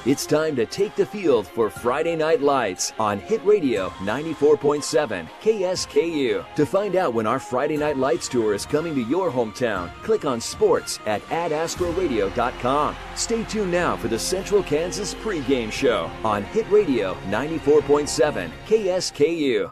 It's time to take the field for Friday Night Lights on Hit Radio 94.7 KSKU. To find out when our Friday Night Lights tour is coming to your hometown, click on sports at adastroradio.com. Stay tuned now for the Central Kansas pregame show on Hit Radio 94.7 KSKU.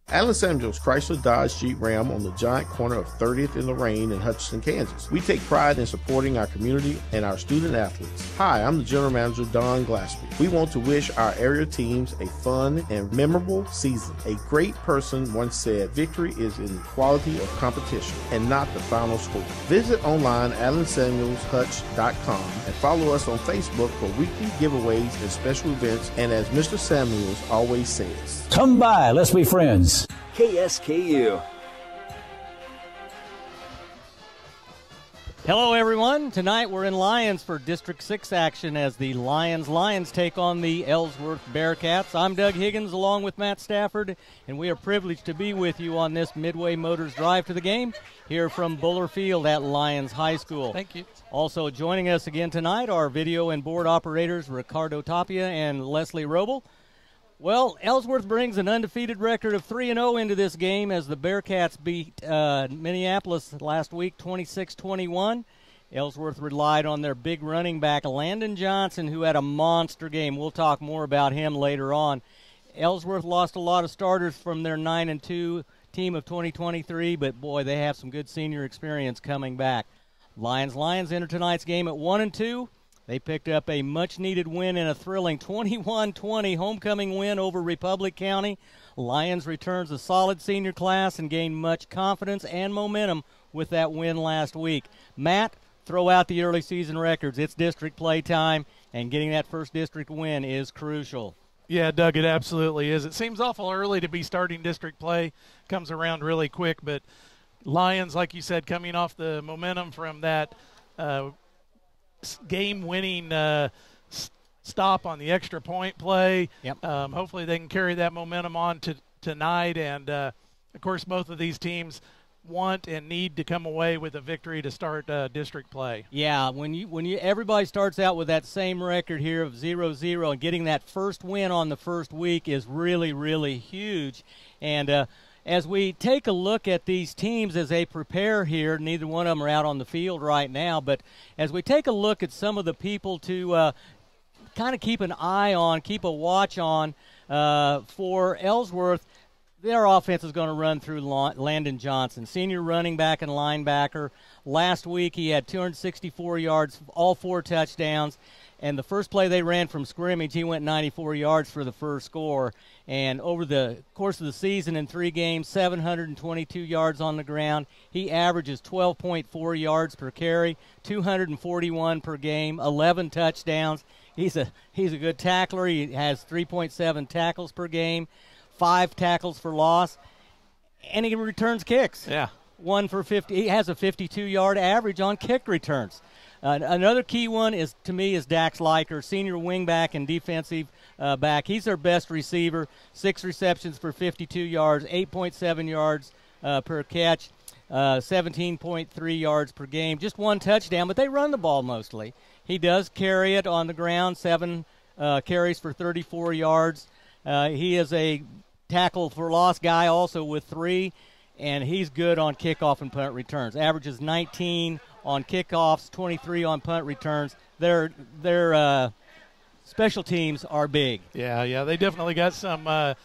Allen Samuels Chrysler Dodge Jeep Ram on the giant corner of 30th and Lorraine in Hutchinson, Kansas. We take pride in supporting our community and our student athletes. Hi, I'm the General Manager, Don Glaspie. We want to wish our area teams a fun and memorable season. A great person once said, victory is in the quality of competition and not the final score. Visit online AllenSamuelsHutch.com and follow us on Facebook for weekly giveaways and special events. And as Mr. Samuels always says, come by, let's be friends. KSKU. Hello, everyone. Tonight we're in Lyons for District 6 action as the Lions take on the Ellsworth Bearcats. I'm Doug Higgins along with Matt Stafford, and we are privileged to be with you on this Midway Motors drive to the game here from Buller Field at Lyons High School. Thank you. Also joining us again tonight are video and board operators Ricardo Tapia and Leslie Robel. Well, Ellsworth brings an undefeated record of 3-0 into this game as the Bearcats beat Minneapolis last week 26-21. Ellsworth relied on their big running back, Landon Johnson, who had a monster game. We'll talk more about him later on. Ellsworth lost a lot of starters from their 9-2 team of 2023, but, boy, they have some good senior experience coming back. Lions enter tonight's game at 1-2. They picked up a much-needed win in a thrilling 21-20 homecoming win over Republic County. Lyons returns a solid senior class and gained much confidence and momentum with that win last week. Matt, throw out the early season records. It's district play time, and getting that first district win is crucial. Yeah, Doug, it absolutely is. It seems awful early to be starting district play. Comes around really quick, but Lyons, like you said, coming off the momentum from that game-winning stop on the extra point play. Yep. Hopefully they can carry that momentum on to tonight. And, of course, both of these teams want and need to come away with a victory to start district play. Yeah, when everybody starts out with that same record here of 0-0 and getting that first win on the first week is really, really huge. And as we take a look at these teams as they prepare here, neither one of them are out on the field right now, but as we take a look at some of the people to kind of keep an eye on, keep a watch on for Ellsworth, their offense is going to run through Landon Johnson, senior running back and linebacker. Last week he had 264 yards, all 4 touchdowns. And the first play they ran from scrimmage, he went 94 yards for the first score. And over the course of the season in 3 games, 722 yards on the ground. He averages 12.4 yards per carry, 241 per game, 11 touchdowns. He's a good tackler. He has 3.7 tackles per game, 5 tackles for loss, and he returns kicks. Yeah. 1 for 50. He has a 52-yard average on kick returns. Another key one is Dax Leiker, senior wingback and defensive back. He's their best receiver, 6 receptions for 52 yards, 8.7 yards per catch, 17.3 yards per game. Just 1 touchdown, but they run the ball mostly. He does carry it on the ground, 7 carries for 34 yards. He is a tackle for loss guy also with 3, and he's good on kickoff and punt returns. Averages 19 on kickoffs, 23 on punt returns. Their special teams are big. Yeah, they definitely got some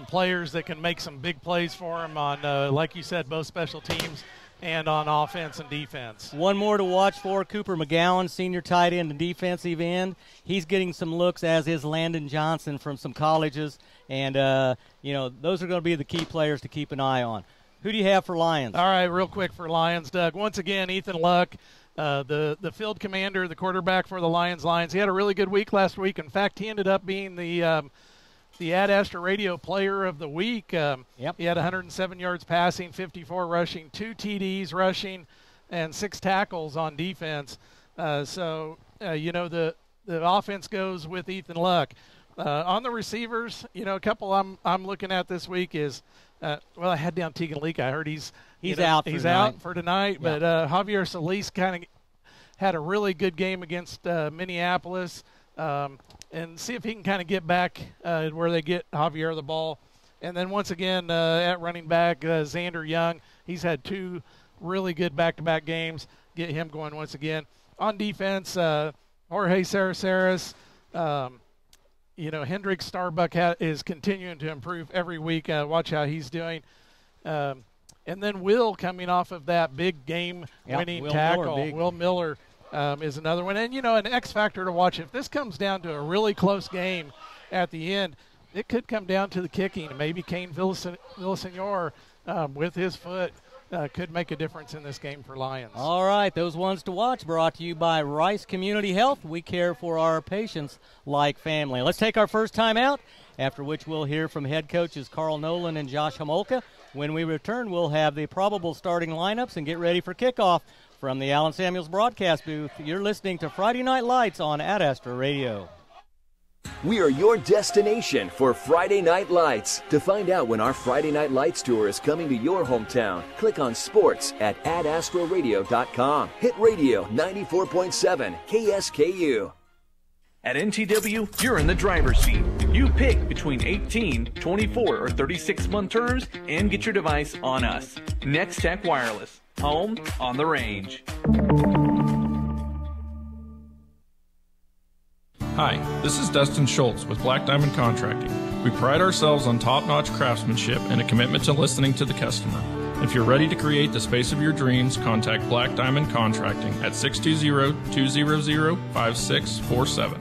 players that can make some big plays for them on, like you said, both special teams and on offense and defense. One more to watch for, Cooper McGowan, senior tight end and defensive end. He's getting some looks, as is Landon Johnson from some colleges. And, those are going to be the key players to keep an eye on. Who do you have for Lyons? All right, real quick for Lyons, Doug. Once again, Ethan Luck, the field commander, the quarterback for the Lions. He had a really good week last week. In fact, he ended up being the Ad Astra Radio Player of the Week. Yep. He had 107 yards passing, 54 rushing, 2 TDs rushing, and 6 tackles on defense. The offense goes with Ethan Luck. On the receivers, a couple I'm looking at this week is I had down Tegan Leak. I heard he's out for tonight. Yeah. But Javier Solis kind of had a really good game against Minneapolis. and see if he can kind of get back where they get Javier the ball. And then once again at running back, Xander Young, he's had 2 really good back-to-back games. Get him going once again. On defense, Jorge Saraceres, Hendrick Starbuck is continuing to improve every week. Watch how he's doing. And then Will coming off of that big game-winning tackle. Will Miller is another one. And, an X factor to watch. If this comes down to a really close game at the end, it could come down to the kicking. Maybe Kane Villasenor with his foot could make a difference in this game for Lyons. All right, those ones to watch brought to you by Rice Community Health. We care for our patients like family. Let's take our first time out, after which we'll hear from head coaches Carl Nolan and Josh Homolka. When we return, we'll have the probable starting lineups and get ready for kickoff from the Allen Samuels broadcast booth. You're listening to Friday Night Lights on Ad Astra Radio. We are your destination for Friday Night Lights. To find out when our Friday Night Lights tour is coming to your hometown, click on sports at adastraradio.com. Hit Radio 94.7 KSKU. At NTW, you're in the driver's seat. You pick between 18, 24, or 36-month terms and get your device on us. Next Tech Wireless. Home on the range. Hi, this is Dustin Schultz with Black Diamond Contracting. We pride ourselves on top-notch craftsmanship and a commitment to listening to the customer. If you're ready to create the space of your dreams, contact Black Diamond Contracting at 620-200-5647.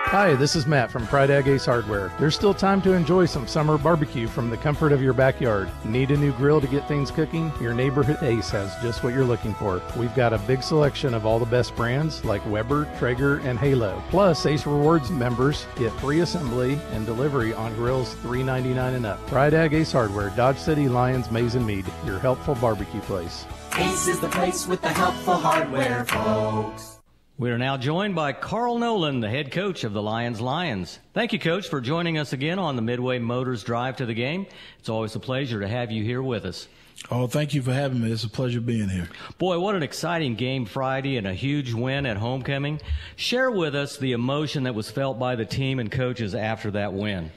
Hi, this is Matt from Pride Ag Ace Hardware. There's still time to enjoy some summer barbecue from the comfort of your backyard. Need a new grill to get things cooking? Your neighborhood Ace has just what you're looking for. We've got a big selection of all the best brands like Weber, Traeger, and Halo. Plus, Ace Rewards members get free assembly and delivery on grills $3.99 and up. Pride Ag Ace Hardware, Dodge City, Lyons, Mays, and Meade, your helpful barbecue place. Ace is the place with the helpful hardware, folks. We are now joined by Carl Nolan, the head coach of the Lions. Thank you, Coach, for joining us again on the Midway Motors Drive to the Game. It's always a pleasure to have you here with us. Oh, thank you for having me. It's a pleasure being here. Boy, what an exciting game Friday and a huge win at homecoming. Share with us the emotion that was felt by the team and coaches after that win.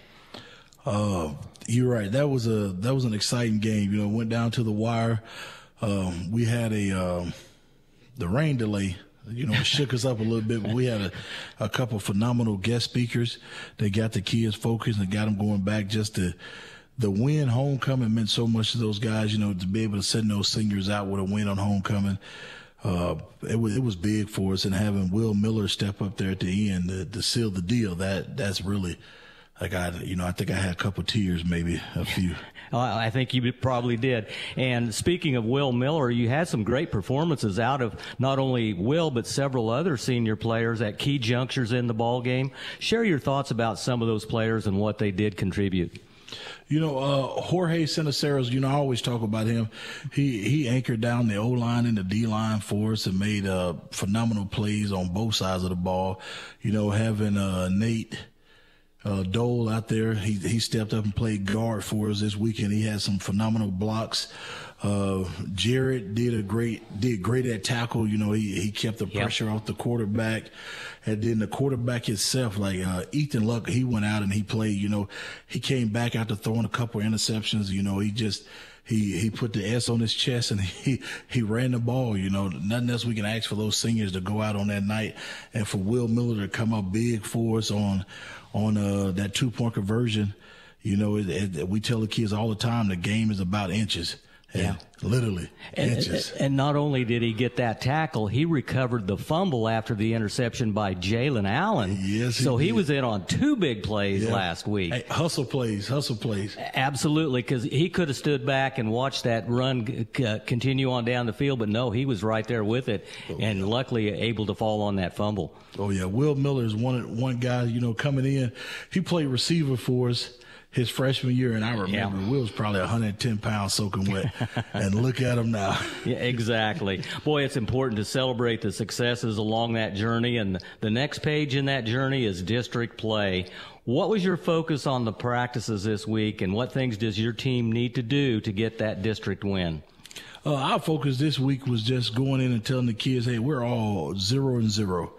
You're right. That was an exciting game. It went down to the wire. We had the rain delay. It shook us up a little bit, but we had a couple of phenomenal guest speakers that got the kids focused and got them going back. Just the win homecoming meant so much to those guys, to be able to send those seniors out with a win on homecoming. It was big for us, and having Will Miller step up there at the end to seal the deal, that's really, I think I had a couple tears, maybe a few. I think you probably did. And speaking of Will Miller, you had some great performances out of not only Will, but several other senior players at key junctures in the ball game. Share your thoughts about some of those players and what they did contribute. Jorge Saraceres, I always talk about him. He anchored down the O-line and the D-line for us and made phenomenal plays on both sides of the ball. Having Nate Dole out there, he stepped up and played guard for us this weekend. He had some phenomenal blocks. Jared did great at tackle. He kept the pressure off the quarterback. And then the quarterback himself, like Ethan Luck, he went out and he played. He came back after throwing a couple of interceptions. He put the S on his chest and he ran the ball. Nothing else we can ask for those seniors to go out on that night, and for Will Miller to come up big for us on that 2-point conversion. We tell the kids all the time the game is about inches. Yeah, literally inches. And not only did he get that tackle, he recovered the fumble after the interception by Jalen Allen. Yes, so he was in on 2 big plays last week. Hey, hustle plays. Absolutely, because he could have stood back and watched that run continue on down the field, but no, he was right there with it, and luckily able to fall on that fumble. Oh yeah, Will Miller is one guy. Coming in, he played receiver for us his freshman year, and I remember Will's probably 110 pounds soaking wet, and look at him now. Yeah, exactly. Boy, it's important to celebrate the successes along that journey, and the next page in that journey is district play. What was your focus on the practices this week, and what things does your team need to do to get that district win? Our focus this week was just going in and telling the kids, hey, we're all 0-0.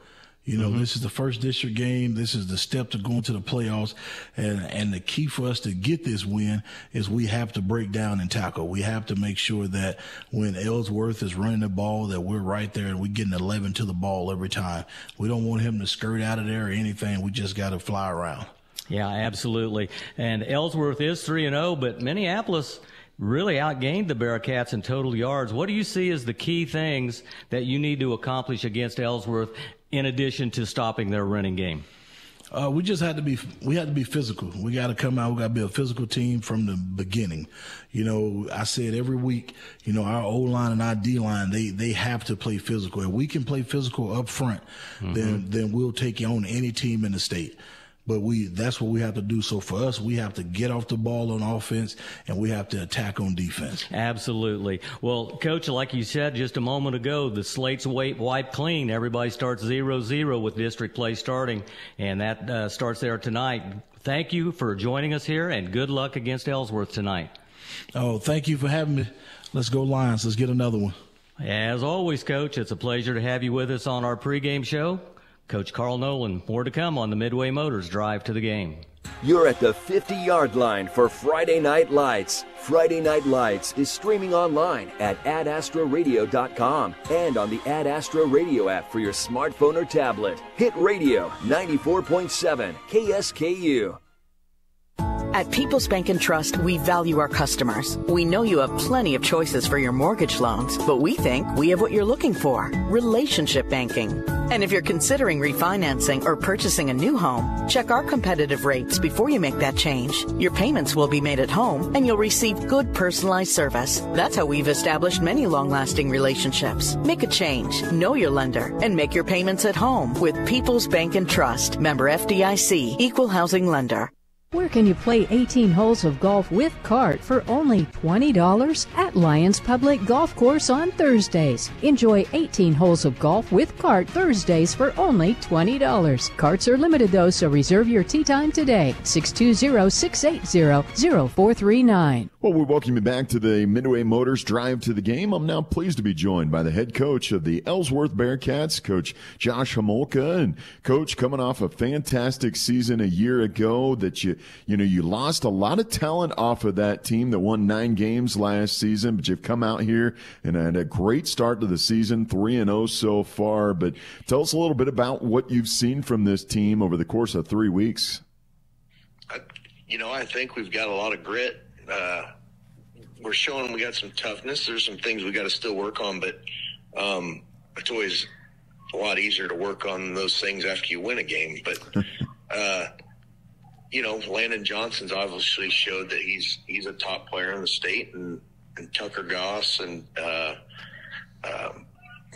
You know, this is the first district game. This is the step to going to the playoffs. And the key for us to get this win is we have to break down and tackle. We have to make sure that when Ellsworth is running the ball, that we're right there and we're getting 11 to the ball every time. We don't want him to skirt out of there or anything. We just got to fly around. Yeah, absolutely. And Ellsworth is 3-0, but Minneapolis really outgained the Bearcats in total yards. What do you see as the key things that you need to accomplish against Ellsworth in addition to stopping their running game? We had to be physical. We got to come out. We got to be a physical team from the beginning. You know, I said every week, you know, our O-line and our D-line, they have to play physical. If we can play physical up front, then we'll take on any team in the state. But that's what we have to do. So for us, we have to get off the ball on offense, and we have to attack on defense. Absolutely. Well, Coach, like you said just a moment ago, the slate's wiped clean. Everybody starts 0-0 with district play starting, and that starts there tonight. Thank you for joining us here, and good luck against Ellsworth tonight. Oh, thank you for having me. Let's go Lions. Let's get another one. As always, Coach, it's a pleasure to have you with us on our pregame show. Coach Carl Nolan, more to come on the Midway Motors Drive to the Game. You're at the 50-yard line for Friday Night Lights. Friday Night Lights is streaming online at adastroradio.com and on the Ad Astro Radio app for your smartphone or tablet. Hit Radio 94.7 KSKU. At People's Bank and Trust, we value our customers. We know you have plenty of choices for your mortgage loans, but we think we have what you're looking for: relationship banking. And if you're considering refinancing or purchasing a new home, check our competitive rates before you make that change. Your payments will be made at home, and you'll receive good personalized service. That's how we've established many long-lasting relationships. Make a change, know your lender, and make your payments at home with People's Bank and Trust. Member FDIC, Equal Housing Lender. Where can you play 18 holes of golf with cart for only $20? At Lyons Public Golf Course on Thursdays. Enjoy 18 holes of golf with cart Thursdays for only $20. Carts are limited though, so reserve your tee time today. 620-680-0439. Well, we welcome you back to the Midway Motors Drive to the Game. I'm now pleased to be joined by the head coach of the Ellsworth Bearcats, Coach Josh Homolka. And Coach, coming off a fantastic season a year ago that you lost a lot of talent off of that team that won 9 games last season, but you've come out here and had a great start to the season, 3-0 so far. But tell us a little bit about what you've seen from this team over the course of 3 weeks. I think we've got a lot of grit. We're showing we got some toughness. There's some things we got to still work on, but it's always a lot easier to work on those things after you win a game. But Landon Johnson's obviously showed that he's a top player in the state, and Tucker Goss and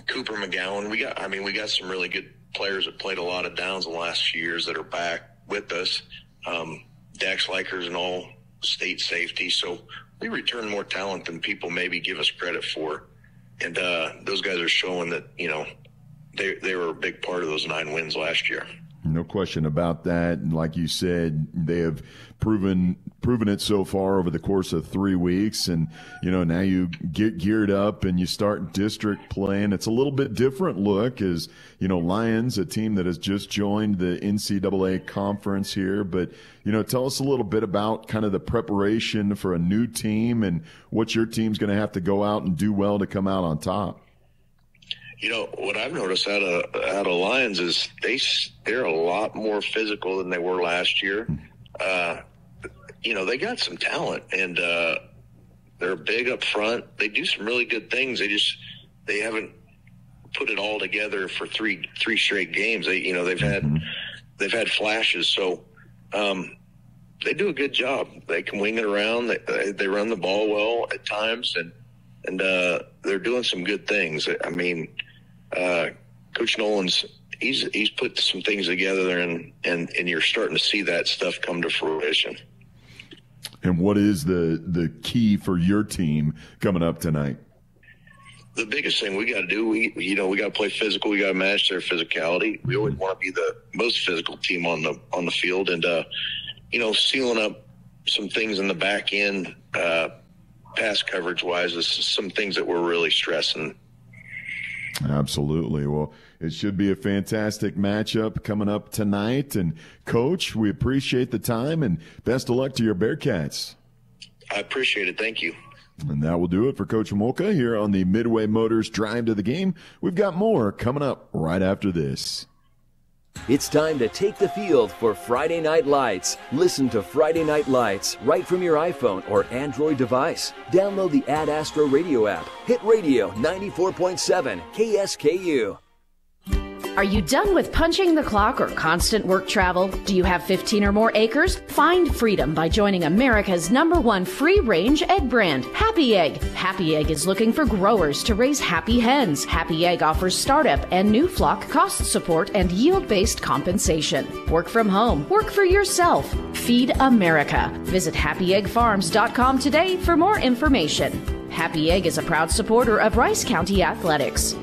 Cooper McGowan. We got some really good players that played a lot of downs in the last few years that are back with us. Dax Likers and all state safety. So we return more talent than people maybe give us credit for. And those guys are showing that, they were a big part of those 9 wins last year. No question about that. And like you said, they have proven it so far over the course of 3 weeks. And, now you get geared up and you start district play. And it's a little bit different look as, Lyons, a team that has just joined the NCAA conference here. But, tell us a little bit about kind of the preparation for a new team and what your team's going to have to go out and do well to come out on top. What I've noticed out of Lyons is they're a lot more physical than they were last year. They got some talent, and they're big up front. They do some really good things. They haven't put it all together for three straight games. They've had flashes, so they do a good job. They can wing it around. They run the ball well at times, and they're doing some good things. Coach Nolan's he's put some things together there, and you're starting to see that stuff come to fruition. And what is the key for your team coming up tonight? The biggest thing we got to do, we got to play physical. We got to match their physicality. We always want to be the most physical team on the field, and sealing up some things in the back end, pass coverage wise, is some things that we're really stressing. Absolutely. Well, it should be a fantastic matchup coming up tonight. And, Coach, we appreciate the time, and best of luck to your Bearcats. I appreciate it. Thank you. And that will do it for Coach Homolka here on the Midway Motors Drive to the Game. We've got more coming up right after this. It's time to take the field for Friday Night Lights. Listen to Friday Night Lights right from your iPhone or Android device. Download the Ad Astro Radio app. Hit Radio 94.7 KSKU. Are you done with punching the clock or constant work travel? Do you have 15 or more acres? Find freedom by joining America's #1 free-range egg brand, Happy Egg. Happy Egg is looking for growers to raise happy hens. Happy Egg offers startup and new flock cost support and yield-based compensation. Work from home. Work for yourself. Feed America. Visit happyeggfarms.com today for more information. Happy Egg is a proud supporter of Rice County Athletics.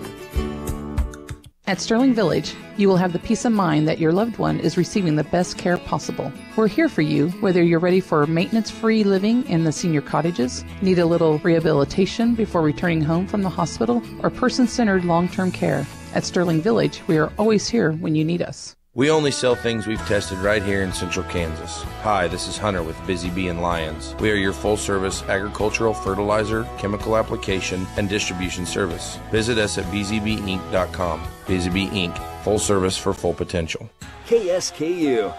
At Sterling Village, you will have the peace of mind that your loved one is receiving the best care possible. We're here for you, whether you're ready for maintenance-free living in the senior cottages, need a little rehabilitation before returning home from the hospital, or person-centered long-term care. At Sterling Village, we are always here when you need us. We only sell things we've tested right here in central Kansas. Hi, this is Hunter with Busy Bee and Lyons. We are your full-service agricultural fertilizer, chemical application, and distribution service. Visit us at busybeeinc.com. Busy Bee Inc., full service for full potential. KSKU.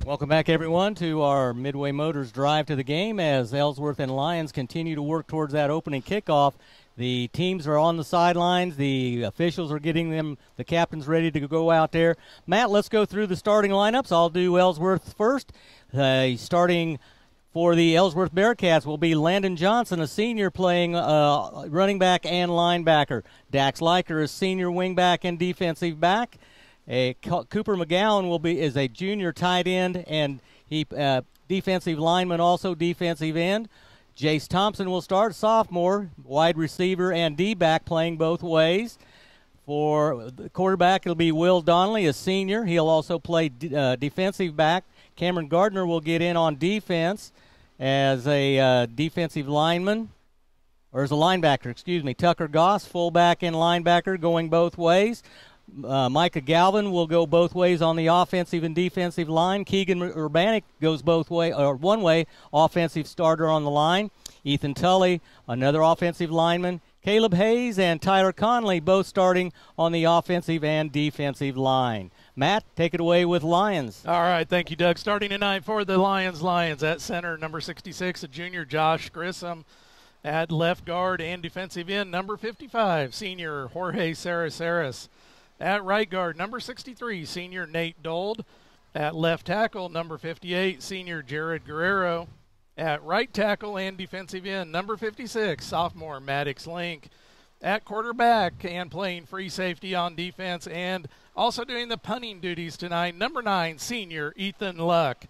Welcome back, everyone, to our Midway Motors Drive to the Game as Ellsworth and Lyons continue to work towards that opening kickoff. The teams are on the sidelines. The officials are getting the captains ready to go out there. Matt, let's go through the starting lineups. I'll do Ellsworth first. Starting for the Ellsworth Bearcats will be Landon Johnson, a senior, playing running back and linebacker. Dax Leiker, a senior wingback and defensive back. Cooper McGowan is a junior tight end and he defensive lineman, also defensive end. Jace Thompson will start, sophomore, wide receiver and D-back, playing both ways. For the quarterback, it'll be Will Donnelly, a senior. He'll also play defensive back. Cameron Gardner will get in on defense as a defensive lineman, or as a linebacker, excuse me. Tucker Goss, fullback and linebacker, going both ways. Micah Galvin will go both ways on the offensive and defensive line. Keegan Urbanic goes both way, or one way, offensive starter on the line. Ethan Tully, another offensive lineman. Caleb Hayes and Tyler Conley both starting on the offensive and defensive line. Matt, take it away with Lyons. All right, thank you, Doug. Starting tonight for the Lyons at center, number 66, a junior, Josh Grissom. At left guard and defensive end, number 55, senior Jorge Sarasaris. At right guard, number 63, senior Nate Dold. At left tackle, number 58, senior Jared Guerrero. At right tackle and defensive end, number 56, sophomore Maddox Link. At quarterback and playing free safety on defense and also doing the punting duties tonight, number 9, senior Ethan Luck.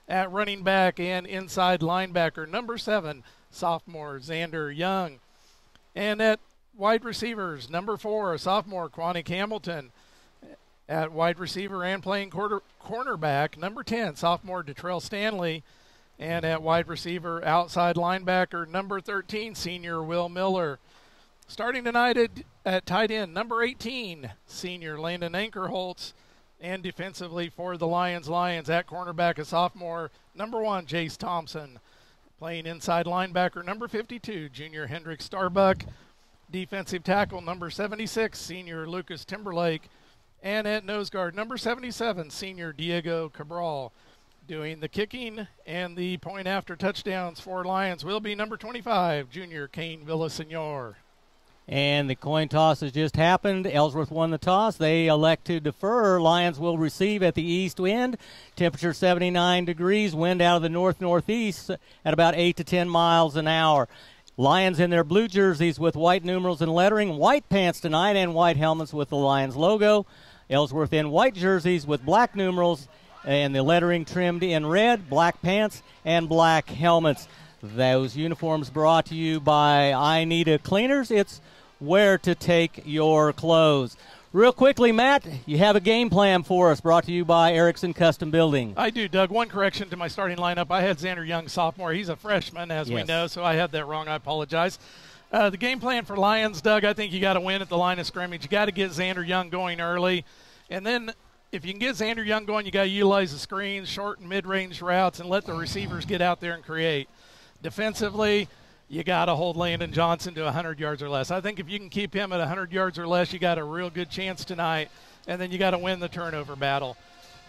At running back and inside linebacker, number 7, sophomore Xander Young. And at wide receivers, number 4, sophomore Quanick Hamilton. At wide receiver and playing cornerback, number 10, sophomore Detrell Stanley. And at wide receiver, outside linebacker, number 13, senior Will Miller. Starting tonight at tight end, number 18, senior Landon Ankerholtz. And defensively for the Lyons at cornerback, a sophomore, number 1, Jace Thompson. Playing inside linebacker, number 52, junior Hendrick Starbuck. Defensive tackle, number 76, senior Lucas Timberlake. And at nose guard, number 77, senior Diego Cabral. Doing the kicking and the point after touchdowns for Lyons will be number 25, junior Kane Villasenor. And the coin toss has just happened. Ellsworth won the toss. They elect to defer. Lyons will receive at the east wind. Temperature 79 degrees. Wind out of the north-northeast at about 8 to 10 miles an hour. Lyons in their blue jerseys with white numerals and lettering. White pants tonight and white helmets with the Lyons logo. Ellsworth in white jerseys with black numerals and the lettering trimmed in red, black pants, and black helmets. Those uniforms brought to you by I Need a Cleaners. It's where to take your clothes. Real quickly, Matt, you have a game plan for us, brought to you by Erickson Custom Building. I do, Doug. One correction to my starting lineup. I had Xander Young, sophomore. He's a freshman, as we know, so I had that wrong. I apologize. The game plan for Lyons, Doug, I think you got to win at the line of scrimmage. You got to get Xander Young going early. And then if you can get Xander Young going, you got to utilize the screens, short and mid-range routes, and let the receivers get out there and create. Defensively, you got to hold Landon Johnson to 100 yards or less. I think if you can keep him at 100 yards or less, you got a real good chance tonight, and then you got to win the turnover battle.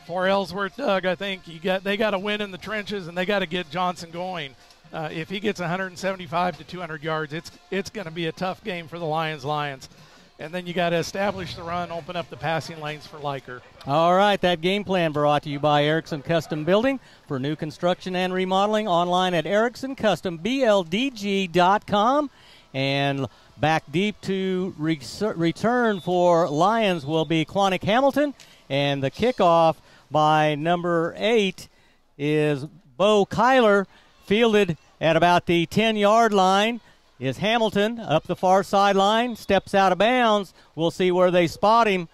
For Ellsworth, Doug, I think they got to win in the trenches, and they got to get Johnson going. If he gets 175 to 200 yards, it's going to be a tough game for the Lions. And then you got to establish the run, open up the passing lanes for Liker. All right, that game plan brought to you by Erickson Custom Building. For new construction and remodeling, online at ericksoncustombldg.com. And back deep to return for Lyons will be Quantick Hamilton. And the kickoff by number 8 is Bo Kyler, fielded at about the 10-yard line. Is Hamilton up the far sideline, steps out of bounds. We'll see where they spot him.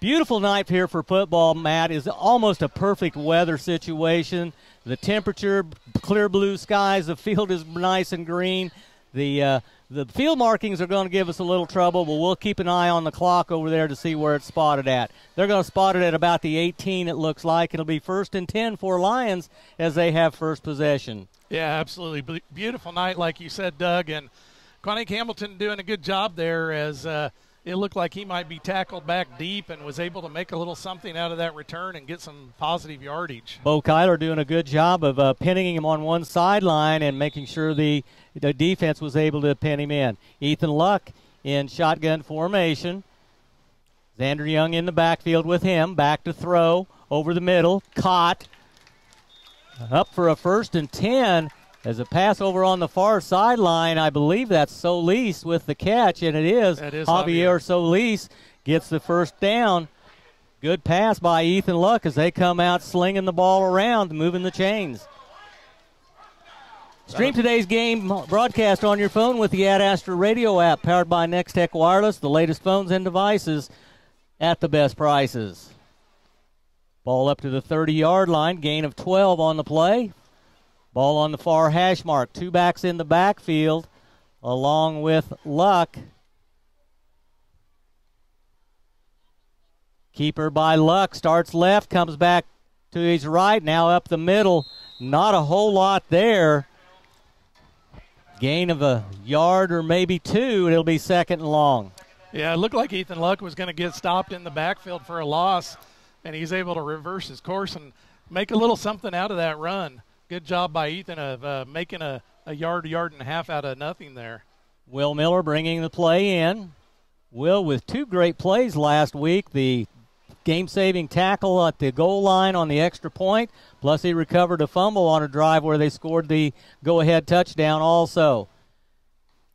Beautiful night here for football, Matt. Is almost a perfect weather situation. The temperature, clear blue skies. The field is nice and green. The field markings are going to give us a little trouble, but we'll keep an eye on the clock over there to see where it's spotted at. They're going to spot it at about the 18, it looks like. It'll be 1st and 10 for Lyons as they have first possession. Yeah, absolutely. Beautiful night, like you said, Doug. And Quantick Hamilton doing a good job there as it looked like he might be tackled back deep and was able to make a little something out of that return and get some positive yardage. Bo Kyler doing a good job of pinning him on one sideline and making sure the defense was able to pin him in. Ethan Luck in shotgun formation. Xander Young in the backfield with him. Back to throw. Over the middle. Caught. Up for a 1st and 10 as a pass over on the far sideline. I believe that's Solis with the catch, and it is. Javier Solis gets the first down. Good pass by Ethan Luck as they come out slinging the ball around, moving the chains. Stream today's game broadcast on your phone with the Ad Astra radio app powered by Nextech Wireless, the latest phones and devices at the best prices. Ball up to the 30-yard line, gain of 12 on the play. Ball on the far hash mark. 2 backs in the backfield along with Luck. Keeper by Luck, starts left, comes back to his right, now up the middle. Not a whole lot there. Gain of a yard or maybe 2. It'll be 2nd and long. Yeah, it looked like Ethan Luck was going to get stopped in the backfield for a loss, and he's able to reverse his course and make a little something out of that run. Good job by Ethan of making a yard and a half out of nothing there. Will Miller bringing the play in. Will with 2 great plays last week. The game-saving tackle at the goal line on the extra point, plus he recovered a fumble on a drive where they scored the go-ahead touchdown also.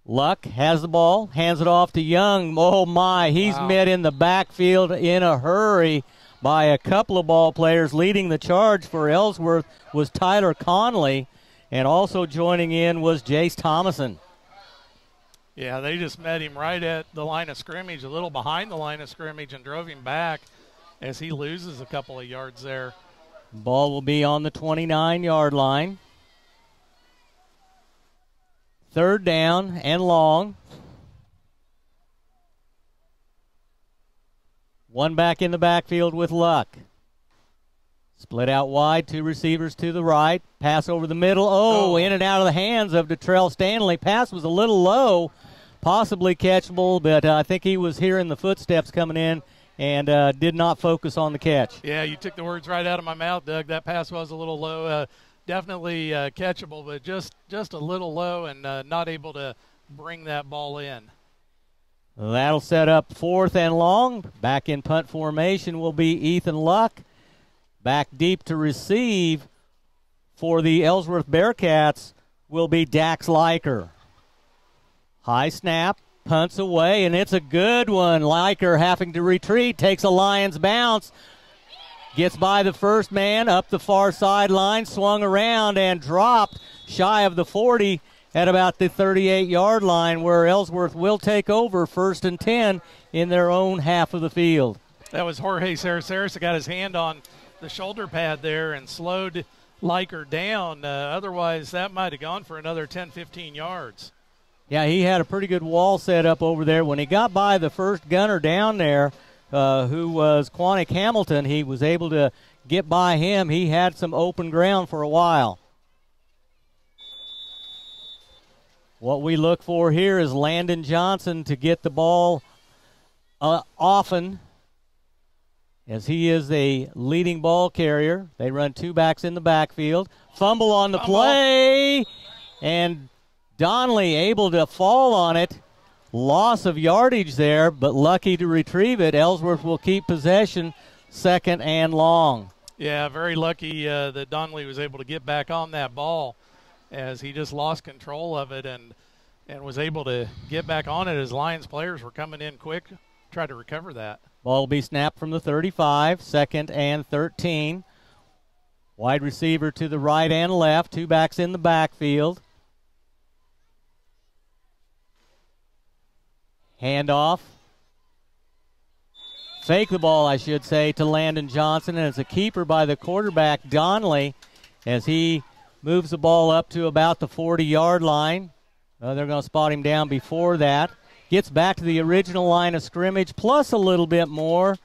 Luck has the ball, hands it off to Young. Oh, my, he's met in the backfield in a hurry by a couple of ball players. Leading the charge for Ellsworth was Tyler Conley, and also joining in was Jace Thomason. Yeah, they just met him right at the line of scrimmage, a little behind the line of scrimmage, and drove him back as he loses a couple of yards there. Ball will be on the 29-yard line. 3rd down and long. 1 back in the backfield with Luck. Split out wide, 2 receivers to the right. Pass over the middle. In and out of the hands of Detrell Stanley. Pass was a little low, possibly catchable, but I think he was hearing the footsteps coming in and did not focus on the catch. Yeah, you took the words right out of my mouth, Doug. That pass was a little low. Definitely catchable, but just a little low and not able to bring that ball in. That'll set up 4th and long. Back in punt formation will be Ethan Luck. Back deep to receive for the Ellsworth Bearcats will be Dax Liker. High snap, punts away, and it's a good one. Liker having to retreat, takes a Lions bounce. Gets by the first man, up the far sideline, swung around and dropped shy of the 40 at about the 38-yard line, where Ellsworth will take over 1st and 10 in their own half of the field. That was Jorge Saraceres that got his hand on the shoulder pad there and slowed Liker down. Otherwise, that might have gone for another 10, 15 yards. Yeah, he had a pretty good wall set up over there. When he got by the first gunner down there, who was Quanick Hamilton, he was able to get by him. He had some open ground for a while. What we look for here is Landon Johnson to get the ball often, as he is a leading ball carrier. They run 2 backs in the backfield. Fumble on the play, and Donnelly able to fall on it. Loss of yardage there, but lucky to retrieve it. Ellsworth will keep possession, 2nd and long. Yeah, very lucky that Donnelly was able to get back on that ball, as he just lost control of it and was able to get back on it as Lions players were coming in quick, try to recover that. Ball will be snapped from the 35, 2nd and 13. Wide receiver to the right and left, 2 backs in the backfield. Handoff. Fake the ball, I should say, to Landon Johnson, and it's a keeper by the quarterback, Donnelly, as he moves the ball up to about the 40-yard line. They're going to spot him down before that. Gets back to the original line of scrimmage, plus a little bit more.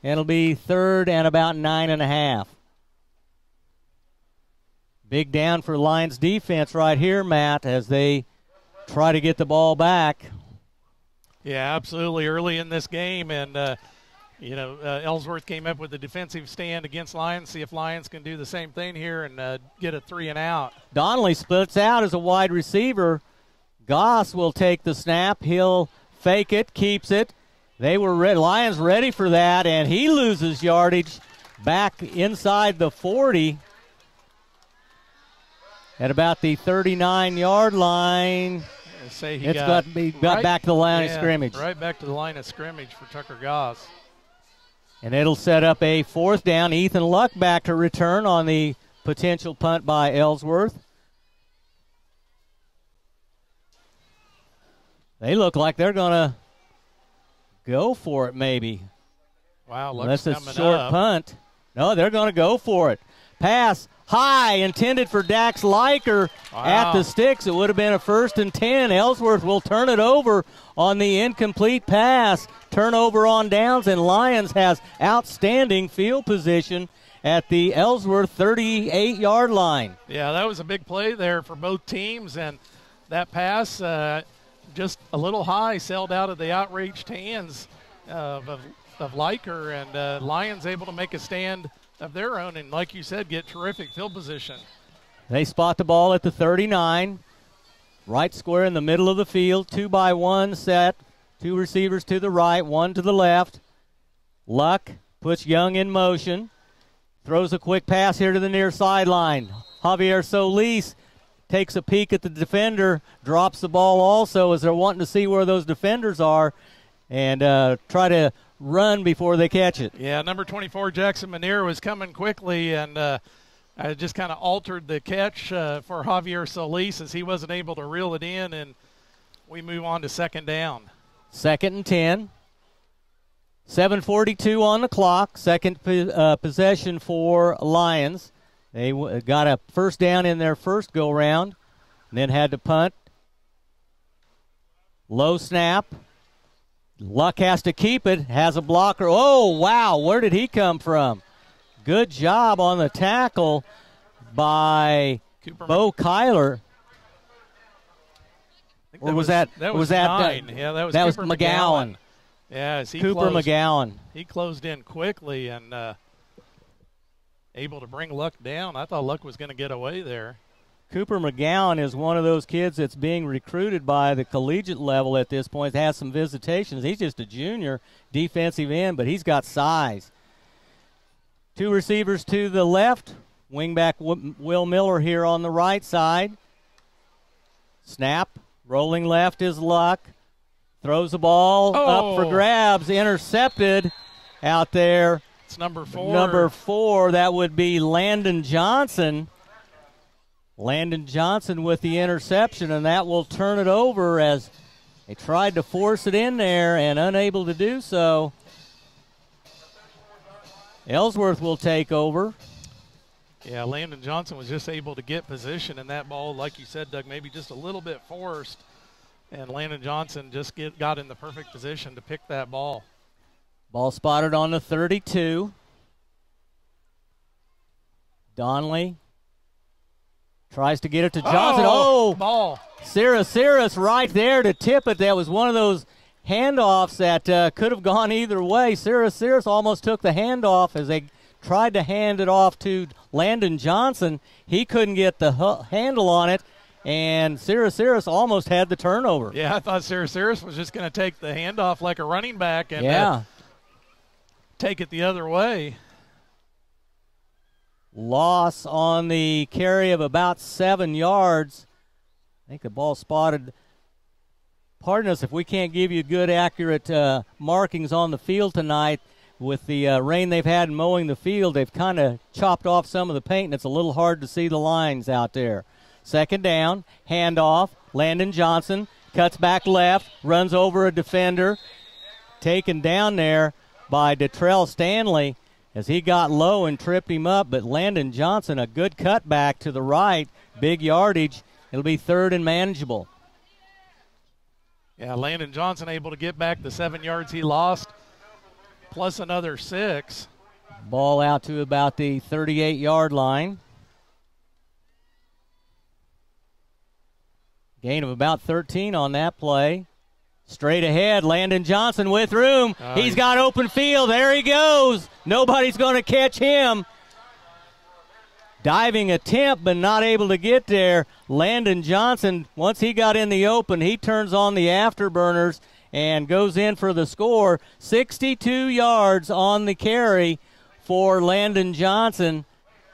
It'll be 3rd and about 9.5. Big down for Lions defense right here, Matt, as they try to get the ball back. Yeah, absolutely. Early in this game, and Ellsworth came up with a defensive stand against Lyons. See if Lyons can do the same thing here and get a 3 and out. Donnelly splits out as a wide receiver. Goss will take the snap. He'll fake it, keeps it. They were Lions ready for that, and he loses yardage back inside the 40 at about the 39-yard line. He got back to the line of scrimmage. Right back to the line of scrimmage for Tucker Goss. And it'll set up a 4th down. Ethan Luck back to return on the potential punt by Ellsworth. They look like they're going to go for it maybe. Wow, Luck's unless it's coming short up. punt. No, they're going to go for it. Pass high, intended for Dax Liker at the sticks. It would have been a 1st and 10. Ellsworth will turn it over on the incomplete pass. Turnover on downs, and Lyons has outstanding field position at the Ellsworth 38-yard line. Yeah, that was a big play there for both teams, and that pass just a little high sailed out of the outreached hands of Liker, and Lyons able to make a stand of their own, and like you said, get terrific field position. They spot the ball at the 39, right square in the middle of the field, 2-by-1 set, 2 receivers to the right, 1 to the left. Luck puts Young in motion, throws a quick pass here to the near sideline. Javier Solis takes a peek at the defender, drops the ball also as they're wanting to see where those defenders are and try to run before they catch it. Yeah, number 24, Jackson Manier, was coming quickly and just kind of altered the catch for Javier Solis as he wasn't able to reel it in, and we move on to 2nd down. 2nd and 10. 7:42 on the clock. Second possession for Lions. They got a 1st down in their first go-round, and then had to punt. Low snap. Luck has to keep it, has a blocker. Oh, wow, where did he come from? Good job on the tackle by Bo Kyler. Or was that 9? Yeah, that was Cooper McGowan. Yeah, Cooper McGowan. He closed in quickly and able to bring Luck down. I thought Luck was going to get away there. Cooper McGowan is one of those kids that's being recruited by the collegiate level at this point. Has some visitations. He's just a junior defensive end, but he's got size. 2 receivers to the left. Wingback Will Miller here on the right side. Snap. Rolling left is Luck. Throws the ball up for grabs. Intercepted out there. It's number 4. Number 4, that would be Landon Johnson. Landon Johnson with the interception, and that will turn it over as they tried to force it in there and unable to do so. Ellsworth will take over. Yeah, Landon Johnson was just able to get position in that ball, like you said, Doug, maybe just a little bit forced, and Landon Johnson just got in the perfect position to pick that ball. Ball spotted on the 32. Donnelly tries to get it to Johnson. Oh! Ball. Cyrus right there to tip it. That was one of those handoffs that could have gone either way. Cyrus almost took the handoff as they tried to hand it off to Landon Johnson. He couldn't get the handle on it, and Cyrus almost had the turnover. Yeah, I thought Cyrus was just going to take the handoff like a running back and take it the other way. Loss on the carry of about 7 yards. I think the ball spotted. Pardon us if we can't give you good, accurate markings on the field tonight. With the rain they've had in mowing the field, they've kind of chopped off some of the paint, and it's a little hard to see the lines out there. Second down, handoff. Landon Johnson cuts back left, runs over a defender. Taken down there by Detrell Stanley as he got low and tripped him up. But Landon Johnson, a good cutback to the right, big yardage. It'll be third and manageable. Yeah, Landon Johnson able to get back the 7 yards he lost, plus another 6. Ball out to about the 38-yard line. Gain of about 13 on that play. Straight ahead, Landon Johnson with room. He's got open field. There he goes. Nobody's going to catch him. Diving attempt, but not able to get there. Landon Johnson, once he got in the open, he turns on the afterburners and goes in for the score. 62 yards on the carry for Landon Johnson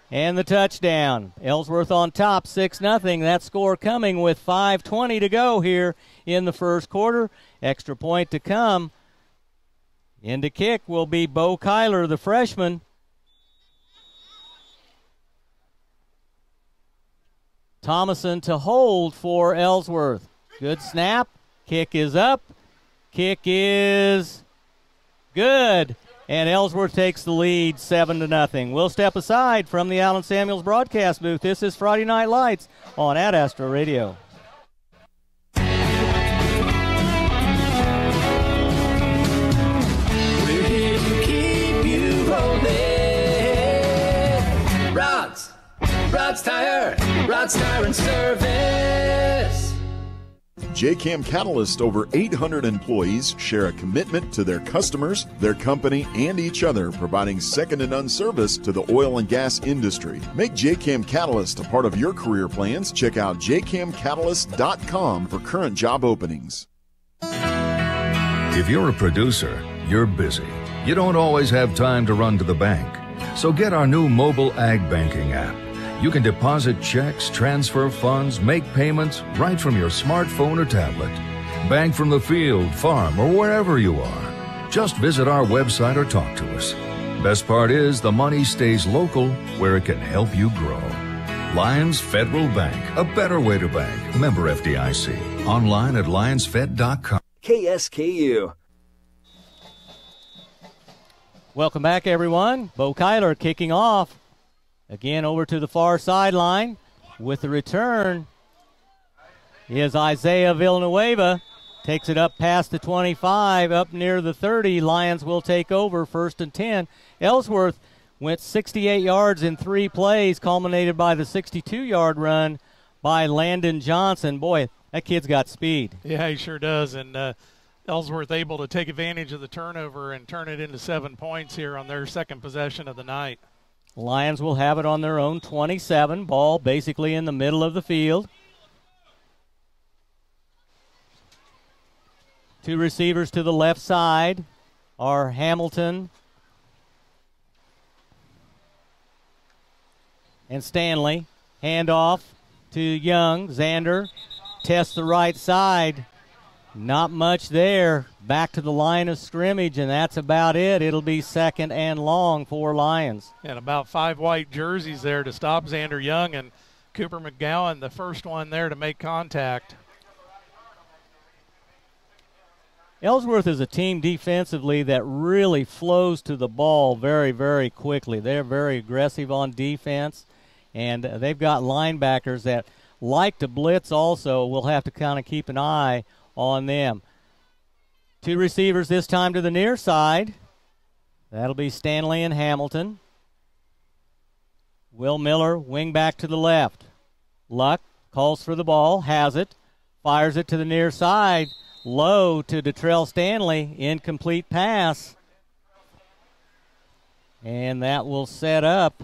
and the touchdown. Ellsworth on top, 6-0. That score coming with 5:20 to go here in the first quarter. Extra point to come. In to kick will be Bo Kyler, the freshman. Thomason to hold for Ellsworth. Good snap. Kick is up. Kick is good. And Ellsworth takes the lead 7-0. We'll step aside from the Allen Samuels broadcast booth. This is Friday Night Lights on Ad Astra Radio. We're here to keep you rolling. Rod's Tire and Service. JCAM Catalyst, over 800 employees share a commitment to their customers, their company, and each other, providing second-to-none service to the oil and gas industry. Make JCAM Catalyst a part of your career plans. Check out jcamcatalyst.com for current job openings. If you're a producer, you're busy. You don't always have time to run to the bank. So get our new mobile ag banking app. You can deposit checks, transfer funds, make payments right from your smartphone or tablet. Bank from the field, farm, or wherever you are. Just visit our website or talk to us. Best part is the money stays local where it can help you grow. Lyons Federal Bank, a better way to bank. Member FDIC. Online at lyonsfed.com. KSKU. Welcome back, everyone. Bo Kyler kicking off. Again, over to the far sideline with the return is Isaiah Villanueva. Takes it up past the 25, up near the 30. Lions will take over, 1st and 10. Ellsworth went 68 yards in 3 plays, culminated by the 62-yard run by Landon Johnson. Boy, that kid's got speed. Yeah, he sure does. And Ellsworth able to take advantage of the turnover and turn it into 7 points here on their second possession of the night. Lions will have it on their own 27. Ball basically in the middle of the field. 2 receivers to the left side are Hamilton and Stanley. Handoff to Young. Xander tests the right side. Not much there. Back to the line of scrimmage, and that's about it. It'll be 2nd and long for Lions. And about 5 white jerseys there to stop Xander Young, and Cooper McGowan, the first one there to make contact. Ellsworth is a team defensively that really flows to the ball very, very quickly. They're very aggressive on defense, and they've got linebackers that like to blitz also. We'll have to kind of keep an eye on them. 2 receivers this time to the near side. That'll be Stanley and Hamilton. Will Miller, wing back to the left. Luck calls for the ball, has it, fires it to the near side. Low to Detrell Stanley, incomplete pass. And that will set up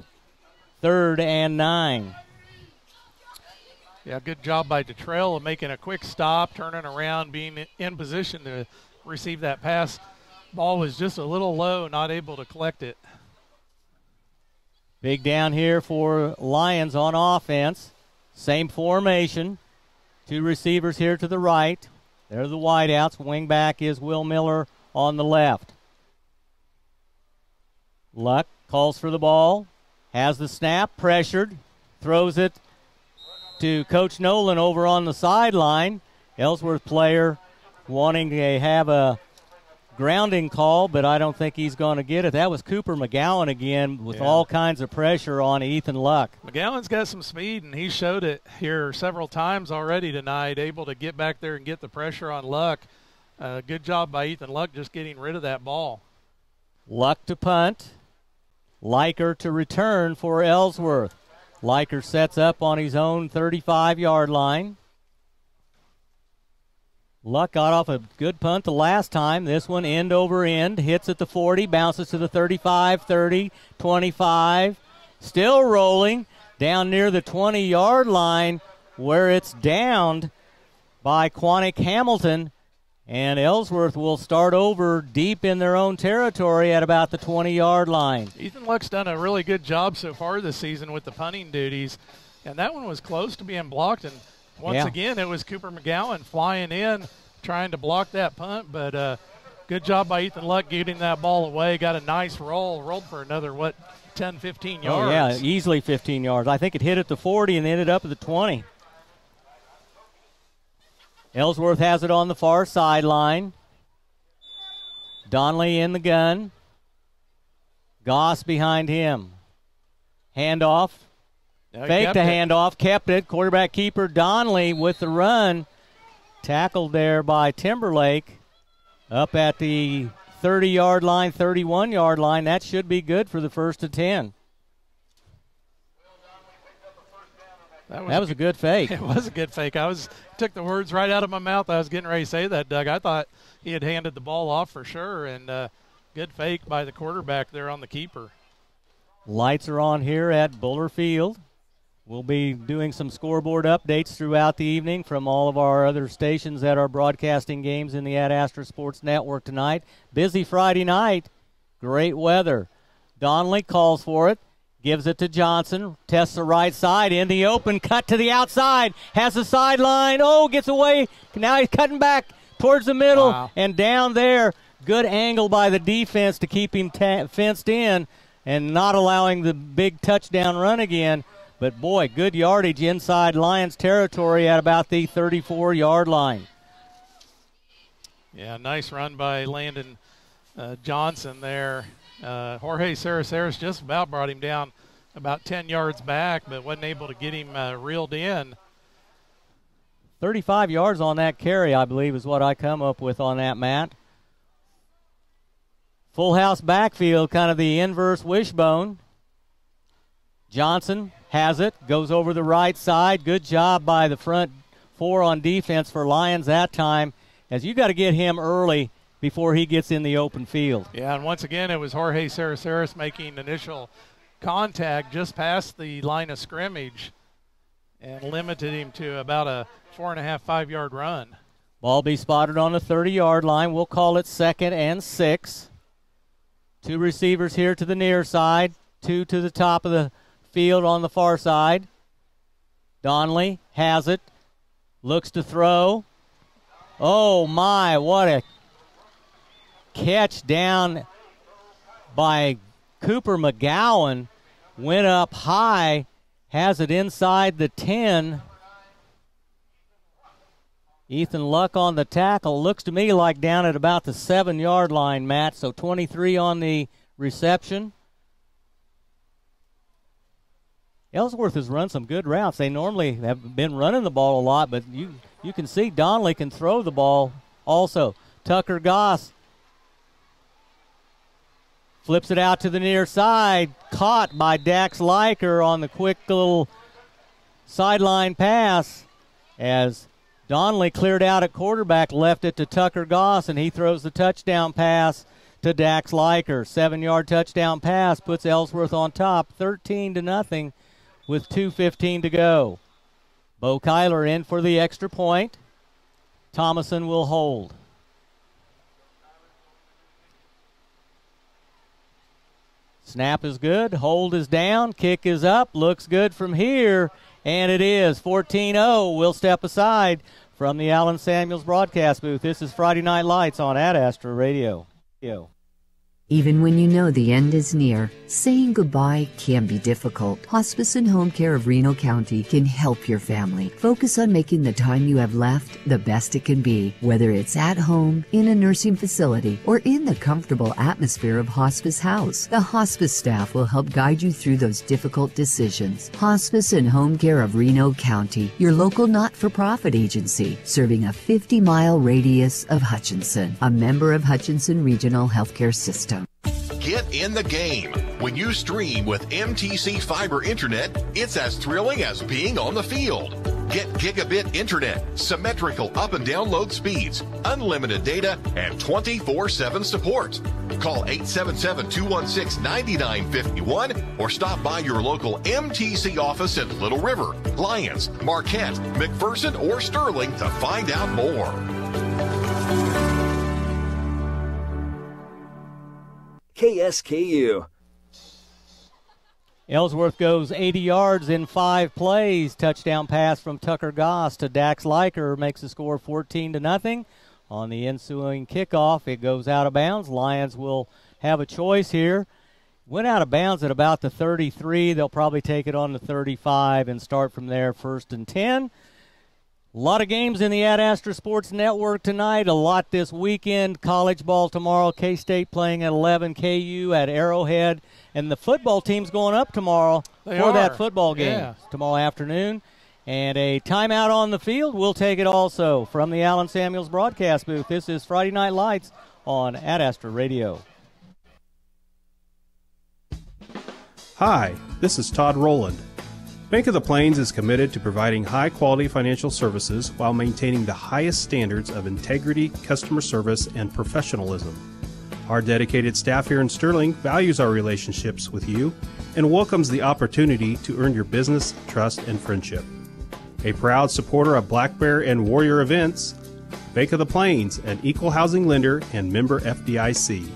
3rd and 9. Yeah, good job by Detrell of making a quick stop, turning around, being in position to receive that pass. Ball was just a little low, not able to collect it. Big down here for Lyons on offense. Same formation. 2 receivers here to the right. They're the wideouts. Wing back is Will Miller on the left. Luck calls for the ball. Has the snap, pressured. Throws it to Coach Nolan over on the sideline. Ellsworth player wanting to have a grounding call, but I don't think he's going to get it. That was Cooper McGowan again with all kinds of pressure on Ethan Luck. McGowan's got some speed, and he showed it here several times already tonight, able to get back there and get the pressure on Luck. Good job by Ethan Luck just getting rid of that ball. Luck to punt. Liker to return for Ellsworth. Liker sets up on his own 35-yard line. Luck got off a good punt the last time. This one end over end. Hits at the 40. Bounces to the 35, 30, 25. Still rolling down near the 20-yard line where it's downed by Quantick Hamilton. And Ellsworth will start over deep in their own territory at about the 20-yard line. Ethan Luck's done a really good job so far this season with the punting duties. And that one was close to being blocked. And once again, it was Cooper McGowan flying in, trying to block that punt. But good job by Ethan Luck getting that ball away. Got a nice roll. Rolled for another, 10, 15 yards. Oh, yeah, easily 15 yards. I think it hit at the 40 and ended up at the 20. Ellsworth has it on the far sideline. Donnelly in the gun. Goss behind him. Handoff. Fake the handoff. Kept it. Quarterback keeper Donnelly with the run. Tackled there by Timberlake. Up at the 30-yard line, 31-yard line. That should be good for the 1st and 10. That was a good fake. It was a good fake. Took the words right out of my mouth. I was getting ready to say that, Doug. I thought he had handed the ball off for sure, and good fake by the quarterback there on the keeper. Lights are on here at Buller Field. We'll be doing some scoreboard updates throughout the evening from all of our other stations that are broadcasting games in the Ad Astra Sports Network tonight. Busy Friday night. Great weather. Donnelly calls for it. Gives it to Johnson. Tests the right side in the open. Cut to the outside. Has the sideline. Oh, gets away. Now he's cutting back towards the middle. Wow. And down there, good angle by the defense to keep him fenced in and not allowing the big touchdown run again. But, boy, good yardage inside Lions territory at about the 34-yard line. Yeah, nice run by Landon Johnson there. Jorge Saraceres just about brought him down about 10 yards back, but wasn't able to get him reeled in. 35 yards on that carry, I believe, is what I come up with on that, Matt. Full house backfield, kind of the inverse wishbone. Johnson has it, goes over the right side. Good job by the front 4 on defense for Lyons that time, as you got to get him early before he gets in the open field. Yeah, and once again, it was Jorge Saraceres making initial contact just past the line of scrimmage and limited him to about a 4.5, 5-yard run. Ball be spotted on the 30-yard line. We'll call it 2nd and 6. 2 receivers here to the near side, 2 to the top of the field on the far side. Donnelly has it, looks to throw. Oh, my, what a catch down by Cooper McGowan. Went up high, has it inside the 10. Ethan Luck on the tackle. Looks to me like down at about the 7-yard line, Matt. So 23 on the reception. Ellsworth has run some good routes. They normally have been running the ball a lot, but you can see Donnelly can throw the ball also. Tucker Goss flips it out to the near side. Caught by Dax Leiker on the quick little sideline pass as Donnelly cleared out at quarterback, left it to Tucker Goss, and he throws the touchdown pass to Dax Leiker. 7-yard touchdown pass puts Ellsworth on top, 13-0 with 2:15 to go. Bo Kyler in for the extra point. Thomason will hold. Snap is good, hold is down, kick is up, looks good from here, and it is 14-0. We'll step aside from the Allen Samuels broadcast booth. This is Friday Night Lights on Ad Astra Radio. Even when you know the end is near, saying goodbye can be difficult. Hospice and Home Care of Reno County can help your family. Focus on making the time you have left the best it can be, whether it's at home, in a nursing facility, or in the comfortable atmosphere of Hospice House. The hospice staff will help guide you through those difficult decisions. Hospice and Home Care of Reno County, your local not-for-profit agency, serving a 50-mile radius of Hutchinson, a member of Hutchinson Regional Healthcare System. Get in the game. When you stream with MTC Fiber Internet, it's as thrilling as being on the field. Get gigabit internet, symmetrical up and down load speeds, unlimited data, and 24/7 support. Call 877-216-9951 or stop by your local MTC office in Little River, Lyons, Marquette, McPherson, or Sterling to find out more. KSKU. Ellsworth goes 80 yards in 5 plays. Touchdown pass from Tucker Goss to Dax Leiker makes the score 14-0. On the ensuing kickoff, it goes out of bounds. Lions will have a choice here. Went out of bounds at about the 33. They'll probably take it on the 35 and start from there, 1st and 10. A lot of games in the Ad Astra Sports Network tonight. A lot this weekend. College ball tomorrow. K-State playing at 11. KU at Arrowhead. And the football team's going up tomorrow that football game tomorrow afternoon. And a timeout on the field. We'll take it also from the Allen Samuels broadcast booth. This is Friday Night Lights on Ad Astra Radio. Hi, this is Todd Rowland. Bank of the Plains is committed to providing high-quality financial services while maintaining the highest standards of integrity, customer service, and professionalism. Our dedicated staff here in Sterling values our relationships with you and welcomes the opportunity to earn your business, trust, and friendship. A proud supporter of Black Bear and Warrior events, Bank of the Plains, an equal housing lender and member FDIC.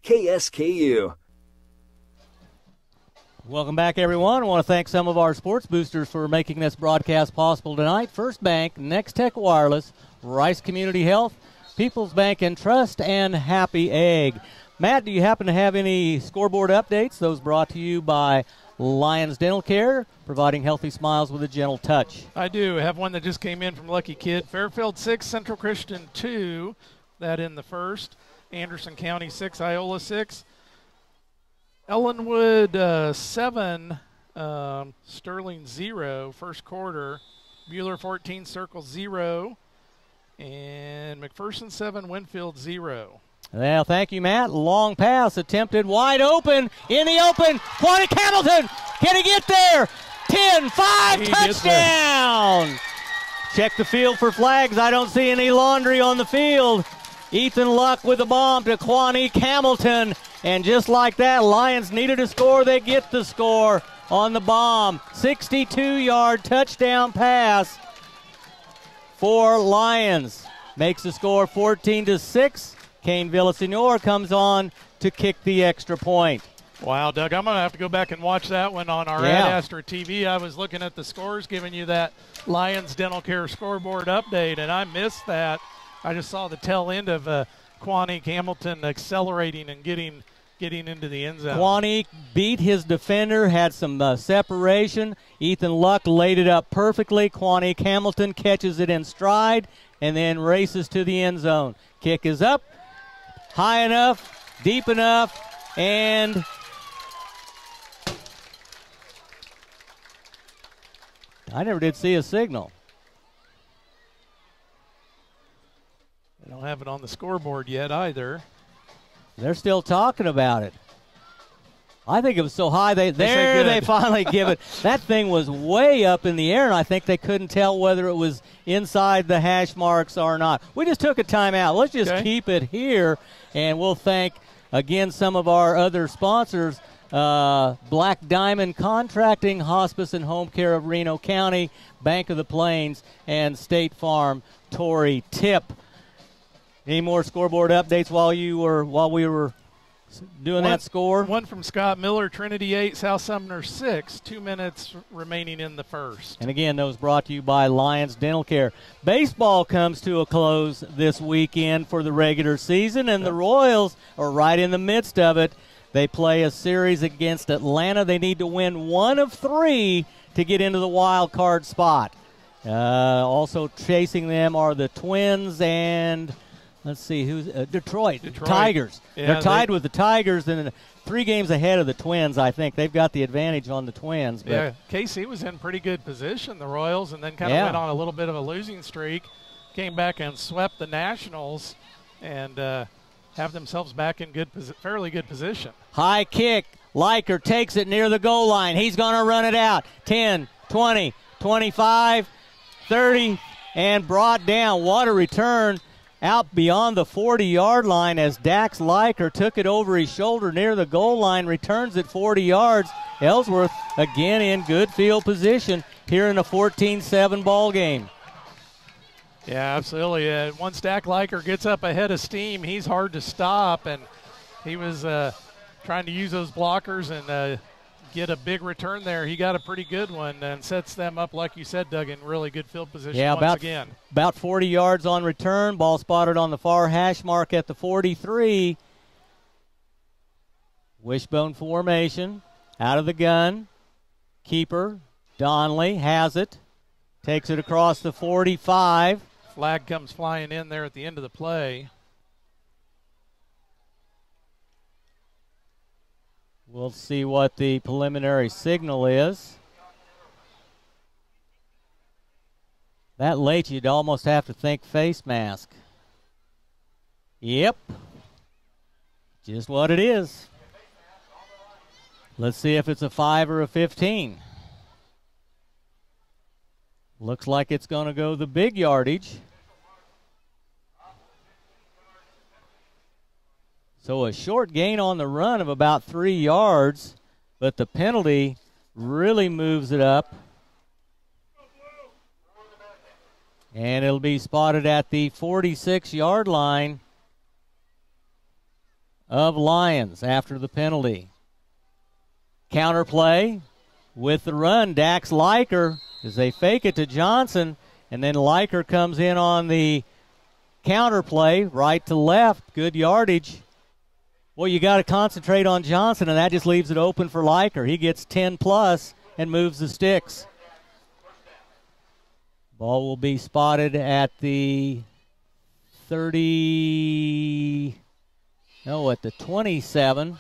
KSKU. Welcome back, everyone. I want to thank some of our sports boosters for making this broadcast possible tonight. First Bank, Next Tech Wireless, Rice Community Health, People's Bank and Trust, and Happy Egg. Matt, do you happen to have any scoreboard updates? Those brought to you by Lyons Dental Care, providing healthy smiles with a gentle touch. I do have one that just came in from Lucky Kid. Fairfield 6, Central Christian 2, that in the first. Anderson County 6, Iola 6. Ellenwood 7, Sterling 0, first quarter. Bueller 14, Circle 0. And McPherson 7, Winfield 0. Well, thank you, Matt. Long pass attempted, wide open, in the open. Quantic Hamilton, can he get there? 10-5, touchdown! Check the field for flags. I don't see any laundry on the field. Ethan Luck with the bomb to Quantic Hamilton. And just like that, Lions needed a score. They get the score on the bomb. 62-yard touchdown pass for Lions. Makes the score 14-6. Kane Villasenor comes on to kick the extra point. Wow, Doug, I'm going to have to go back and watch that one on our Ad Astra TV. I was looking at the scores, giving you that Lions Dental Care scoreboard update, and I missed that. I just saw the tail end of Quantic Hamilton accelerating and getting getting into the end zone. Quantique beat his defender, had some separation. Ethan Luck laid it up perfectly. Quantique Hamilton catches it in stride and then races to the end zone. Kick is up, high enough, deep enough, and I never did see a signal. They don't have it on the scoreboard yet either. They're still talking about it. I think it was so high they finally give it. That thing was way up in the air, and I think they couldn't tell whether it was inside the hash marks or not. We just took a timeout. Let's just keep it here, and we'll thank, again, some of our other sponsors, Black Diamond Contracting, Hospice and Home Care of Reno County, Bank of the Plains, and State Farm Tory Tip. Any more scoreboard updates while we were doing that score? One from Scott Miller, Trinity 8, South Sumner 6. 2 minutes remaining in the first. And again, those brought to you by Lyons Dental Care. Baseball comes to a close this weekend for the regular season, and the Royals are right in the midst of it. They play a series against Atlanta. They need to win 1 of 3 to get into the wild card spot. Also chasing them are the Twins and... let's see, who's Detroit Tigers. Yeah, they're tied with the Tigers and 3 games ahead of the Twins, I think. They've got the advantage on the Twins. But yeah, KC was in pretty good position, the Royals, and then kind of went on a little bit of a losing streak, came back and swept the Nationals, and have themselves back in fairly good position. High kick. Liker takes it near the goal line. He's going to run it out. 10, 20, 25, 30, and brought down. What a return out beyond the 40-yard line as Dax Liker took it over his shoulder near the goal line, returns it 40 yards. Ellsworth again in good field position here in a 14-7 ball game. Yeah, absolutely. Once Dax Liker gets up ahead of steam, he's hard to stop, and he was trying to use those blockers and get a big return there. He got a pretty good one and sets them up, like you said, Doug, in really good field position once again. About 40 yards on return. Ball spotted on the far hash mark at the 43. Wishbone formation. Out of the gun. Keeper. Donnelly has it. Takes it across the 45. Flag comes flying in there at the end of the play. We'll see what the preliminary signal is. That late, you'd almost have to think face mask. Yep. Just what it is. Let's see if it's a 5 or a 15. Looks like it's going to go the big yardage. So a short gain on the run of about 3 yards, but the penalty really moves it up. And it'll be spotted at the 46-yard line of Lyons after the penalty. Counterplay with the run. Dax Liker as they fake it to Johnson, and then Liker comes in on the counterplay, right to left, good yardage. Well, you got to concentrate on Johnson, and that just leaves it open for Liker. He gets 10+ and moves the sticks. Ball will be spotted at the 27.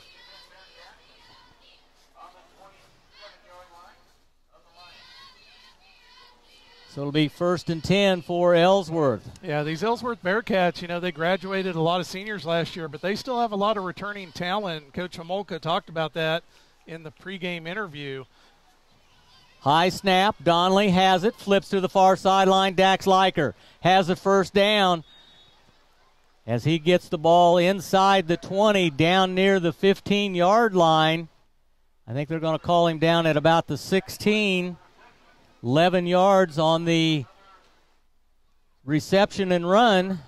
So it'll be 1st and 10 for Ellsworth. Yeah, these Ellsworth Bearcats, they graduated a lot of seniors last year, but they still have a lot of returning talent. Coach Homolka talked about that in the pregame interview. High snap. Donnelly has it. Flips to the far sideline. Dax Liker has a first down as he gets the ball inside the 20 down near the 15-yard line. I think they're going to call him down at about the 16. 11 yards on the reception and run.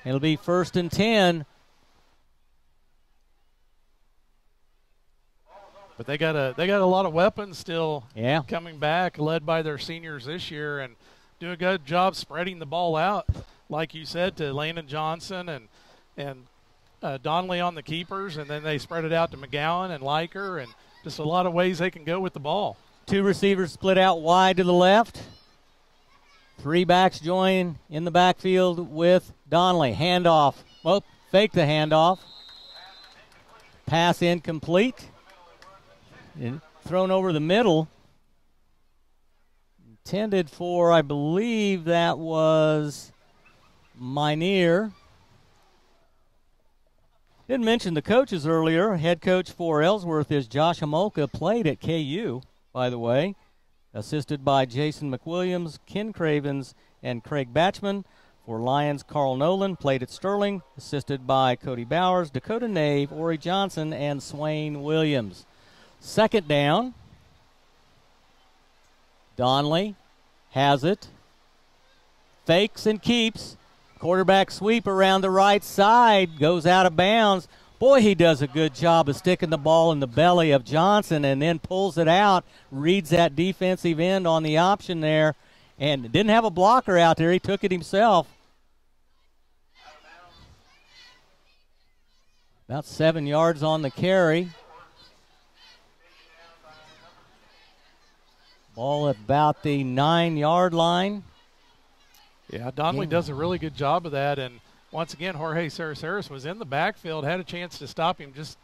It'll be 1st and 10. But they got a lot of weapons still coming back, led by their seniors this year, and do a good job spreading the ball out, like you said, to Landon Johnson and Donnelly on the keepers, and then they spread it out to McGowan and Liker, and just a lot of ways they can go with the ball. 2 receivers split out wide to the left. 3 backs join in the backfield with Donnelly. Handoff. Well, fake the handoff. Pass incomplete. And thrown over the middle. Intended for, I believe that was Minear. Didn't mention the coaches earlier. Head coach for Ellsworth is Josh Homolka, played at KU, by the way. Assisted by Jason McWilliams, Ken Cravens, and Craig Batchman. For Lyons, Carl Nolan, played at Sterling, assisted by Cody Bowers, Dakota Nave, Ori Johnson, and Swain Williams. 2nd down. Donnelly has it. Fakes and keeps. Quarterback sweep around the right side. Goes out of bounds. Boy, he does a good job of sticking the ball in the belly of Johnson and then pulls it out, reads that defensive end on the option there, and didn't have a blocker out there. He took it himself. About 7 yards on the carry. Ball at about the 9-yard line. Yeah, Donnelly does a really good job of that, and once again, Jorge Saraceres was in the backfield, had a chance to stop him, just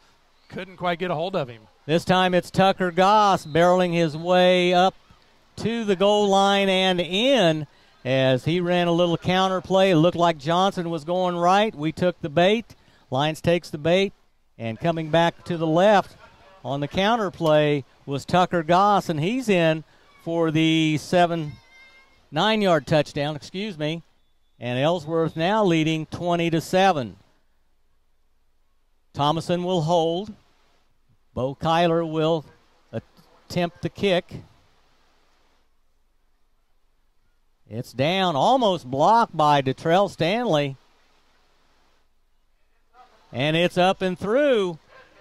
couldn't quite get a hold of him. This time it's Tucker Goss barreling his way up to the goal line and in as he ran a little counter play. It looked like Johnson was going right. We took the bait. Lyons takes the bait, and coming back to the left on the counter play was Tucker Goss, and he's in for the 9-yard touchdown, and Ellsworth now leading 20-7. Thomason will hold. Bo Kyler will attempt the kick. It's down, almost blocked by Detrell Stanley. And it's up and through.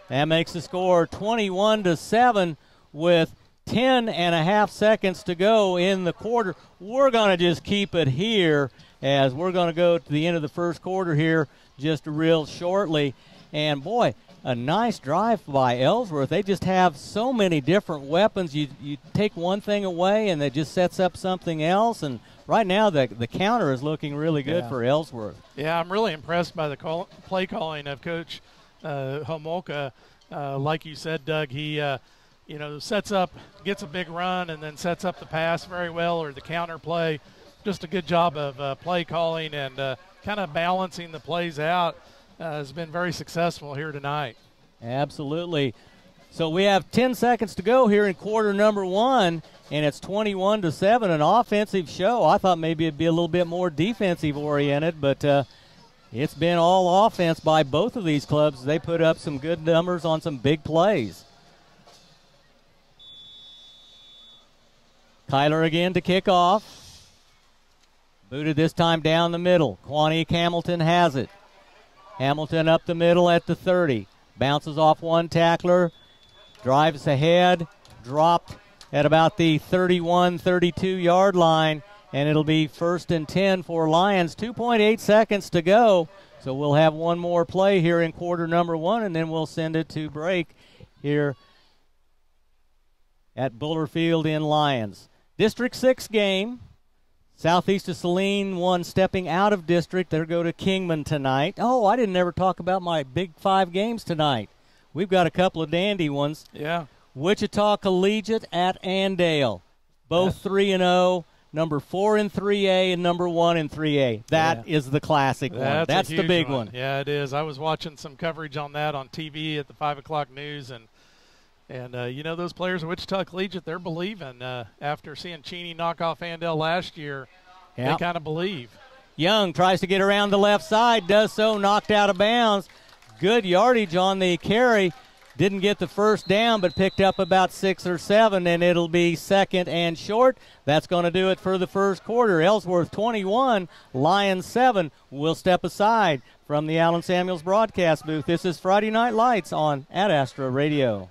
That makes the score 21-7 with 10.5 seconds to go in the quarter. We're going to just keep it here as we're going to go to the end of the first quarter here just real shortly. And, boy, a nice drive by Ellsworth. They just have so many different weapons. You take one thing away, and it just sets up something else. And right now the counter is looking really good for Ellsworth. Yeah, I'm really impressed by the play calling of Coach Homolka. Like you said, Doug, he sets up, gets a big run, and then sets up the pass very well, or the counter play. Just a good job of play calling and kind of balancing the plays out. Has been very successful here tonight. Absolutely. So we have 10 seconds to go here in quarter number 1, and it's 21-7, an offensive show. I thought maybe it'd be a little bit more defensive oriented, but it's been all offense by both of these clubs. They put up some good numbers on some big plays. Kyler again to kick off. Booted this time down the middle. Quanique Hamilton has it. Hamilton up the middle at the 30. Bounces off one tackler. Drives ahead. Dropped at about the 31, 32-yard line. And it'll be 1st and 10 for Lyons. 2.8 seconds to go. So we'll have one more play here in quarter number 1, and then we'll send it to break here at Buller Field in Lyons. District 6 game. Southeast of Saline, one stepping out of district. They'll go to Kingman tonight. Oh, I didn't ever talk about my Big 5 games tonight. We've got a couple of dandy ones. Yeah. Wichita Collegiate at Andale. Both 3-0, number 4 in 3A and number 1 in 3A. That is the classic one. That's the big one. Yeah, it is. I was watching some coverage on that on TV at the 5 o'clock news, and those players at Wichita Collegiate, they're believing. After seeing Cheney knock off Andale last year, they kind of believe. Young tries to get around the left side, does so, knocked out of bounds. Good yardage on the carry. Didn't get the first down, but picked up about 6 or 7, and it'll be 2nd and short. That's going to do it for the first quarter. Ellsworth 21, Lyons 7. We'll step aside from the Allen Samuels broadcast booth. This is Friday Night Lights on Ad Astra Radio.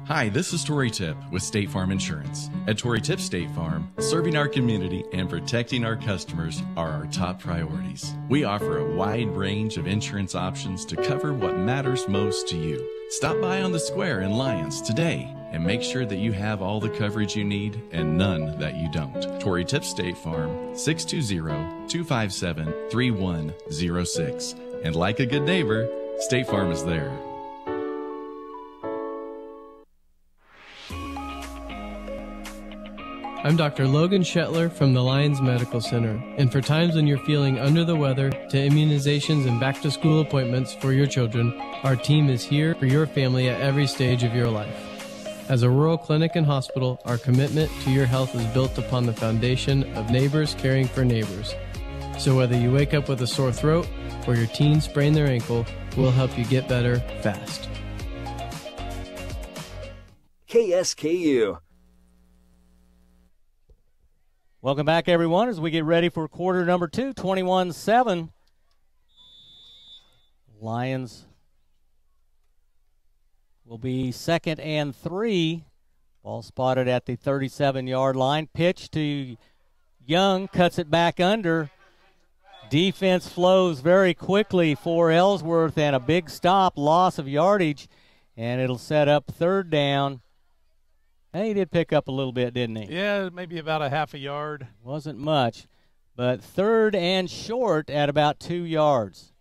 Hi, this is Tori Tip with State Farm Insurance. At Tori Tip State Farm, serving our community and protecting our customers are our top priorities. We offer a wide range of insurance options to cover what matters most to you. Stop by on the square in Lyons today and make sure that you have all the coverage you need and none that you don't. Tori Tip State Farm, 620-257-3106. And like a good neighbor, State Farm is there. I'm Dr. Logan Shetler from the Lyons Medical Center, and for times when you're feeling under the weather, to immunizations and back-to-school appointments for your children, our team is here for your family at every stage of your life. As a rural clinic and hospital, our commitment to your health is built upon the foundation of neighbors caring for neighbors. So whether you wake up with a sore throat or your teen sprain their ankle, we'll help you get better fast. KSKU. Welcome back, everyone, as we get ready for quarter number 2, 21-7. Lions will be 2nd and 3. Ball spotted at the 37-yard line. Pitch to Young, cuts it back under. Defense flows very quickly for Ellsworth, and a big stop, loss of yardage, and it'll set up 3rd down. And he did pick up a little bit, didn't he? Yeah, maybe about a half a yard. Wasn't much, but 3rd and short at about 2 yards.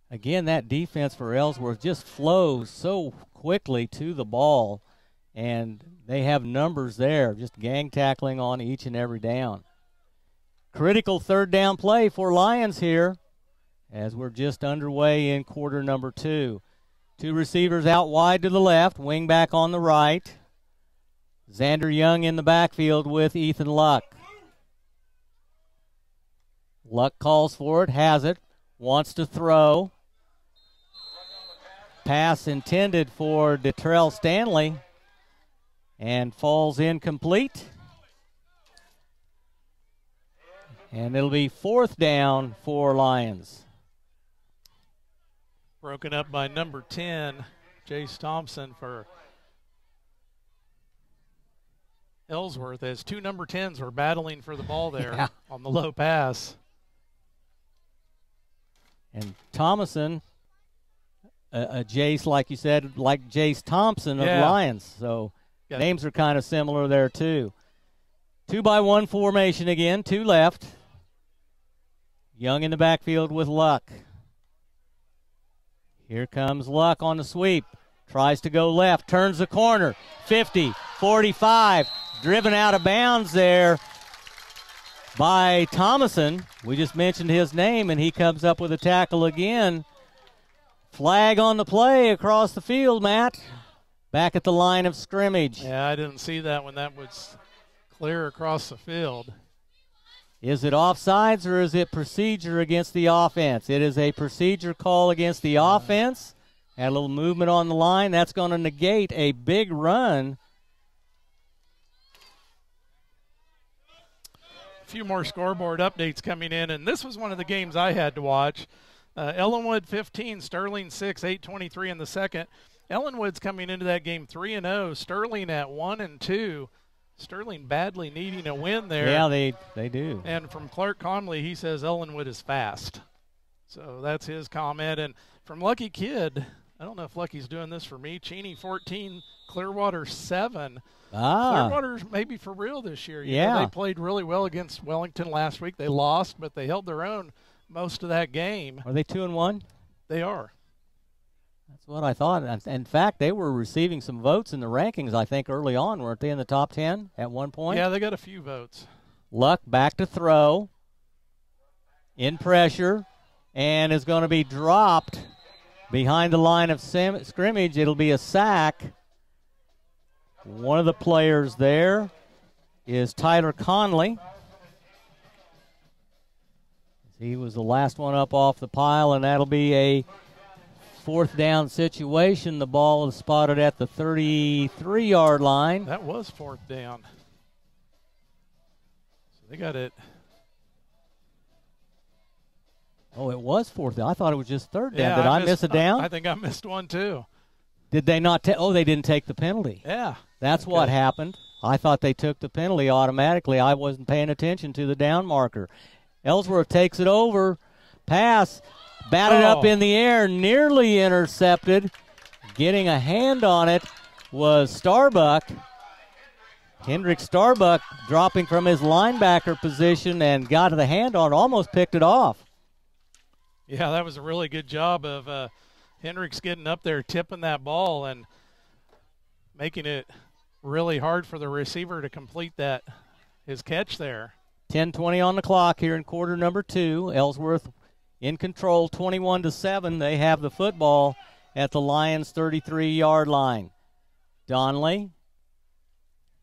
Again, that defense for Ellsworth just flows so quickly to the ball, and they have numbers there, just gang tackling on each and every down. Critical 3rd down play for Lyons here as we're just underway in quarter number 2. 2 receivers out wide to the left, wing back on the right. Xander Young in the backfield with Ethan Luck. Luck calls for it, has it, wants to throw. Pass intended for Detrell Stanley and falls incomplete. And it'll be 4th down for Lyons. Broken up by number 10, Jace Thompson for Ellsworth, as 2 number 10s were battling for the ball there on the low pass. And Thomason, Jace, like you said, like Jace Thompson of Lyons. So names are kind of similar there too. 2-by-1 formation again, 2 left. Young in the backfield with Luck. Here comes Luck on the sweep. Tries to go left, turns the corner. 50, 45. Driven out of bounds there by Thomason. We just mentioned his name, and he comes up with a tackle again. Flag on the play across the field, Matt. Back at the line of scrimmage. Yeah, I didn't see that when that was clear across the field. Is it offsides or is it procedure against the offense? It is a procedure call against the offense. Had a little movement on the line. That's going to negate a big run. A few more scoreboard updates coming in, and this was one of the games I had to watch. Ellenwood 15, Sterling 6, 8:23 in the second. Ellenwood's coming into that game 3-0. Sterling at 1-2. Sterling badly needing a win there. Yeah, they do. And from Clark Conley, he says Ellenwood is fast. So that's his comment. And from Lucky Kid, I don't know if Lucky's doing this for me. Cheney 14, Clearwater 7. Clearwater's maybe for real this year. You know, they played really well against Wellington last week. They lost, but they held their own most of that game. Are they 2-1? They are. That's what I thought. In fact, they were receiving some votes in the rankings, I think, early on. Weren't they in the top 10 at one point? Yeah, they got a few votes. Luck back to throw. In pressure. And is going to be dropped behind the line of scrimmage. It'll be a sack. One of the players there is Tyler Conley. He was the last one up off the pile, and that'll be a 4th down situation. The ball is spotted at the 33-yard line. That was 4th down. So they got it. Oh, it was 4th down. I thought it was just 3rd down. Did I miss a down? I think I missed one too. Did they not take? Oh, they didn't take the penalty. Yeah. That's what happened. I thought they took the penalty automatically. I wasn't paying attention to the down marker. Ellsworth takes it over. Pass. Batted up in the air. Nearly intercepted. Getting a hand on it was Starbuck. Hendrick Starbuck dropping from his linebacker position and got the hand on it. Almost picked it off. Yeah, that was a really good job of Hendricks getting up there, tipping that ball, and making it really hard for the receiver to complete his catch there. 10:20 on the clock here in quarter number 2. Ellsworth in control, 21-7. They have the football at the Lions' 33-yard line. Donley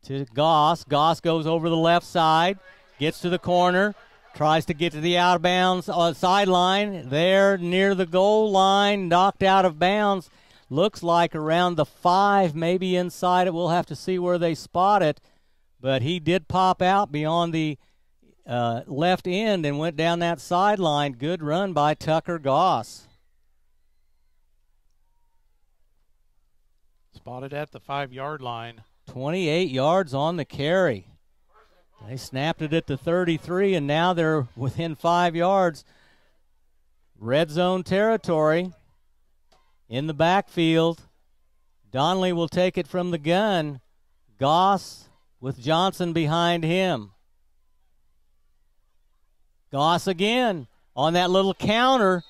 to Goss. Goss goes over the left side, gets to the corner, tries to get to the out-of-bounds sideline. There near the goal line, knocked out of bounds. Looks like around the 5, maybe inside it. We'll have to see where they spot it. But he did pop out beyond the left end and went down that sideline. Good run by Tucker Goss. Spotted at the 5-yard line. 28 yards on the carry. They snapped it at the 33, and now they're within 5 yards. Red zone territory. In the backfield, Donley will take it from the gun. Goss with Johnson behind him. Goss again on that little counter.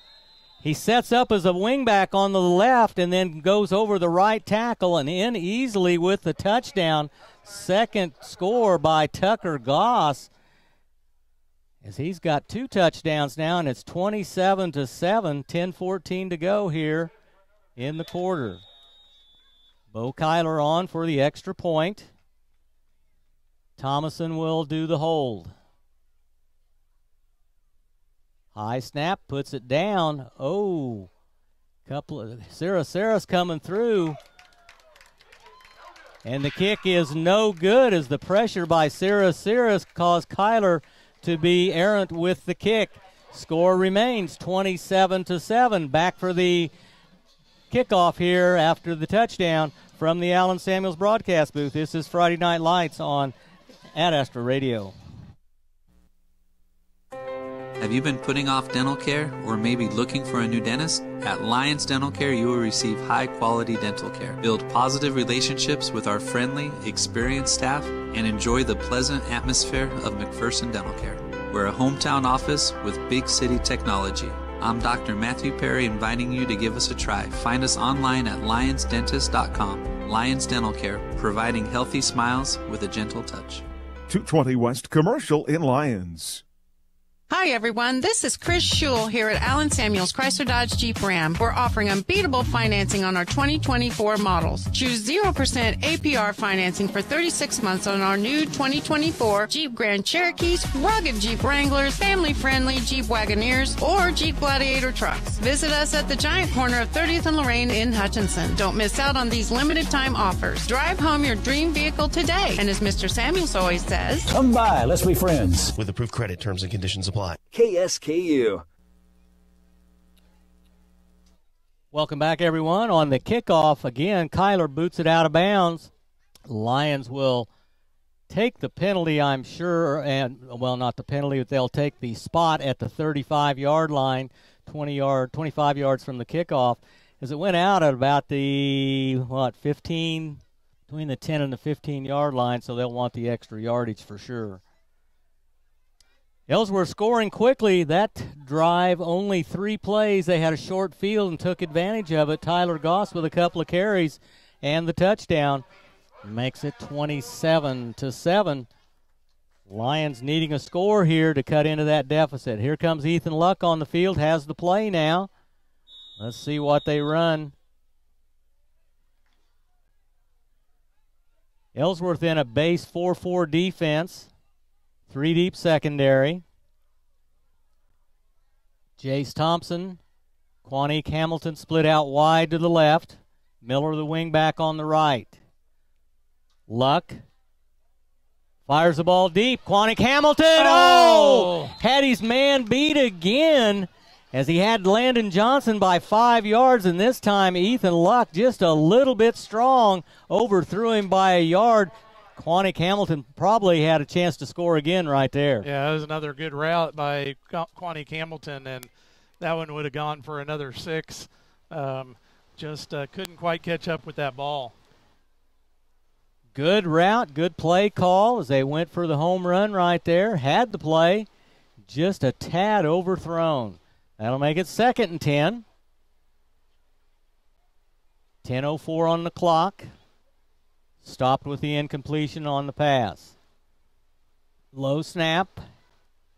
He sets up as a wingback on the left and then goes over the right tackle and in easily with the touchdown. Second score by Tucker Goss, as he's got 2 touchdowns now, and it's 27-7, 10:14 to go here in the quarter. Bo Kyler on for the extra point. Thomason will do the hold. High snap, puts it down. Oh, Sarah's coming through. And the kick is no good as the pressure by Sarah's caused Kyler to be errant with the kick. Score remains 27-7. Back for the kickoff here after the touchdown from the Allen Samuels broadcast booth. This is Friday Night Lights on at Astra Radio. Have you been putting off dental care or maybe looking for a new dentist? At Lyons Dental Care, you will receive high-quality dental care. Build positive relationships with our friendly, experienced staff and enjoy the pleasant atmosphere of McPherson Dental Care. We're a hometown office with big city technology. I'm Dr. Matthew Perry, inviting you to give us a try. Find us online at lyonsdentist.com. Lyons Dental Care, providing healthy smiles with a gentle touch. 220 West Commercial in Lyons. Hi, everyone. This is Chris Schul here at Allen Samuels Chrysler Dodge Jeep Ram. We're offering unbeatable financing on our 2024 models. Choose 0% APR financing for 36 months on our new 2024 Jeep Grand Cherokees, rugged Jeep Wranglers, family-friendly Jeep Wagoneers, or Jeep Gladiator trucks. Visit us at the giant corner of 30th and Lorraine in Hutchinson. Don't miss out on these limited-time offers. Drive home your dream vehicle today. And as Mr. Samuels always says, come by, let's be friends. With approved credit, terms and conditions apply. KSKU. Welcome back, everyone. On the kickoff, again, Kyler boots it out of bounds. Lions will take the penalty, I'm sure, and, well, not the penalty, but they'll take the spot at the 35-yard line, 25 yards from the kickoff, as it went out at about the, 15, between the 10 and the 15-yard line, so they'll want the extra yardage for sure. Ellsworth scoring quickly. That drive, only 3 plays. They had a short field and took advantage of it. Tyler Goss with a couple of carries and the touchdown makes it 27-7. Lions needing a score here to cut into that deficit. Here comes Ethan Luck on the field, has the play now. Let's see what they run. Ellsworth in a base 4-4 defense. 3 deep secondary. Jace Thompson, Quanique Hamilton split out wide to the left. Miller the wing back on the right. Luck fires the ball deep. Quanique Hamilton, had his man beat again. as he had Landon Johnson by 5 yards, and this time Ethan Luck just a little bit strong, overthrew him by a yard. Quanick Hamilton probably had a chance to score again right there. Yeah, that was another good route by Quanick Hamilton, and that one would have gone for another 6. Just couldn't quite catch up with that ball. Good route, good play call as they went for the home run right there. Had the play, just a tad overthrown. That'll make it 2nd and 10. 10:04 on the clock. Stopped with the incompletion on the pass. Low snap.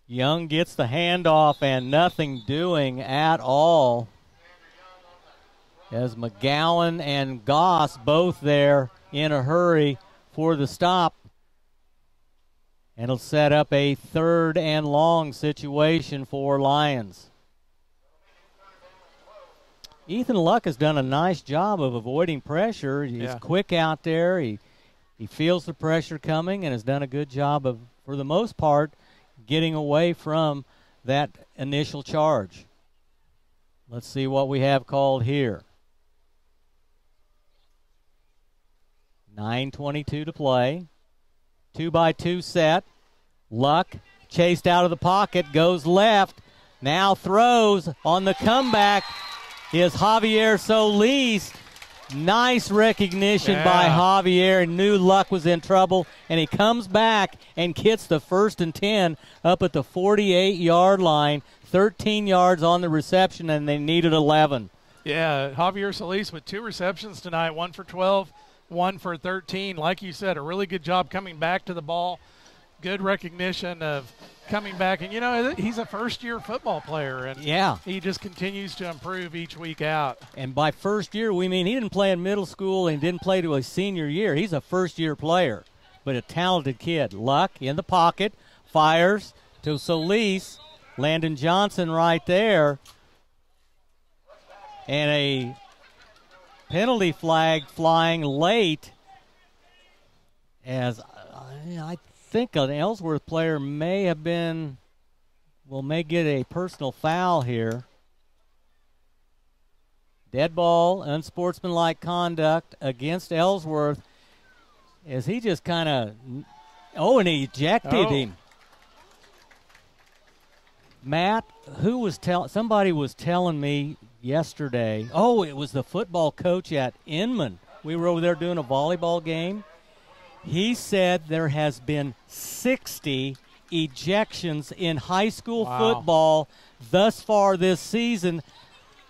Young gets the handoff and nothing doing at all. As McGowan and Goss both there in a hurry for the stop. And it'll set up a 3rd and long situation for Lyons. Ethan Luck has done a nice job of avoiding pressure. He's quick out there. He feels the pressure coming and has done a good job of, for the most part, getting away from that initial charge. Let's see what we have called here. 9:22 to play. 2-by-2 set. Luck chased out of the pocket, goes left, now throws on the comeback is Javier Solis. Nice recognition by Javier. Knew Luck was in trouble, and he comes back and gets the 1st and 10 up at the 48-yard line. 13 yards on the reception, and they needed 11. Yeah, Javier Solis with 2 receptions tonight, 1 for 12, 1 for 13. Like you said, a really good job coming back to the ball. Good recognition of coming back. And, you know, he's a first-year football player, and he just continues to improve each week out. And by first year, we mean he didn't play in middle school and didn't play to his senior year. He's a first-year player, but a talented kid. Luck in the pocket, fires to Solis. Landon Johnson right there. And a penalty flag flying late, as I think an Ellsworth player may get a personal foul here. Dead ball, unsportsmanlike conduct against Ellsworth, as he just kind of, and he ejected him. Matt, somebody was telling me yesterday, it was the football coach at Inman. We were over there doing a volleyball game. He said there has been 60 ejections in high school football thus far this season,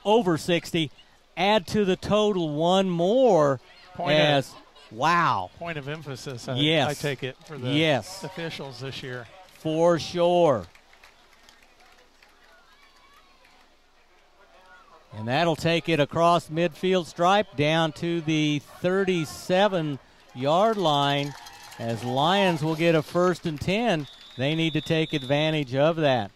over 60. Add to the total one more Point of emphasis, I take it, for the officials this year. For sure. And that'll take it across midfield stripe down to the 37-yard line, as Lyons will get a 1st and 10. They need to take advantage of that.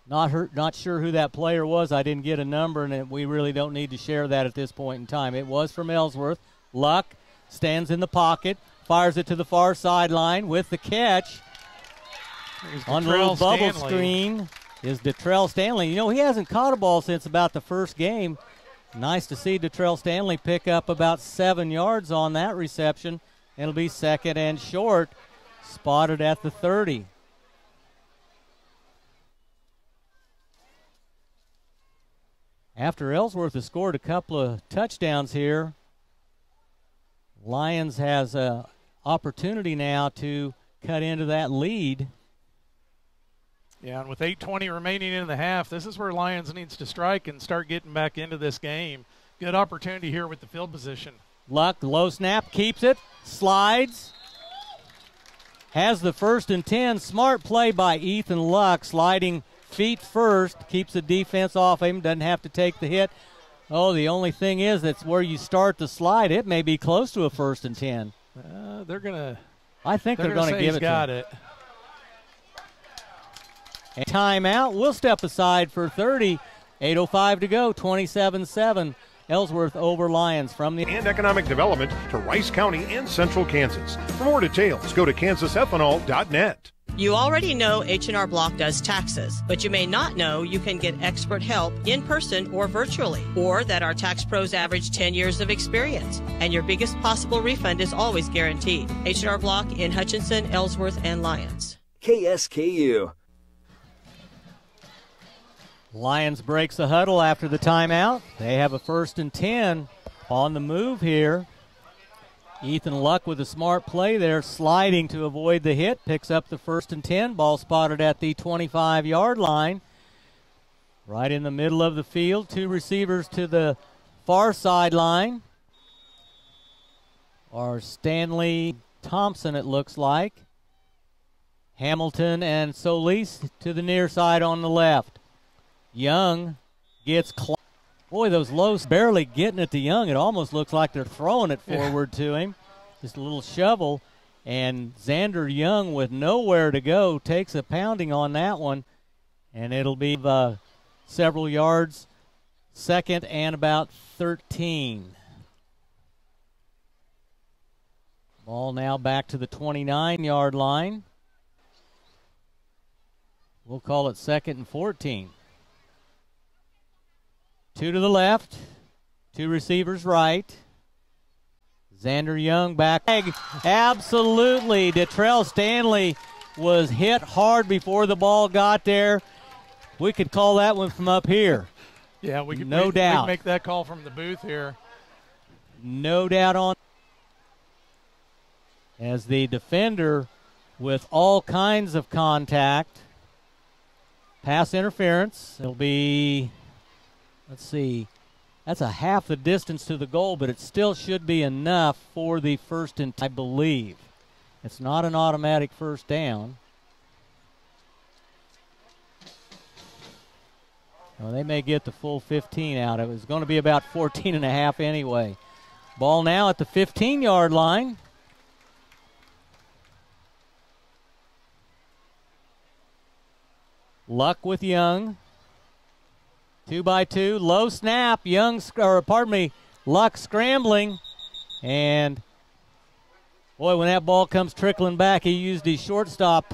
Not sure who that player was. I didn't get a number, and we really don't need to share that at this point in time. It was from Ellsworth. Luck stands in the pocket, fires it to the far sideline with the catch. On the little bubble screen is Detrell Stanley. You know, he hasn't caught a ball since about the first game. Nice to see Detrell Stanley pick up about 7 yards on that reception. It'll be 2nd and short, spotted at the 30. After Ellsworth has scored a couple of touchdowns here, Lyons has an opportunity now to cut into that lead. Yeah, and with 8:20 remaining in the half, this is where Lyons needs to strike and start getting back into this game. Good opportunity here with the field position. Luck, low snap, keeps it, slides, has the 1st and 10. Smart play by Ethan Luck, sliding feet first, keeps the defense off him, doesn't have to take the hit. The only thing is that's where you start the slide. It may be close to a 1st and 10. I think they're going to give it to him. And timeout. We'll step aside for 30. 8:05 to go. 27-7. Ellsworth over Lyons from the and economic development to Rice County and Central Kansas. For more details, go to kansasethanol.net. You already know H&R Block does taxes, but you may not know you can get expert help in person or virtually, or that our tax pros average 10 years of experience, and your biggest possible refund is always guaranteed. H&R Block in Hutchinson, Ellsworth, and Lyons. KSKU. Lyons breaks the huddle after the timeout. They have a 1st and 10 on the move here. Ethan Luck with a smart play there, sliding to avoid the hit, picks up the 1st and 10. Ball spotted at the 25-yard line. Right in the middle of the field. 2 receivers to the far sideline are Stanley Thompson, it looks like. Hamilton and Solis to the near side on the left. Young gets boy, those lows barely getting it to Young. It almost looks like they're throwing it forward to him. Just a little shovel. And Xander Young, with nowhere to go, takes a pounding on that one. And it'll be several yards. 2nd and about 13. Ball now back to the 29-yard line. We'll call it 2nd and 14. 2 to the left, 2 receivers right. Xander Young back. Absolutely. Detrell Stanley was hit hard before the ball got there. We could call that one from up here. Yeah, we could no doubt. Make that call from the booth here. No doubt on. As the defender with all kinds of contact. Pass interference. It'll be, let's see, that's a half the distance to the goal, but it still should be enough for the 1st and 10, I believe. It's not an automatic 1st down. Well, they may get the full 15 out of it. It's going to be about 14 and a half anyway. Ball now at the 15-yard line. Luck with Young. 2-by-2, low snap. Luck scrambling. And, boy, when that ball comes trickling back, he used his shortstop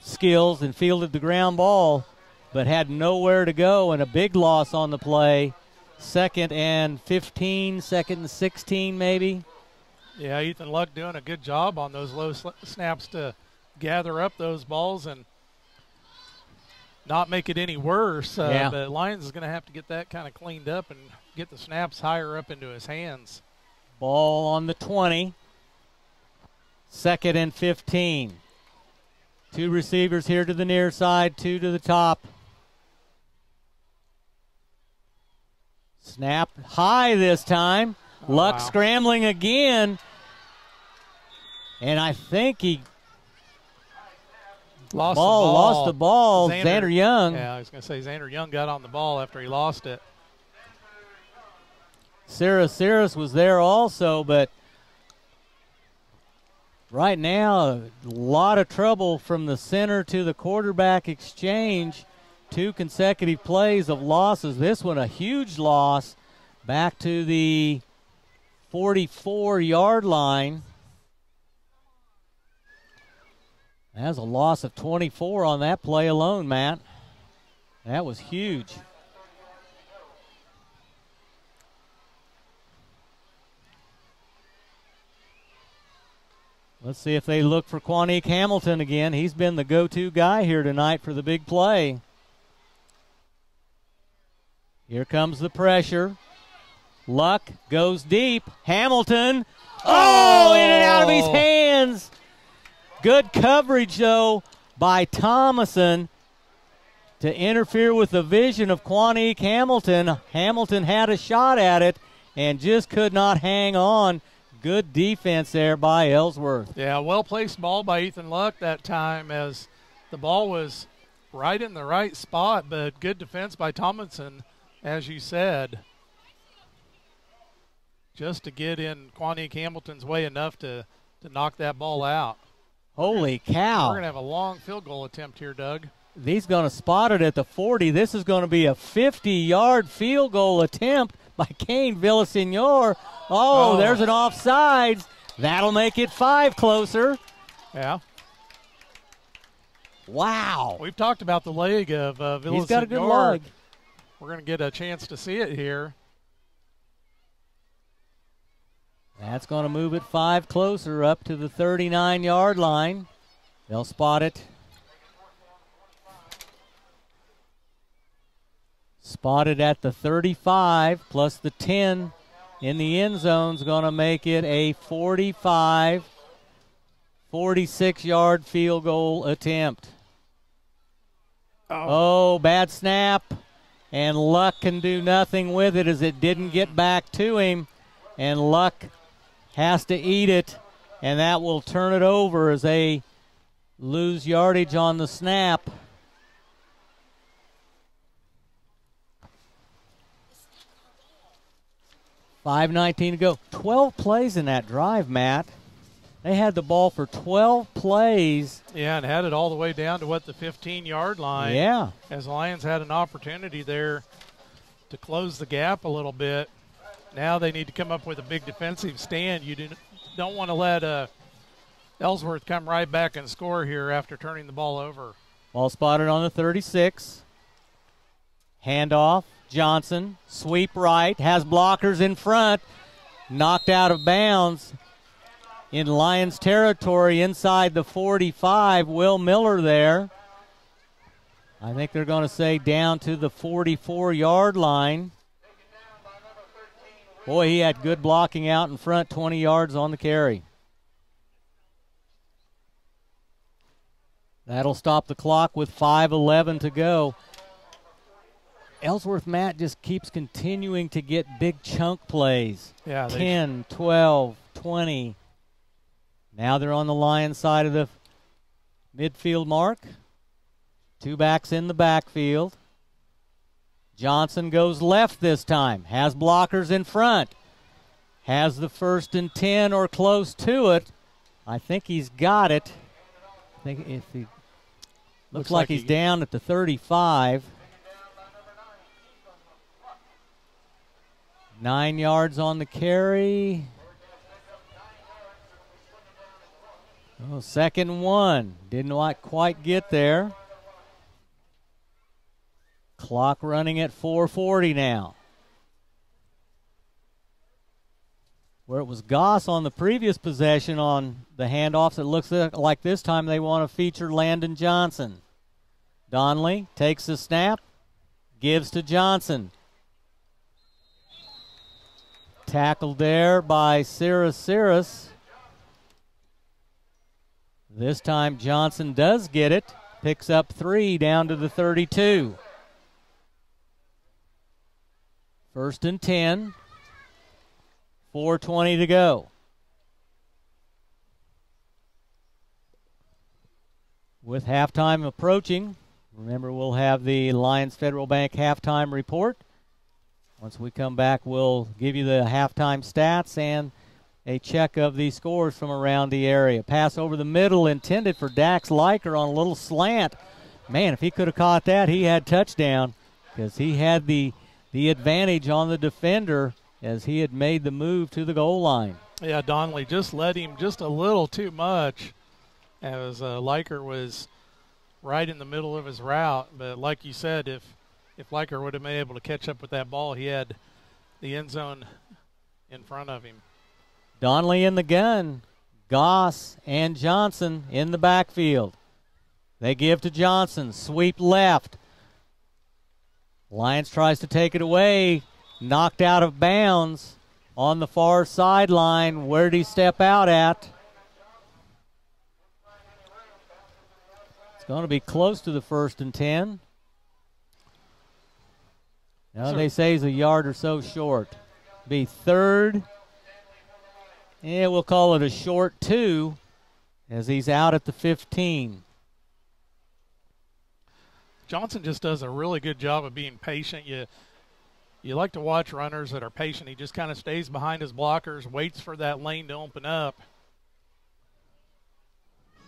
skills and fielded the ground ball, but had nowhere to go, and a big loss on the play. 2nd and 15, 2nd and 16 maybe. Yeah, Ethan Luck doing a good job on those low snaps to gather up those balls and not make it any worse. But Lyons is going to have to get that kind of cleaned up and get the snaps higher up into his hands. Ball on the 20. 2nd and 15. 2 receivers here to the near side, 2 to the top. Snap high this time. Luck scrambling again. And I think he lost the ball. Xander Young. Yeah, I was going to say Xander Young got on the ball after he lost it. Cyrus was there also, but right now a lot of trouble from the center to the quarterback exchange. 2 consecutive plays of losses. This one a huge loss back to the 44-yard line. That's a loss of 24 on that play alone, Matt. That was huge. Let's see if they look for Quanique Hamilton again. He's been the go-to guy here tonight for the big play. Here comes the pressure. Luck goes deep. Hamilton. Oh, in and out of his hands. Good coverage, though, by Thomason to interfere with the vision of Quanique Hamilton. Hamilton had a shot at it and just could not hang on. Good defense there by Ellsworth. Yeah, well-placed ball by Ethan Luck that time as the ball was right in the right spot, but good defense by Thomason, as you said, just to get in Quanique Hamilton's way enough to knock that ball out. Holy cow. We're going to have a long field goal attempt here, Doug. He's going to spot it at the 40. This is going to be a 50-yard field goal attempt by Kane Villasenor. Oh, there's an offsides. That'll make it 5 closer. Yeah. Wow. We've talked about the leg of Villaseñor. He's got a good leg. We're going to get a chance to see it here. That's going to move it 5 closer up to the 39-yard line. They'll spot it. Spotted at the 35 plus the 10 in the end zone is going to make it a 46-yard field goal attempt. Oh, bad snap. And Luck can do nothing with it as it didn't get back to him. And Luck has to eat it. And that will turn it over as they lose yardage on the snap. $5:19 to go. 12 plays in that drive, Matt. They had the ball for 12 plays. Yeah, and had it all the way down to, the 15-yard line. Yeah. As Lions had an opportunity there to close the gap a little bit. Now they need to come up with a big defensive stand. You don't want to let Ellsworth come right back and score here after turning the ball over. Ball spotted on the 36. Handoff. Johnson, sweep right, has blockers in front, knocked out of bounds in Lions territory inside the 45. Will Miller there. I think they're going to say down to the 44-yard line. Boy, he had good blocking out in front, 20 yards on the carry. That'll stop the clock with 5:11 to go. Ellsworth, Matt, just keeps continuing to get big chunk plays. Yeah, 10, 12, 20. Now they're on the Lions side of the midfield mark. 2 backs in the backfield. Johnson goes left this time. Has blockers in front. Has the 1st and 10 or close to it. I think he's got it. I think if he looks like he's down at the 35. 9 yards on the carry. Oh, 2nd and 1. Didn't quite get there. Clock running at 4:40 now. Where it was Goss on the previous possession on the handoffs, it looks like this time they want to feature Landon Johnson. Donnelly takes the snap, gives to Johnson. Tackled there by Cyrus. This time Johnson does get it. Picks up 3 down to the 32. 1st and 10. 4:20 to go. With halftime approaching, remember we'll have the Lions Federal Bank halftime report. Once we come back, we'll give you the halftime stats and a check of the scores from around the area. Pass over the middle intended for Dax Leiker on a little slant. Man, if he could have caught that, he had touchdown because he had the advantage on the defender as he had made the move to the goal line. Yeah, Donnelly just led him just a little too much as Leiker was right in the middle of his route. But like you said, if Leiker would have been able to catch up with that ball, he had the end zone in front of him. Donnelly in the gun. Goss and Johnson in the backfield. They give to Johnson. Sweep left. Lions tries to take it away. Knocked out of bounds on the far sideline. Where did he step out at? It's going to be close to the 1st and 10. Now they say he's a yard or so short. Be 3rd. Yeah, we'll call it a short 2 as he's out at the 15. Johnson just does a really good job of being patient. You like to watch runners that are patient. He just kind of stays behind his blockers, waits for that lane to open up.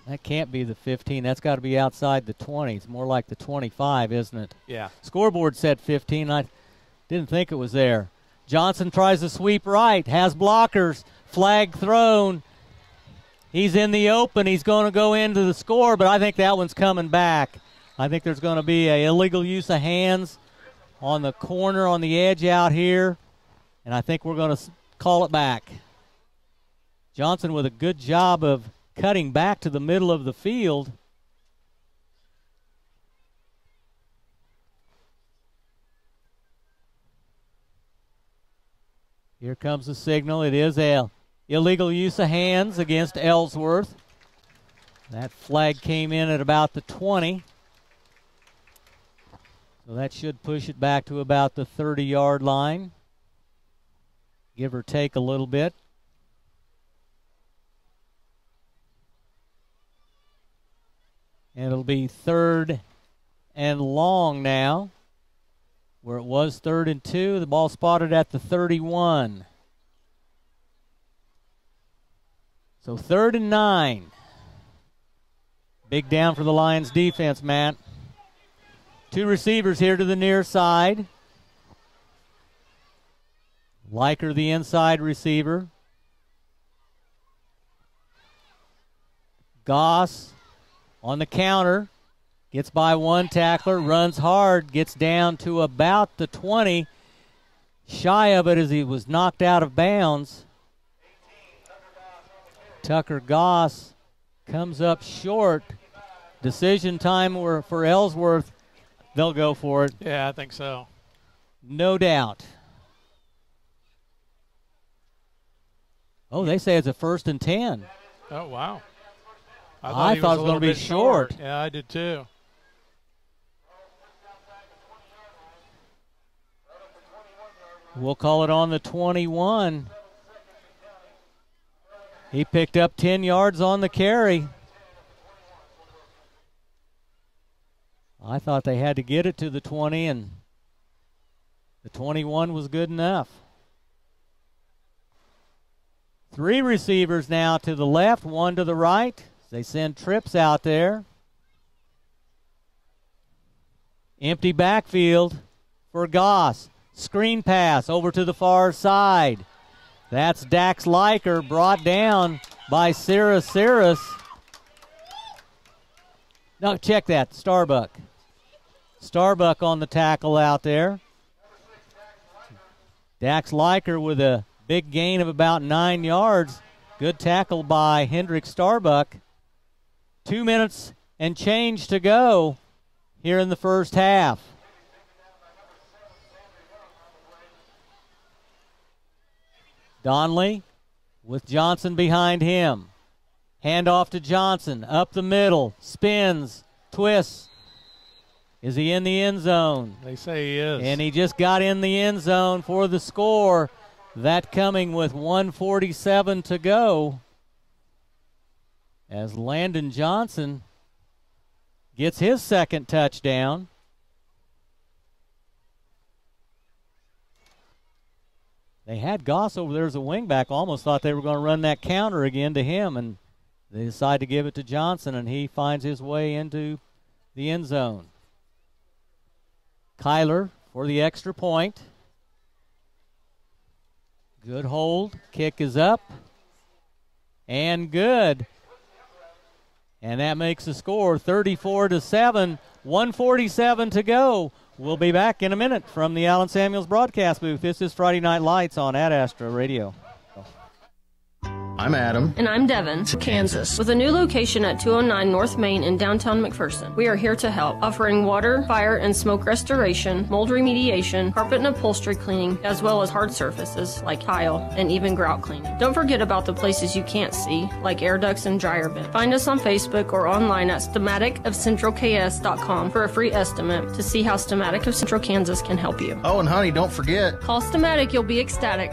That can't be the 15. That's got to be outside the 20. It's more like the 25, isn't it? Yeah. Scoreboard said 15. I didn't think it was there. Johnson tries to sweep right, has blockers, flag thrown. He's in the open. He's going to go into the score, but I think that one's coming back. I think there's going to be an illegal use of hands on the corner on the edge out here, and I think we're going to call it back. Johnson with a good job of cutting back to the middle of the field. Here comes the signal. It is a illegal use of hands against Ellsworth. That flag came in at about the 20. So that should push it back to about the 30-yard line. Give or take a little bit. And it'll be 3rd and long now. Where it was 3rd and 2, the ball spotted at the 31. So 3rd and 9. Big down for the Lions defense, Matt. 2 receivers here to the near side. Liker, the inside receiver. Goss on the counter. Gets by one tackler, runs hard, gets down to about the 20. Shy of it as he was knocked out of bounds. Tucker Goss comes up short. Decision time for Ellsworth. They'll go for it. Yeah, I think so. No doubt. Oh, they say it's a 1st and 10. Oh, wow. I thought it was going to be short. Yeah, I did too. We'll call it on the 21. He picked up 10 yards on the carry. I thought they had to get it to the 20, and the 21 was good enough. 3 receivers now to the left, 1 to the right. They send trips out there. Empty backfield for Goss. Screen pass over to the far side. That's Dax Liker brought down by Cyrus. No, check that. Starbuck on the tackle out there. Dax Liker with a big gain of about 9 yards. Good tackle by Hendrick Starbuck. 2 minutes and change to go here in the first half. Donley with Johnson behind him. Hand off to Johnson, up the middle, spins, twists. Is he in the end zone? They say he is. And he just got in the end zone for the score. That coming with 1:47 to go. As Landon Johnson gets his 2nd touchdown. They had Goss over there as a wingback. Almost thought they were going to run that counter again to him, and they decide to give it to Johnson, and he finds his way into the end zone. Kyler for the extra point. Good hold. Kick is up. And good. And that makes the score 34-7. 1:47 to go. We'll be back in a minute from the Allen Samuels broadcast booth. This is Friday Night Lights on Ad Astra Radio. I'm Adam. And I'm Devin, Kansas, with a new location at 209 North Main in downtown McPherson. We are here to help, offering water, fire, and smoke restoration, mold remediation, carpet and upholstery cleaning, as well as hard surfaces like tile and even grout cleaning. Don't forget about the places you can't see, like air ducts and dryer vents. Find us on Facebook or online at schematicofcentralks.com for a free estimate to see how Schematic of Central Kansas can help you. Oh, and honey, don't forget. Call Schematic, you'll be ecstatic.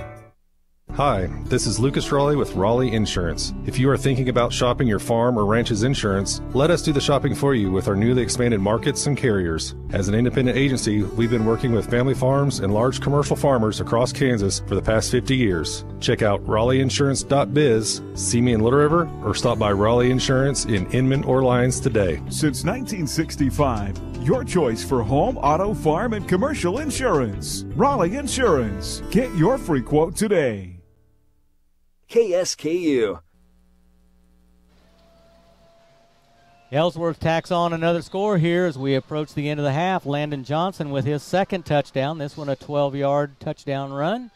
Hi, this is Lucas Raleigh with Raleigh Insurance. If you are thinking about shopping your farm or ranch's insurance, let us do the shopping for you with our newly expanded markets and carriers. As an independent agency, we've been working with family farms and large commercial farmers across Kansas for the past 50 years. Check out RaleighInsurance.biz, see me in Little River, or stop by Raleigh Insurance in Inman or Lyons today. Since 1965, your choice for home, auto, farm, and commercial insurance. Raleigh Insurance. Get your free quote today. KSKU. Ellsworth tacks on another score here as we approach the end of the half. Landon Johnson with his second touchdown. This one a 12-yard touchdown run.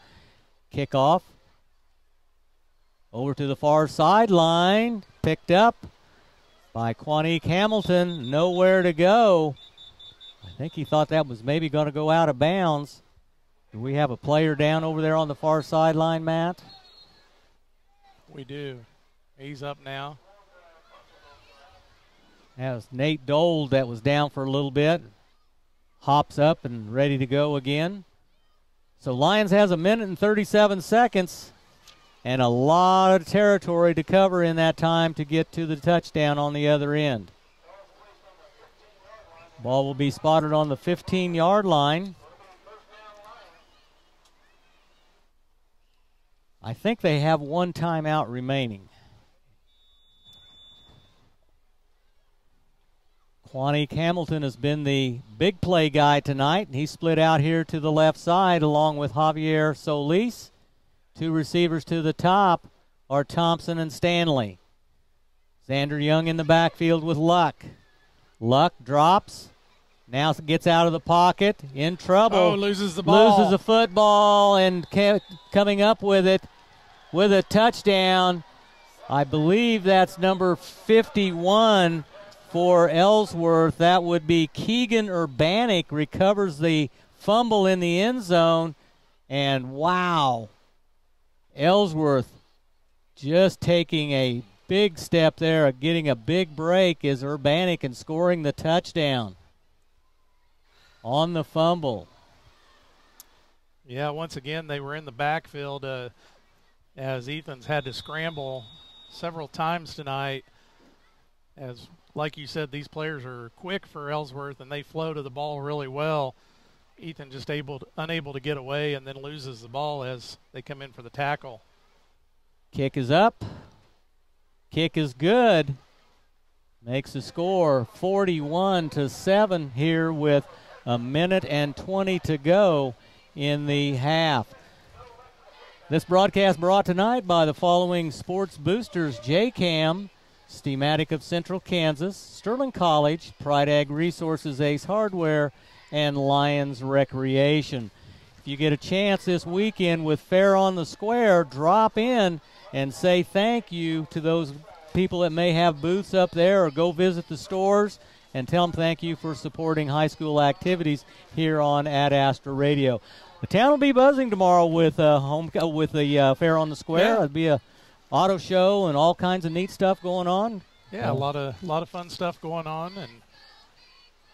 Kickoff over to the far sideline. Picked up by Quanique Hamilton. Nowhere to go. I think he thought that was maybe going to go out of bounds. Do we have a player down over there on the far sideline, Matt? We do. He's up now. That was Nate Dole that was down for a little bit. Hops up and ready to go again. So Lyons has 1 minute and 37 seconds and a lot of territory to cover in that time to get to the touchdown on the other end. Ball will be spotted on the 15-yard line. I think they have one timeout remaining. Quanique Hamilton has been the big play guy tonight. He split out here to the left side along with Javier Solis. Two receivers to the top are Thompson and Stanley. Xander Young in the backfield with Luck. Luck drops. Now gets out of the pocket. In trouble. Oh, loses the ball. Loses the football and coming up with it with a touchdown. I believe that's number 51 for Ellsworth. That would be Keegan Urbanik. Recovers the fumble in the end zone. And wow, Ellsworth just taking a big step there, getting a big break is Urbanik and scoring the touchdown on the fumble. Yeah, once again, they were in the backfield as Ethan's had to scramble several times tonight. As, like you said, these players are quick for Ellsworth, and they flow to the ball really well. Ethan just unable to get away and then loses the ball as they come in for the tackle. Kick is up. Kick is good. Makes the score 41-7 here with 1 minute and 20 to go in the half. This broadcast brought tonight by the following sports boosters: J-Cam, Steamatic of Central Kansas, Sterling College, Pride Ag Resources, Ace Hardware, and Lyons Recreation. If you get a chance this weekend with Fair on the Square, drop in and say thank you to those people that may have booths up there, or go visit the stores and tell them thank you for supporting high school activities here on Ad Astra Radio. The town will be buzzing tomorrow with the Fair on the Square. Yeah. It'll be a auto show and all kinds of neat stuff going on. Yeah, a lot of fun stuff going on, and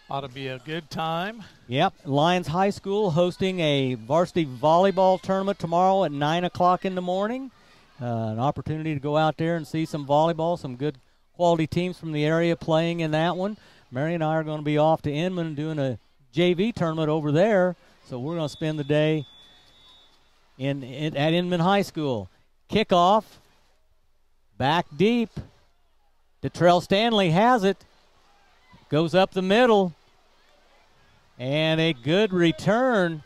ought to be a good time. Yep, Lyons High School hosting a varsity volleyball tournament tomorrow at 9 o'clock in the morning. An opportunity to go out there and see some volleyball, some good quality teams from the area playing in that one. Mary and I are going to be off to Inman doing a JV tournament over there, so we're going to spend the day at Inman High School. Kickoff, back deep. Detrell Stanley has it. Goes up the middle. And a good return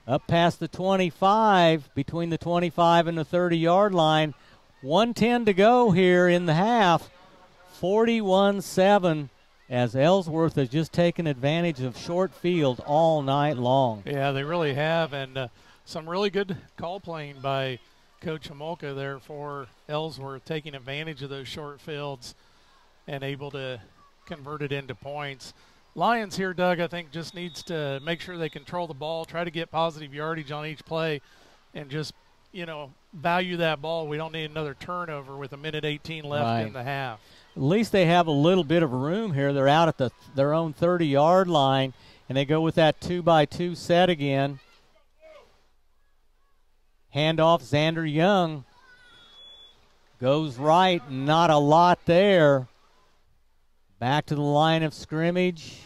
up past the 25, between the 25 and the 30-yard line. 1:10 to go here in the half. 41-7 as Ellsworth has just taken advantage of short field all night long. Yeah, they really have, and some really good call playing by Coach Homolka there for Ellsworth, taking advantage of those short fields and able to convert it into points. Lyons here, Doug, I think just needs to make sure they control the ball, try to get positive yardage on each play, and just, value that ball. We don't need another turnover with 1:18 left in the half. At least they have a little bit of room here. They're out at their own 30-yard line, and they go with that 2-by-2 set again. Handoff, Xander Young goes right, not a lot there. Back to the line of scrimmage.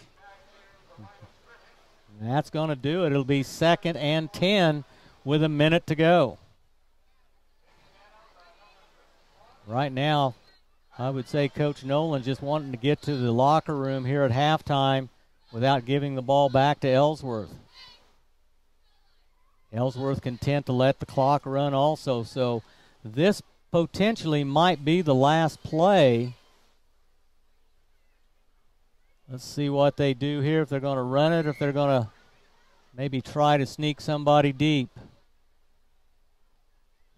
That's going to do it. It'll be 2nd and 10 with 1 minute to go. Right now, I would say Coach Nolan just wanting to get to the locker room here at halftime without giving the ball back to Ellsworth. Ellsworth content to let the clock run also, so this potentially might be the last play Let's see what they do here, if they're going to run it, or if they're going to maybe try to sneak somebody deep.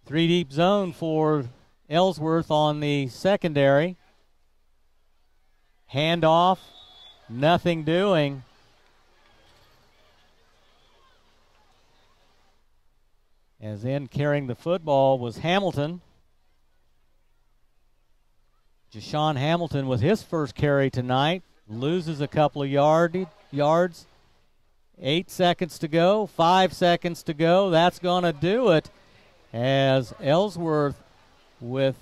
3-deep zone for Ellsworth on the secondary. Handoff, nothing doing. As in carrying the football was Hamilton. Jashawn Hamilton with his first carry tonight. Loses a couple of yards. 8 seconds to go, 5 seconds to go. That's going to do it, as Ellsworth with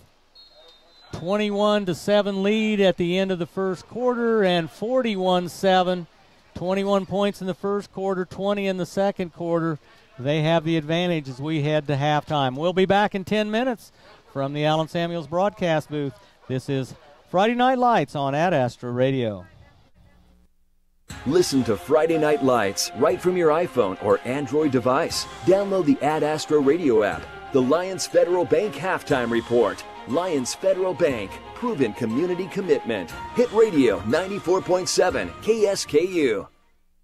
21-7 lead at the end of the first quarter, and 41-7, 21 points in the first quarter, 20 in the second quarter. They have the advantage as we head to halftime. We'll be back in 10 minutes from the Allen Samuels broadcast booth. This is Friday Night Lights on Ad Astra Radio. Listen to Friday Night Lights right from your iPhone or Android device. Download the Ad Astra Radio app. The Lyons Federal Bank Halftime Report. Lyons Federal Bank. Proven community commitment. Hit Radio 94.7 KSKU.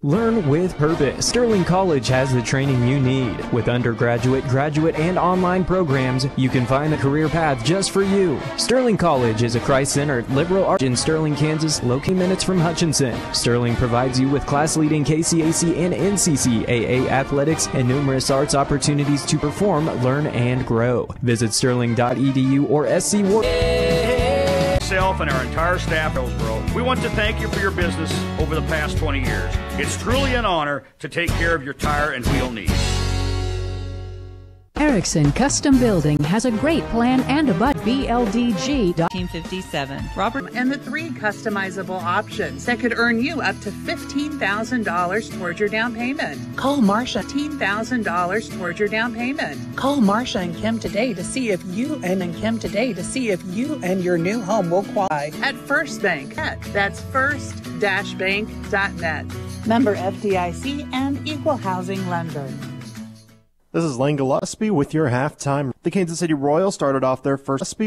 Learn with purpose. Sterling College has the training you need. With undergraduate, graduate, and online programs, you can find the career path just for you. Sterling College is a Christ-centered liberal arts in Sterling, Kansas, located minutes from Hutchinson. Sterling provides you with class-leading KCAC and NCCAA athletics and numerous arts opportunities to perform, learn, and grow. Visit sterling.edu or SC Ward. Myself and our entire staff at Hillsboro, we want to thank you for your business over the past 20 years. It's truly an honor to take care of your tire and wheel needs. Erickson Custom Building has a great plan and a budget. BLDG. 1957. Robert. And the 3 customizable options that could earn you up to $15,000 towards your down payment. Call Marsha. $15,000 towards your down payment. Call Marsha and Kim today to see if you and your new home will qualify at First Bank. That's first-bank.net. Member FDIC and Equal Housing Lender. This is Lane Gillespie with your halftime. The Kansas City Royals started off their first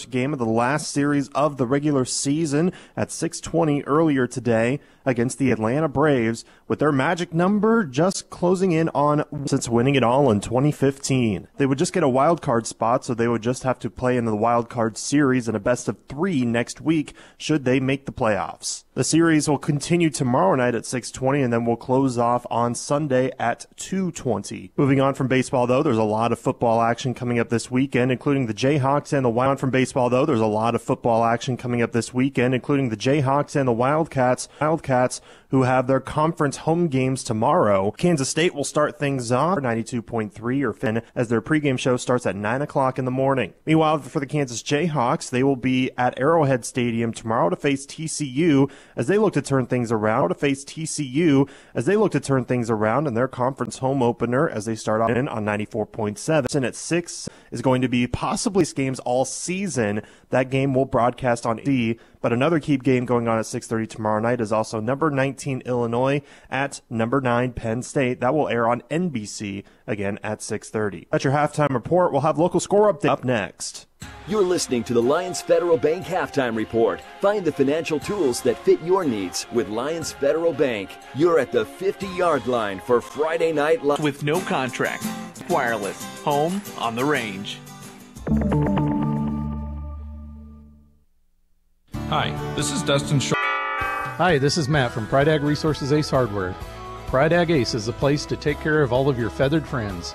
game of the last series of the regular season at 6:20 earlier today against the Atlanta Braves, with their magic number just closing in on since winning it all in 2015. They would just get a wild card spot, so they would just have to play in the wild card series in a best of 3 next week should they make the playoffs. The series will continue tomorrow night at 6:20 and then will close off on Sunday at 2:20. Moving on from baseball, though, there's a lot of football action coming up this weekend, including the Jayhawks and the Wildcats, who have their conference home games tomorrow. Kansas State will start things off 92.3 or Finn as their pregame show starts at 9 o'clock in the morning. Meanwhile, for the Kansas Jayhawks, they will be at Arrowhead Stadium tomorrow to face TCU as they look to turn things around in their conference home opener as they start off on 94.7. And at 6 is going to be possibly games all season. That game will broadcast on D, but another key game going on at 6:30 tomorrow night is also number 19 Illinois at number 9 Penn State. That will air on NBC again at 6:30. That's your halftime report. We'll have local score update up next. You're listening to the Lyons Federal Bank Halftime Report. Find the financial tools that fit your needs with Lyons Federal Bank. You're at the 50-yard line for Friday Night Live. With no contract. Wireless. Home on the range. Hi, this is Dustin Shaw. Hi, this is Matt from Pride Ag Resources Ace Hardware. Pride Ag Ace is the place to take care of all of your feathered friends.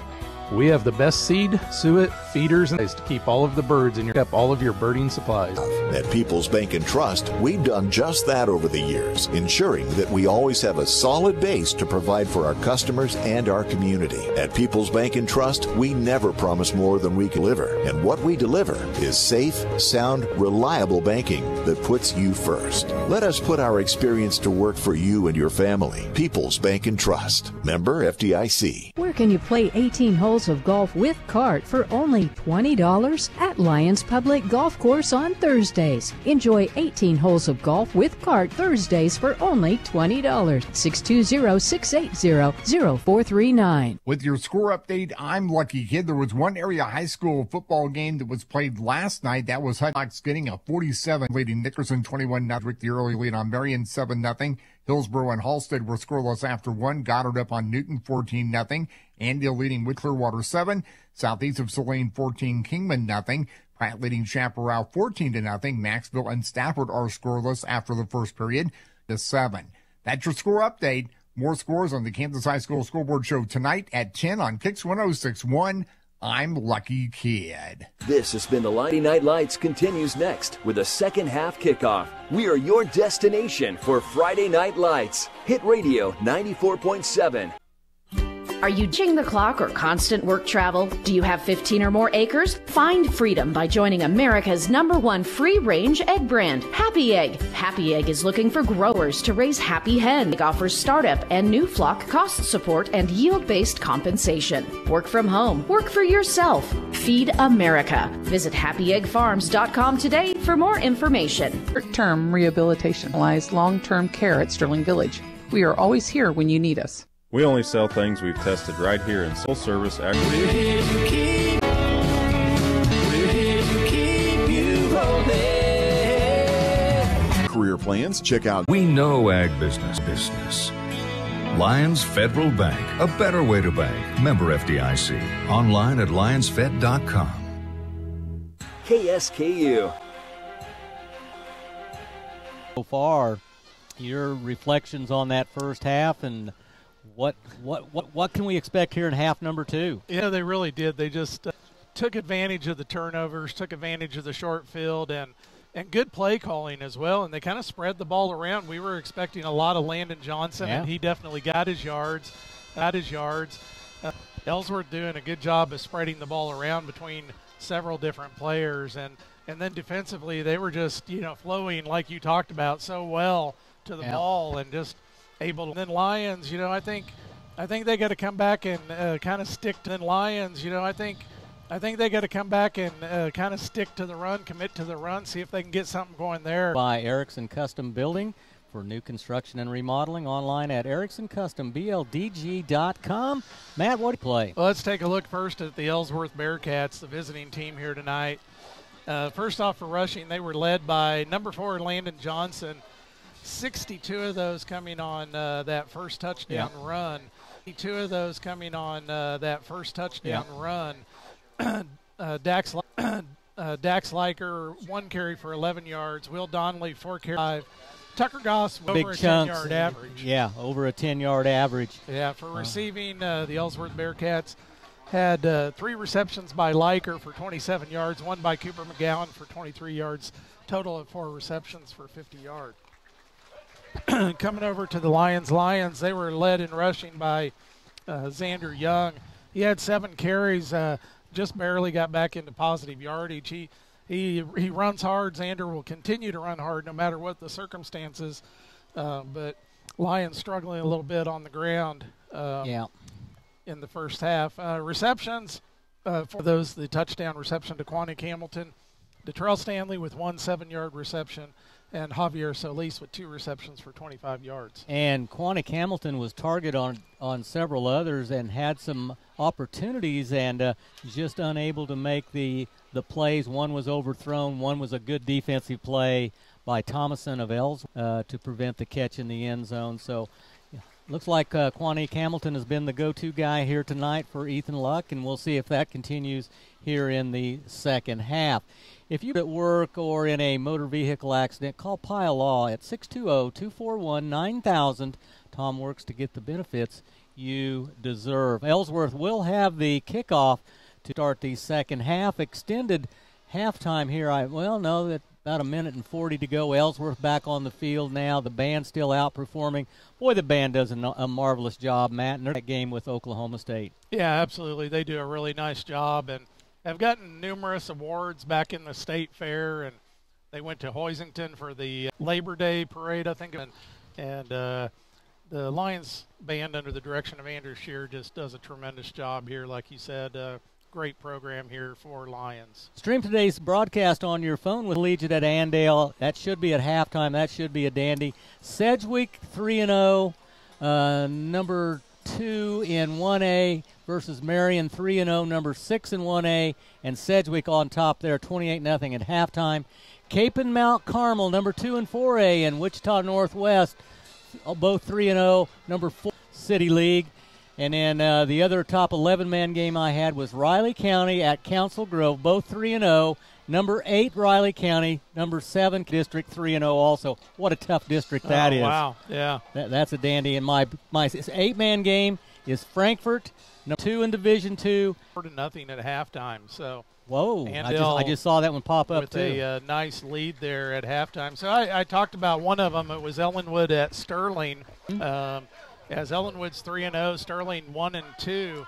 We have the best seed, suet, feeders, and to keep all of the birds and all of your birding supplies. At People's Bank and Trust, we've done just that over the years, ensuring that we always have a solid base to provide for our customers and our community. At People's Bank and Trust, we never promise more than we deliver, and what we deliver is safe, sound, reliable banking that puts you first. Let us put our experience to work for you and your family. People's Bank and Trust. Member FDIC. Where can you play 18 holes holes of golf with cart for only $20 at Lyons Public Golf Course on Thursdays. Enjoy 18 holes of golf with cart Thursdays for only $20. 620-680-0439. With your score update, I'm Lucky Kid. There was one area high school football game that was played last night. That was Hudsock getting a 47 leading Nickerson 21-0 with the early lead on Marion 7-0. Hillsborough and Halstead were scoreless after one. Goddard up on Newton 14-0. Andale leading with Clearwater 7. Southeast of Saline 14, Kingman 0. Pratt leading Chaparral 14-0. Maxville and Stafford are scoreless after the first period to 7. That's your score update. More scores on the Kansas High School Scoreboard Show tonight at 10 on Kix 106.1. I'm Lucky Kid. This has been the Friday Night Lights continues next with a second half kickoff. We are your destination for Friday Night Lights. Hit Radio 94.7. Are you ditching the clock or constant work travel? Do you have 15 or more acres? Find freedom by joining America's #1 free-range egg brand, Happy Egg. Happy Egg is looking for growers to raise happy hens. It offers startup and new flock cost support and yield-based compensation. Work from home. Work for yourself. Feed America. Visit happyeggfarms.com today for more information. Short-term rehabilitation lies long-term care at Sterling Village. We are always here when you need us. We only sell things we've tested right here in full service agriculture. We're here to keep you rolling. Career plans, check out We Know Ag Business. Lyons Federal Bank, a better way to bank. Member FDIC. Online at lyonsfed.com. KSKU. So far, your reflections on that first half and what can we expect here in half number 2? Yeah, they really did. They just took advantage of the turnovers, took advantage of the short field, and good play calling as well. And they kind of spread the ball around. We were expecting a lot of Landon Johnson, and he definitely got his yards. Ellsworth doing a good job of spreading the ball around between several different players. And then defensively, they were just, flowing like you talked about so well to the ball and just able to. And then Lyons, I think they got to come back and kind of stick to. Then Lyons, I think they got to come back and kind of stick to the run, commit to the run, see if they can get something going there. By Erickson Custom Building for new construction and remodeling, online at ericksoncustombldg.com. Matt, what do you play? Well, let's take a look first at the Ellsworth Bearcats, the visiting team here tonight. First off, for rushing, they were led by number 4 Landon Johnson. 62 of those coming on that first touchdown run. 2 of those coming on that first touchdown run. Dax Liker, 1 carry for 11 yards. Will Donnelly, 4 carry, 5. Tucker Goss, over a 10-yard average. Yeah, over a 10-yard average. Yeah, for receiving, the Ellsworth Bearcats had 3 receptions by Liker for 27 yards, 1 by Cooper McGowan for 23 yards, total of 4 receptions for 50 yards. Coming over to the Lions, they were led in rushing by Xander Young. He had 7 carries, just barely got back into positive yardage. He runs hard. Xander will continue to run hard no matter what the circumstances. But Lions struggling a little bit on the ground in the first half. Receptions for those, the touchdown reception to Quanick Hamilton. Detrell Stanley with 1 7-yard reception, and Javier Solis with 2 receptions for 25 yards. And Quanick Hamilton was targeted on several others and had some opportunities and just unable to make the plays. One was overthrown. One was a good defensive play by Thomason of Ellsworth to prevent the catch in the end zone. So looks like Quanick Hamilton has been the go-to guy here tonight for Ethan Luck, and we'll see if that continues here in the second half. If you're at work or in a motor vehicle accident, call Pyle Law at 620-241-9000. Tom works to get the benefits you deserve. Ellsworth will have the kickoff to start the second half. Extended halftime here. That about a minute and 40 to go. Ellsworth back on the field now. The band still outperforming. Boy, the band does a marvelous job, Matt, in their game with Oklahoma State. Yeah, absolutely. They do a really nice job, and have gotten numerous awards back in the state fair, and they went to Hoisington for the Labor Day parade, I think, and the Lyons band under the direction of Andrew Shear just does a tremendous job here, like you said. Great program here for Lyons. Stream today's broadcast on your phone with Collegiate at Andale. That should be at halftime. That should be a dandy. Sedgwick 3-0, number 2 in 1A versus Marion 3-0, number 6 in 1A, and Sedgwick on top there, 28-0 at halftime. Cape and Mount Carmel, number 2 in 4A, and Wichita Northwest, both 3-0, number 4 City League. And then the other top 11-man game I had was Riley County at Council Grove, both 3-0. Number 8 Riley County, number 7 District 3-0 also. What a tough district that is. Wow, yeah. That's a dandy. And my 8-man game is Frankfort, number 2 in Division 2. 4-0 at halftime. So. Whoa, I just saw that one pop up with too. With a nice lead there at halftime. So I talked about one of them. It was Ellenwood at Sterling. As Ellenwood's 3-0, Sterling 1-2,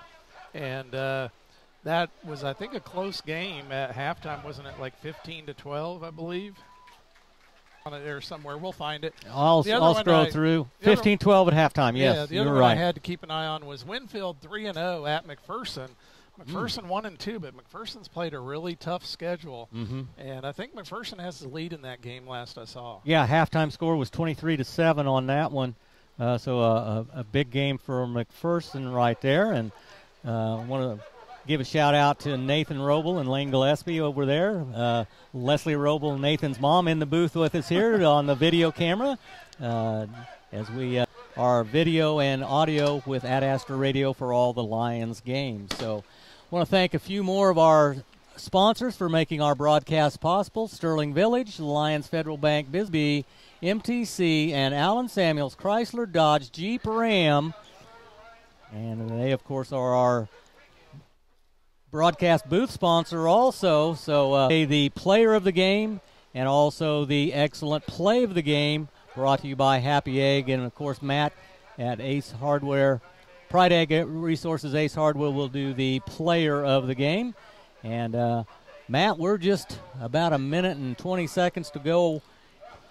and that was, I think, a close game at halftime. Wasn't it like 15-12, I believe? On it there somewhere. We'll find it. I'll scroll through. 15-12 at halftime. Yes, yeah, the you're other right. one I had to keep an eye on was Winfield 3-0 at McPherson. McPherson 1-2, but McPherson's played a really tough schedule, and I think McPherson has the lead in that game. Last I saw. Yeah, halftime score was 23-7 on that one. So a big game for McPherson right there. And I want to give a shout-out to Nathan Roble and Lane Gillespie over there. Leslie Roble, Nathan's mom, in the booth with us here on the video camera as we are video and audio with Ad Astra Radio for all the Lions games. So I want to thank a few more of our sponsors for making our broadcast possible. Sterling Village, Lyons Federal Bank, Bisbee, MTC, and Allen Samuels, Chrysler, Dodge, Jeep, Ram. And they, of course, are our broadcast booth sponsor also. So the player of the game and also the excellent play of the game brought to you by Happy Egg. And, of course, Matt at Ace Hardware, Pride Ag Resources Ace Hardware will do the player of the game. And, Matt, we're just about a minute and 20 seconds to go.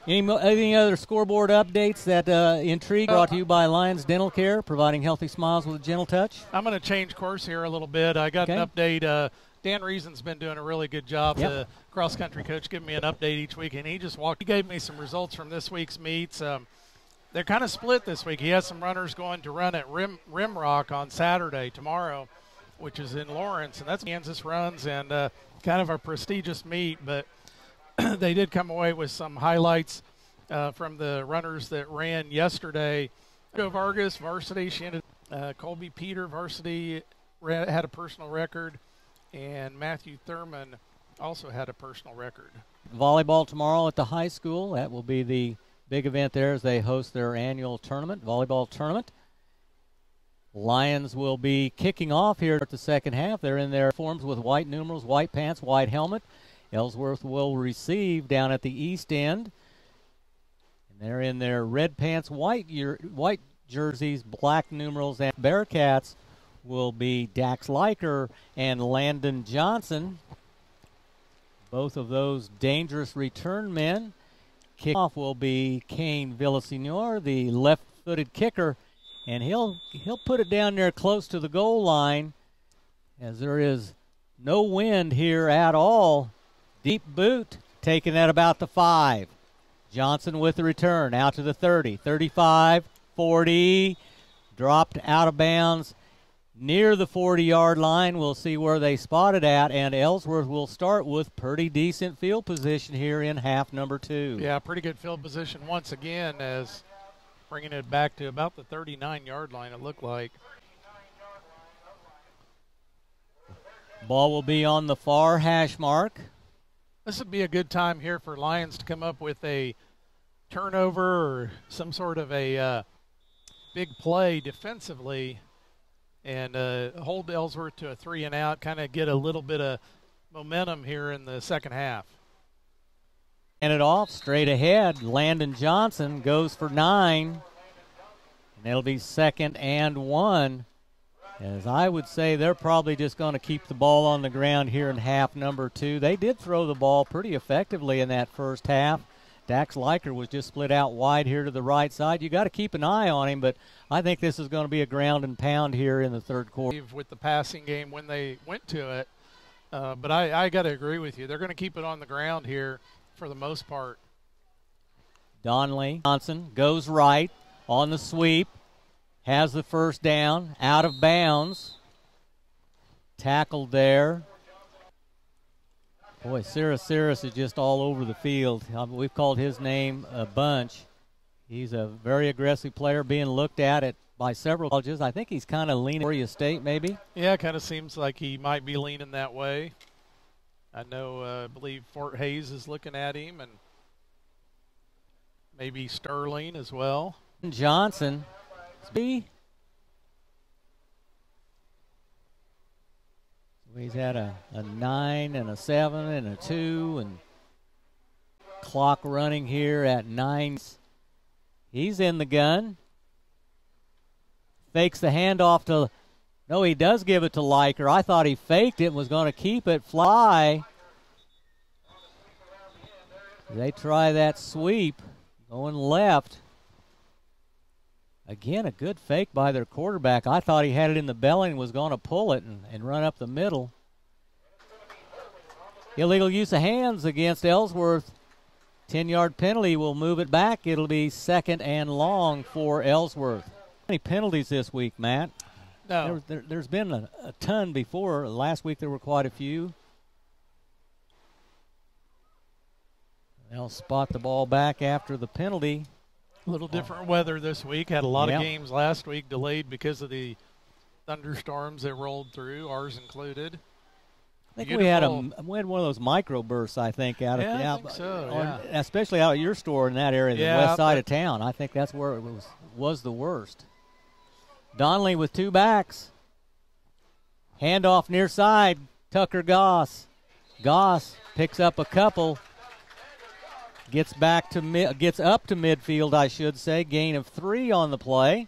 Any other scoreboard updates that intrigue? Brought to you by Lyons Dental Care, providing healthy smiles with a gentle touch. I'm going to change course here a little bit. I got an update. Dan Reason's been doing a really good job. The cross-country coach giving me an update each week, and he gave me some results from this week's meets. They're kind of split this week. He has some runners going to run at Rimrock on Saturday, tomorrow, which is in Lawrence, and that's Kansas runs and kind of a prestigious meet, but they did come away with some highlights from the runners that ran yesterday. Joe Vargas, Varsity, she ended. Colby Peter, Varsity, had a personal record, and Matthew Thurman also had a personal record. Volleyball tomorrow at the high school. That will be the big event there as they host their annual tournament, volleyball tournament. Lions will be kicking off here at the second half. They're in their forms with white numerals, white pants, white helmet. Ellsworth will receive down at the east end. And they're in their red pants, white jerseys, black numerals, and Bearcats will be Dax Leiker and Landon Johnson. Both of those dangerous return men. Kickoff will be Kane Villasenor, the left-footed kicker, and he'll put it down there close to the goal line as there is no wind here at all. Deep boot, taken at about the 5. Johnson with the return, out to the 30, 35, 40, dropped out of bounds near the 40-yard line. We'll see where they spot it at, and Ellsworth will start with pretty decent field position here in half number 2. Yeah, pretty good field position once again, as bringing it back to about the 39-yard line, it looked like. Ball will be on the far hash mark. This would be a good time here for Lions to come up with a turnover or some sort of a big play defensively and hold Ellsworth to a 3-and-out, kind of get a little bit of momentum here in the second half. And it off straight ahead. Landon Johnson goes for 9. And it'll be 2nd and 1. As I would say, they're probably just going to keep the ball on the ground here in half number 2. They did throw the ball pretty effectively in that first half. Dax Leiker was just split out wide here to the right side. You got to keep an eye on him, but I think this is going to be a ground and pound here in the third quarter. With the passing game when they went to it, but I got to agree with you. They're going to keep it on the ground here for the most part. Donley Johnson goes right on the sweep, has the first down, out of bounds. Tackled there. Boy, Cyrus is just all over the field. We've called his name a bunch. He's a very aggressive player being looked at it by several colleges. I think he's kind of leaning Florida State maybe. Yeah, it kind of seems like he might be leaning that way. I know, I believe Fort Hays is looking at him, and maybe Sterling as well. Johnson. He's had a 9 and a 7 and a 2, and clock running here at 9. He's in the gun. Fakes the handoff to, no, he does give it to Leiker. I thought he faked it and was going to keep it fly. They try that sweep, going left. Again, a good fake by their quarterback. I thought he had it in the belly and was going to pull it and run up the middle. Illegal use of hands against Ellsworth. 10-yard penalty will move it back. It'll be 2nd and long for Ellsworth. How many penalties this week, Matt? No. There's been a ton before. Last week there were quite a few. They'll spot the ball back after the penalty. A little different weather this week. Had a lot of games last week delayed because of the thunderstorms that rolled through, ours included. I think we had one of those microbursts, I think, out of I think so, especially out of your store in that area, the west side of town. I think that's where it was the worst. Donnelly with 2 backs. Handoff near side, Tucker Goss. Goss picks up a couple. Gets up to midfield, I should say. Gain of 3 on the play.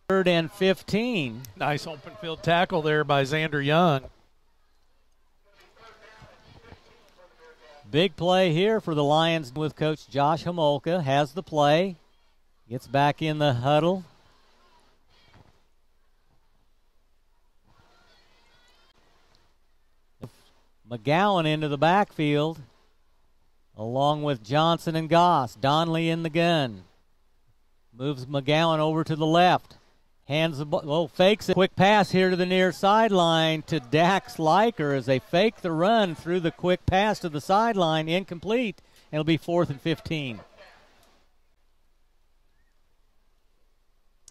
3rd and 15. Nice open field tackle there by Xander Young. Big play here for the Lions with Coach Josh Homolka. Has the play. Gets back in the huddle. McGowan into the backfield, along with Johnson and Goss. Donley in the gun. Moves McGowan over to the left. Hands the ball, fakes it. Quick pass here to the near sideline to Dax Leiker as they fake the run through the quick pass to the sideline. Incomplete. It'll be 4th and 15.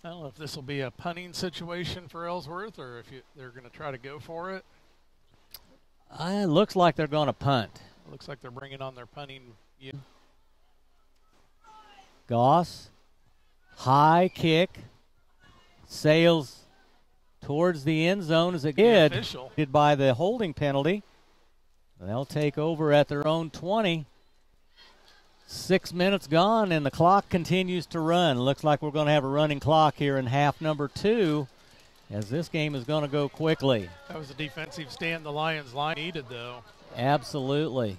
I don't know if this will be a punting situation for Ellsworth or if they're going to try to go for it. It looks like they're going to punt. It looks like they're bringing on their punting. Yeah. Goss, high kick, sails towards the end zone as it did by the holding penalty. They'll take over at their own 20. 6 minutes gone, and the clock continues to run. Looks like we're going to have a running clock here in half number 2, as this game is going to go quickly. That was a defensive stand the Lions line needed, though. Absolutely.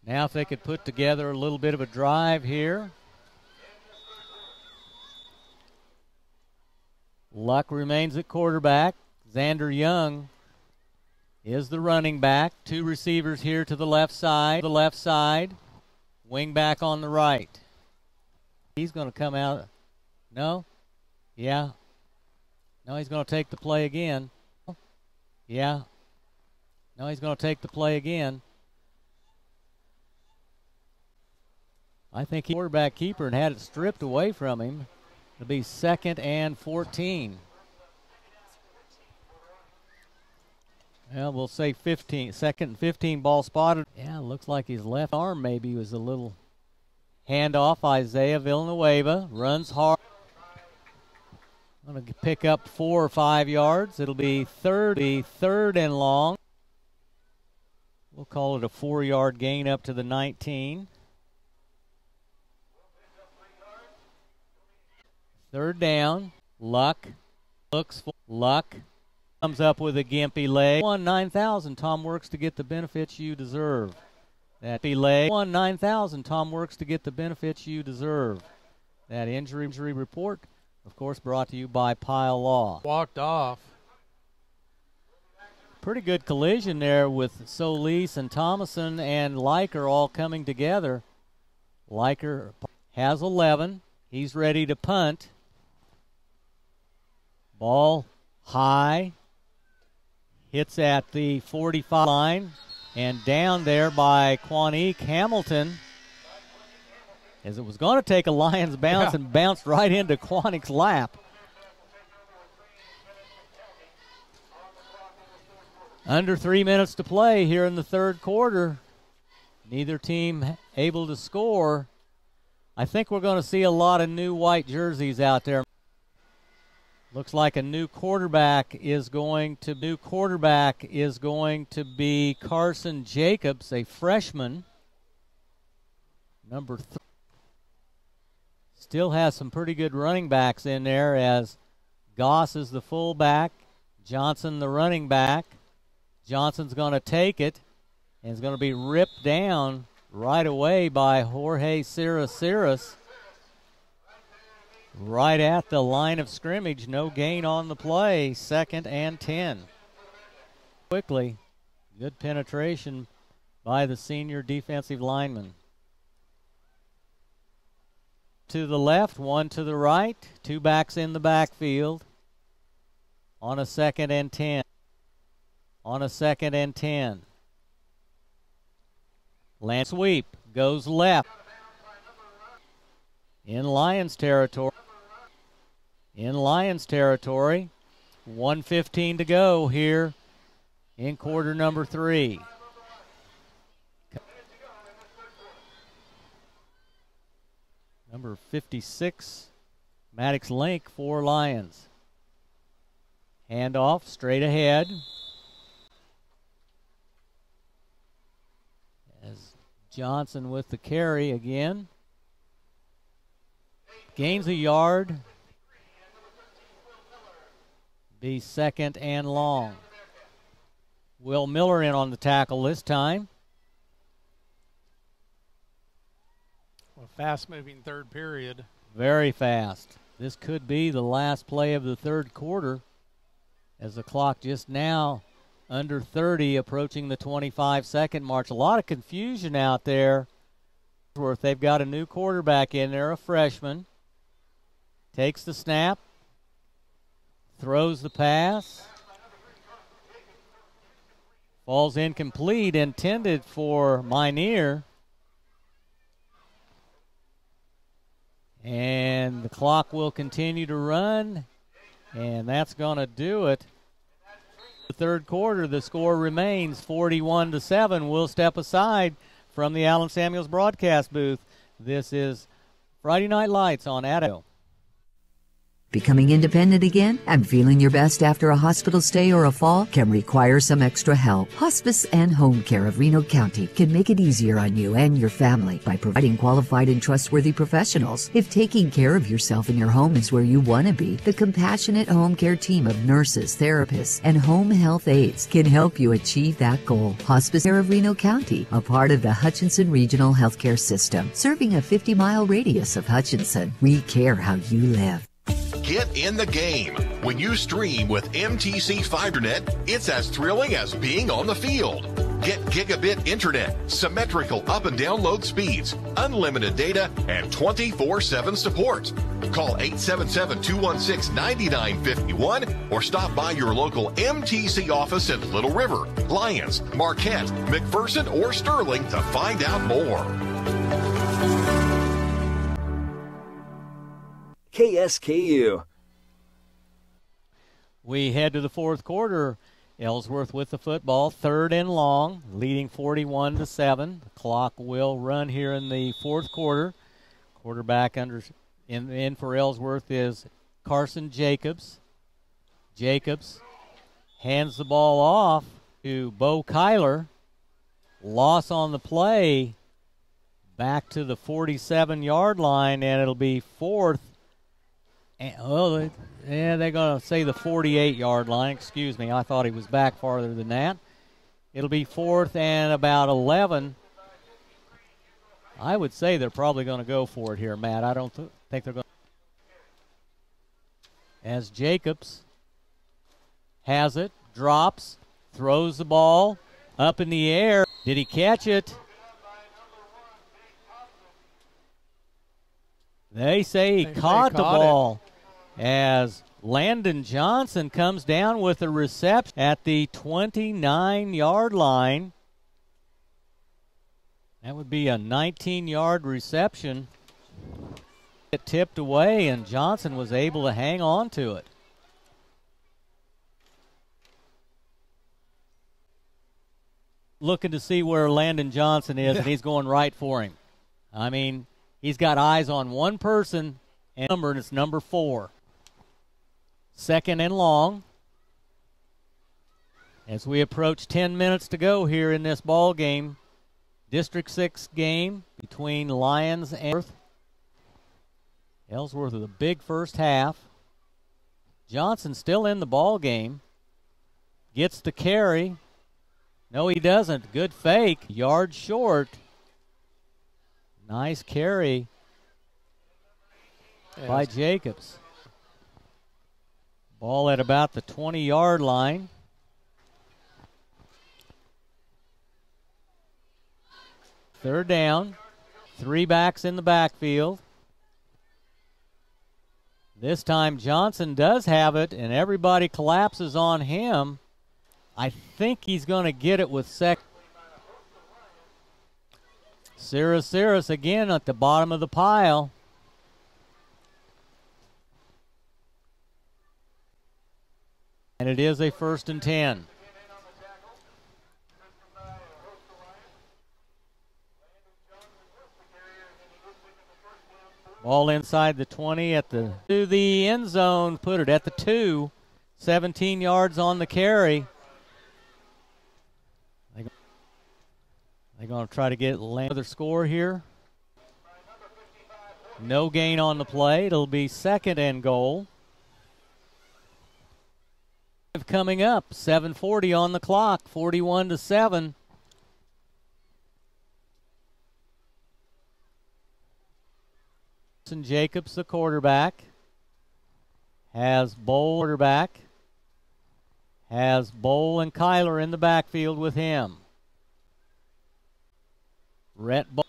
Now if they could put together a little bit of a drive here. Luck remains at quarterback. Xander Young is the running back. 2 receivers here to the left side. Wing back on the right. He's going to come out. No? Yeah. No, he's going to take the play again. Yeah. No, he's going to take the play again. I think he's quarterback keeper and had it stripped away from him. It'll be 2nd and 14. Well, we'll say 15. 2nd and 15, ball spotted. Yeah, looks like his left arm maybe was a little handoff. Isaiah Villanueva runs hard. Going to pick up 4 or 5 yards. It'll be third and long. We'll call it a 4-yard gain up to the 19. 3rd down. Luck looks for Luck. Comes up with a gimpy leg. 9,000. Tom works to get the benefits you deserve. That delay. 9,000. Tom works to get the benefits you deserve. That injury report, of course, brought to you by Pile Law. Walked off. Pretty good collision there with Solis and Thomason and Liker all coming together. Liker has 11. He's ready to punt. Ball high. Hits at the 45 line. And down there by Quanique Hamilton. As it was going to take a Lions bounce and bounced right into Quanique's lap. Under 3 minutes to play here in the third quarter. Neither team able to score. I think we're going to see a lot of new white jerseys out there. Looks like a new quarterback is going to be Carson Jacobs, a freshman. Number 3. Still has some pretty good running backs in there as Goss is the fullback, Johnson the running back. Johnson's going to take it and is going to be ripped down right away by Jorge Cirrus. Right at the line of scrimmage, no gain on the play, 2nd and 10. Quickly, good penetration by the senior defensive lineman. To the left, one to the right, two backs in the backfield on a 2nd and 10. Land sweep, goes left. In Lions territory. 1:15 to go here in quarter number 3. Number 56, Maddox Link for Lions. Handoff straight ahead. As Johnson with the carry again. Gains a yard. Be 2nd and long. Will Miller in on the tackle this time. A fast-moving third period. Very fast. This could be the last play of the third quarter as the clock just now under 30, approaching the 25-second mark. A lot of confusion out there. They've got a new quarterback in there, a freshman. Takes the snap. Throws the pass. Falls incomplete, intended for Minear. And the clock will continue to run, and that's going to do it. The third quarter, the score remains 41-7. We'll step aside from the Allen Samuels broadcast booth. This is Friday Night Lights on ADO. Becoming independent again and feeling your best after a hospital stay or a fall can require some extra help. Hospice and Home Care of Reno County can make it easier on you and your family by providing qualified and trustworthy professionals. If taking care of yourself in your home is where you want to be, the compassionate home care team of nurses, therapists, and home health aides can help you achieve that goal. Hospice Care of Reno County, a part of the Hutchinson Regional Healthcare System, serving a 50-mile radius of Hutchinson. We care how you live. Get in the game. When you stream with MTC FiberNet, it's as thrilling as being on the field. Get gigabit internet, symmetrical up and download speeds, unlimited data, and 24/7 support. Call 877-216-9951 or stop by your local MTC office in Little River, Lyons, Marquette, McPherson, or Sterling to find out more. KSKU. We head to the fourth quarter. Ellsworth with the football, 3rd and long, leading 41-7. The clock will run here in the fourth quarter. Quarterback in for Ellsworth is Carson Jacobs. Jacobs hands the ball off to Bo Kyler. Loss on the play. Back to the 47-yard line, and it'll be 4th. They're going to say the 48-yard line. Excuse me, I thought he was back farther than that. It'll be 4th and about 11 I would say they're probably going to go for it here, Matt. I don't think they're going to. As Jacobs has it, drops, throws the ball up in the air. Did he catch it? They say he caught the ball as Landon Johnson comes down with a reception at the 29-yard line. That would be a 19-yard reception. It tipped away, and Johnson was able to hang on to it. Looking to see where Landon Johnson is, and he's going right for him. I mean, he's got eyes on one person, and it's number 4. Second and long. As we approach 10 minutes to go here in this ball game, District 6 game between Lyons and Ellsworth. Ellsworth with a big first half. Johnson still in the ball game. Gets the carry. No, he doesn't. Good fake. Yard short. Nice carry by Jacobs. Ball at about the 20-yard line. Third down. 3 backs in the backfield. This time Johnson does have it, and everybody collapses on him. I think he's going to get it with Cirrus again at the bottom of the pile. And it is a 1st and 10. Ball inside the 20 to the end zone. Put it at the 2. 17 yards on the carry. They're going to try to get another score here. No gain on the play. It'll be 2nd and goal. Coming up, 7:40 on the clock, 41-7. Jacobs, the quarterback, has Bowl and Kyler in the backfield with him. Rhett Bowl.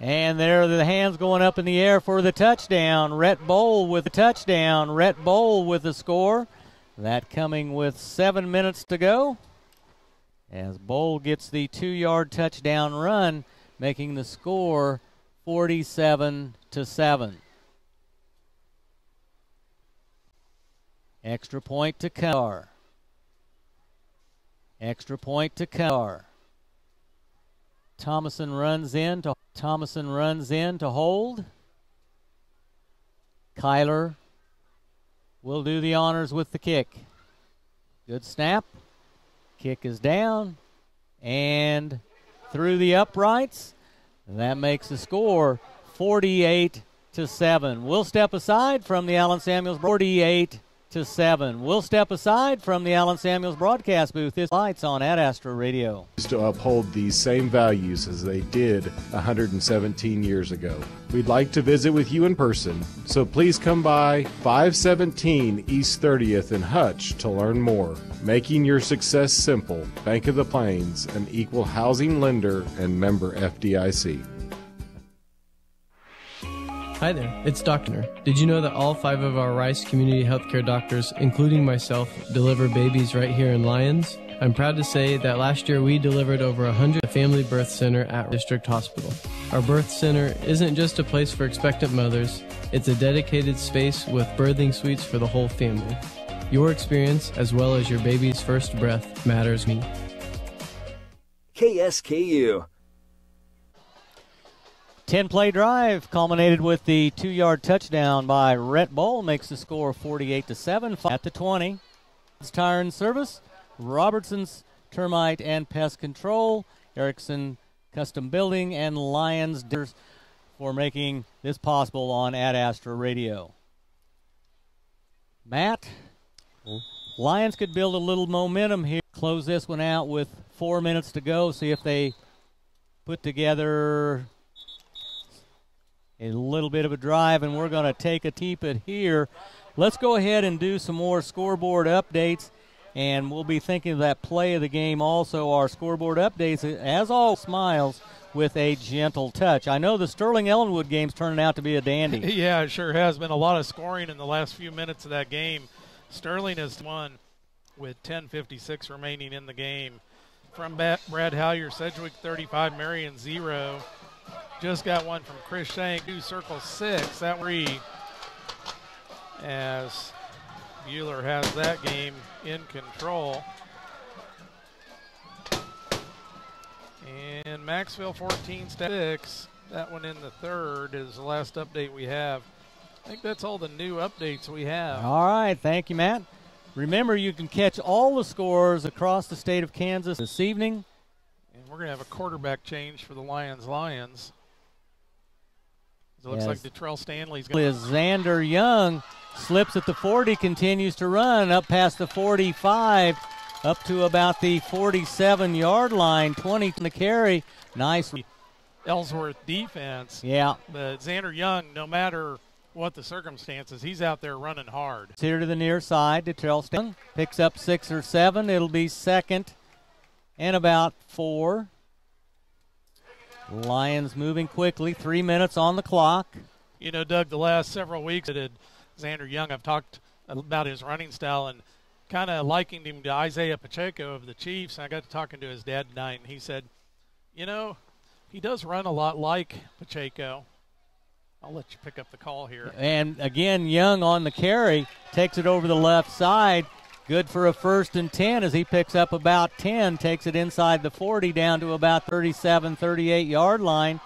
And there are the hands going up in the air for the touchdown. Rhett Bowl with the touchdown. Rhett Bowl with the score. That coming with 7 minutes to go. As Bowl gets the 2-yard touchdown run, making the score 47-7. Extra point to Carr. Extra point to Carr. Thomason runs in to hold. Kyler will do the honors with the kick. Good snap. Kick is down and through the uprights. That makes the score 48-7. We'll step aside from the Allen Samuels 48-7. We'll step aside from the Allen Samuels broadcast booth. This lights on at Astro Radio. To uphold these same values as they did 117 years ago. We'd like to visit with you in person, so please come by 517 East 30th in Hutch to learn more. Making your success simple. Bank of the Plains, an equal housing lender and member FDIC. Hi there, it's Dr. Did you know that all 5 of our Rice Community Healthcare doctors, including myself, deliver babies right here in Lyons? I'm proud to say that last year we delivered over 100 family birth center at District Hospital. Our birth center isn't just a place for expectant mothers, it's a dedicated space with birthing suites for the whole family. Your experience, as well as your baby's first breath, matters to me. KSKU. 10-play drive culminated with the 2-yard touchdown by Rhett Bowl, makes the score 48-7 at the 20. It's Tire and Service, Robertson's Termite and Pest Control, Erickson Custom Building, and Lyons for making this possible on Ad Astra Radio. Matt, Lyons could build a little momentum here. Close this one out with 4 minutes to go. See if they put together a little bit of a drive, and we're going to take a peep at here. Let's go ahead and do some more scoreboard updates, and we'll be thinking of that play of the game also. Our scoreboard updates, as all, smiles with a gentle touch. I know the Sterling-Ellenwood game's turning out to be a dandy. Yeah, it sure has been a lot of scoring in the last few minutes of that game. Sterling has won with 10:56 remaining in the game. From Brad Hallier, Sedgwick 35, Marion 0. Just got one from Chris Shank, who circles 6. That 3 as Bueller has that game in control. And Maxville 14-6. That one in the third is the last update we have. I think that's all the new updates we have. All right, thank you, Matt. Remember, you can catch all the scores across the state of Kansas this evening. And we're going to have a quarterback change for the Lions. It looks like Detrell Stanley's going to... Xander Young slips at the 40, continues to run up past the 45, up to about the 47-yard line, 20 to the carry. Nice. Ellsworth defense. Yeah. But Xander Young, no matter what the circumstances, he's out there running hard. It's here to the near side. Detrell Stanley picks up 6 or 7. It'll be second and about 4. Lions moving quickly. 3 minutes on the clock. You know, Doug, the last several weeks I did Xander Young, I've talked about his running style and kind of likened him to Isaiah Pacheco of the Chiefs. I got to talking to his dad tonight, and he said, you know, he does run a lot like Pacheco. I'll let you pick up the call here. And again, Young on the carry, takes it over the left side. Good for a 1st and 10 as he picks up about 10, takes it inside the 40 down to about 37, 38-yard line.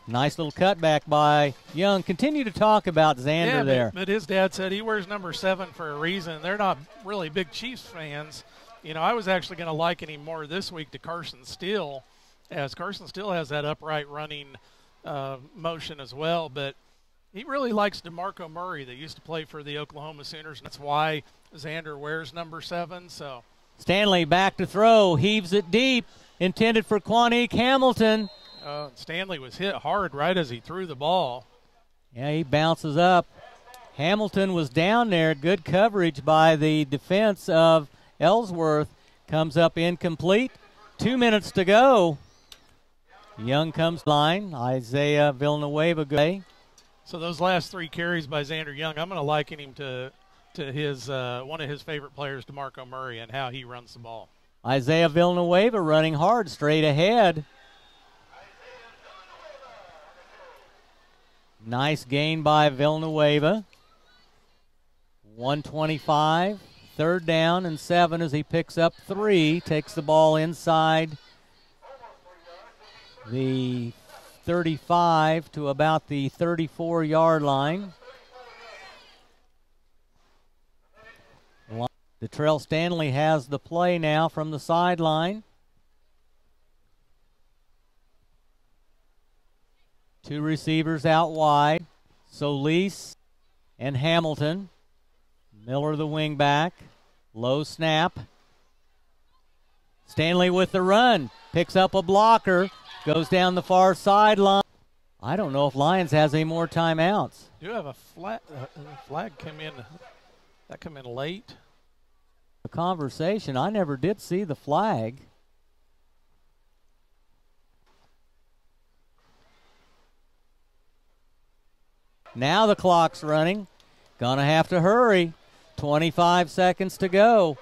Nice little cutback by Young. Continue to talk about Xander there. But his dad said he wears number 7 for a reason. They're not really big Chiefs fans. You know, I was actually going to liken him more this week to Carson Steele, as Carson Steele has that upright running motion as well. But he really likes DeMarco Murray that used to play for the Oklahoma Sooners, and that's why Xander wears number 7. So Stanley back to throw, heaves it deep, intended for Quanique Hamilton. Stanley was hit hard right as he threw the ball. Yeah, he bounces up. Hamilton was down there. Good coverage by the defense of Ellsworth. Comes up incomplete. 2 minutes to go. Young comes line. Isaiah Villanueva good. So those last 3 carries by Xander Young, I'm going to liken him to his one of his favorite players, DeMarco Murray, and how he runs the ball. Isaiah Villanueva running hard straight ahead. Nice gain by Villanueva. 125, 3rd down and 7 as he picks up 3, takes the ball inside the 35 to about the 34-yard line. Detrell Stanley has the play now from the sideline. 2 receivers out wide. Solis and Hamilton. Miller the wingback. Low snap. Stanley with the run. Picks up a blocker. Goes down the far sideline. I don't know if Lyons has any more timeouts. Do have a flag come in. That come in late. A conversation. I never did see the flag. Now the clock's running. Gonna have to hurry. 25 seconds to go.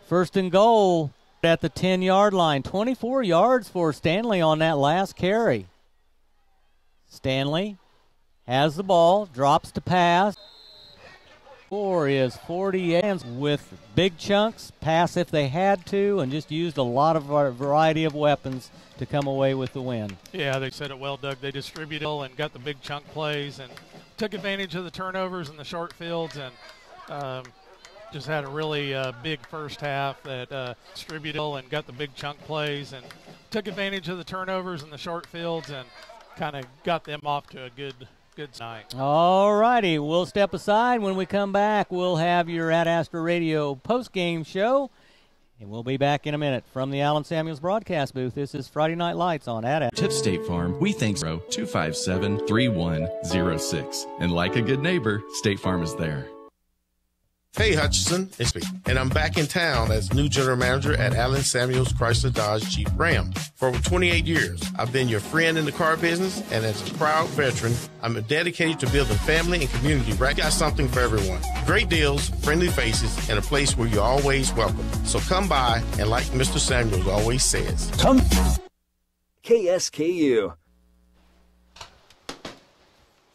1st and goal at the 10-yard line. 24 yards for Stanley on that last carry. Stanley has the ball, drops to pass. Score is 48 with big chunks, pass if they had to, and just used a lot of variety of weapons to come away with the win. Yeah, they said it well, Doug. They distributed and got the big chunk plays and took advantage of the turnovers in the short fields and just had a really big first half that distributed and got the big chunk plays and took advantage of the turnovers in the short fields and kind of got them off to a good night. All righty, we'll step aside. When we come back, we'll have your At Astor Radio post-game show. And we'll be back in a minute from the Allen Samuels broadcast booth. This is Friday Night Lights on AT. Tip State Farm. We thank 257-3106. And like a good neighbor, State Farm is there. Hey Hutchinson, it's me, and I'm back in town as new general manager at Allen Samuels Chrysler Dodge Jeep Ram. For over 28 years, I've been your friend in the car business, and as a proud veteran, I'm dedicated to building family and community. Right, got something for everyone. Great deals, friendly faces, and a place where you're always welcome. So come by, and like Mr. Samuels always says, come. KSKU.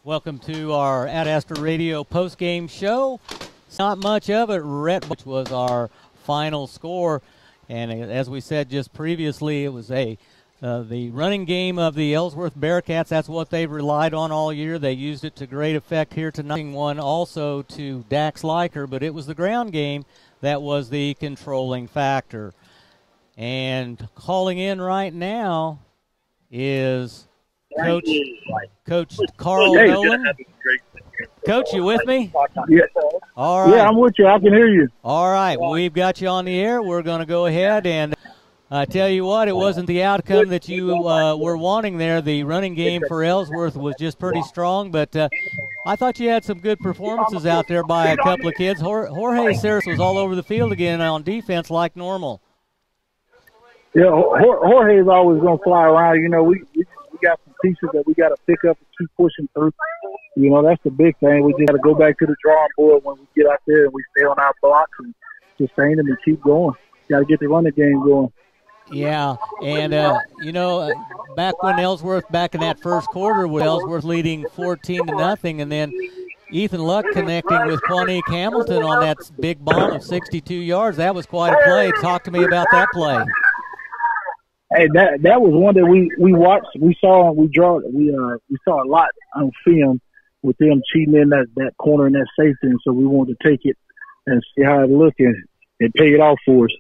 Welcome to our Ad Astra Radio post-game show. Not much of it, which was our final score. And as we said just previously, it was the running game of the Ellsworth Bearcats. That's what they've relied on all year. They used it to great effect here tonight. One also to Dax Leiker, but it was the ground game that was the controlling factor. And calling in right now is Coach Carl Nolan. Coach, you with me? Yeah. All right. Yeah, I'm with you. I can hear you. All right. We've got you on the air. We're going to go ahead and tell you what, it wasn't the outcome that you were wanting there. The running game for Ellsworth was just pretty strong, but I thought you had some good performances out there by a couple of kids. Jorge Ceres was all over the field again on defense like normal. Yeah, Jorge is always going to fly around. You know, we got some pieces that we got to pick up and keep pushing through. You know, that's the big thing. We just got to go back to the drawing board when we get out there and we stay on our blocks and sustain them and keep going. Got to get the running game going. Yeah, and, you know, back when Ellsworth, back in that first quarter, with Ellsworth leading 14-0, and then Ethan Luck connecting with Quanique Hamilton on that big bomb of 62 yards. That was quite a play. Talk to me about that play. Hey, that was one that we watched. We saw a lot on film with them cheating in that corner and that safety, and so we wanted to take it and see how it looked and pay it off for us.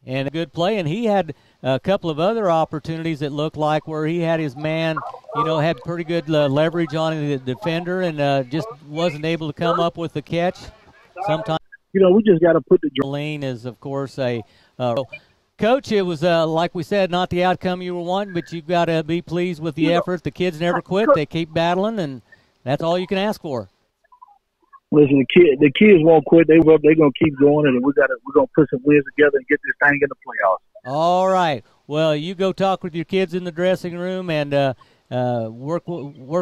And a good play, and he had a couple of other opportunities that looked like where he had his man, you know, had pretty good leverage on the defender and just wasn't able to come up with the catch. Sometimes, you know, we just got to put the lane is, of course, a Coach, it was, like we said, not the outcome you were wanting, but you've got to be pleased with the effort. The kids never quit. They keep battling, and that's all you can ask for. Listen, the kids won't quit. They're going to keep going, and we're going to put some wins together and get this thing in the playoffs. All right. Well, you go talk with your kids in the dressing room and work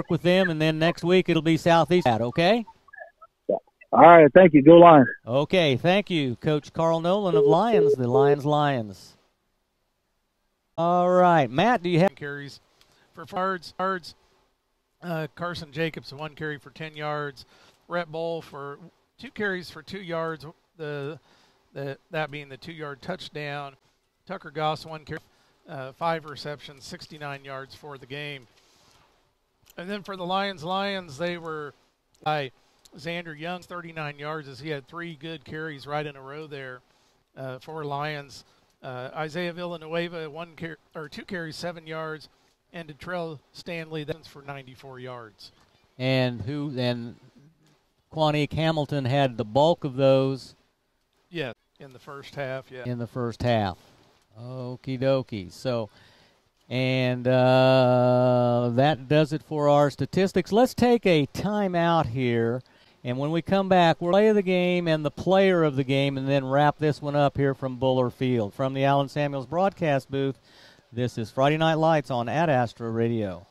with them, and then next week it'll be Southeast, okay? All right, thank you. Go Lions. Okay, thank you, Coach Carl Nolan of Lyons, the Lions. All right, Matt, do you have carries for yards? Carson Jacobs, 1 carry for 10 yards. Rhett Bowl for 2 carries for 2 yards, that being the 2-yard touchdown. Tucker Goss, 1 carry, 5 receptions, 69 yards for the game. And then for the Lions, they were by Xander Young's 39 yards as he had 3 good carries right in a row there for Lions. Isaiah Villanueva, 2 carries, 7 yards, and Detrell Stanley, that's for 94 yards. And Quanique Hamilton had the bulk of those. Yeah, in the first half, yeah. In the first half. Okie dokie. So, and that does it for our statistics. Let's take a timeout here. And when we come back, we'll play the game and the player of the game and then wrap this one up here from Buller Field. From the Allen Samuels broadcast booth, this is Friday Night Lights on Ad Astra Radio.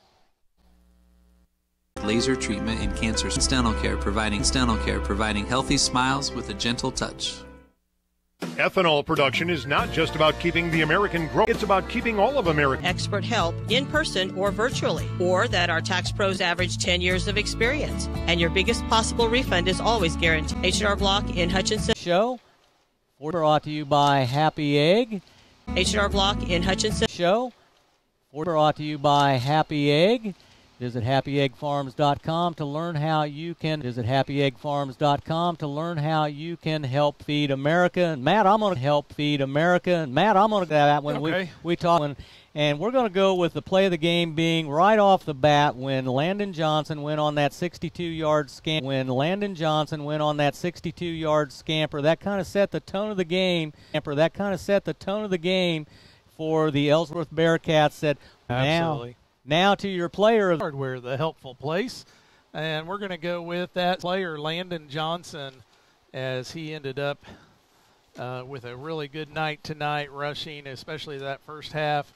Laser treatment in cancer. Dental care, providing healthy smiles with a gentle touch. Ethanol production is not just about keeping the American growing, it's about keeping all of America. Expert help in person or virtually, or that our tax pros average 10 years of experience. And your biggest possible refund is always guaranteed. H&R Block in Hutchinson. Show brought to you by Happy Egg. H&R Block in Hutchinson. Show brought to you by Happy Egg. Visit happyeggfarms.com to learn how you can help feed America. And Matt, I'm going to help feed America. And Matt, I'm going to that when we talk. And we're going to go with the play of the game being right off the bat when Landon Johnson went on that 62-yard scamper. That kind of set the tone of the game. For the Ellsworth Bearcats. Absolutely. Now to your player of hardware, the helpful place. And we're going to go with that player, Landon Johnson, as he ended up with a really good night tonight rushing, especially that first half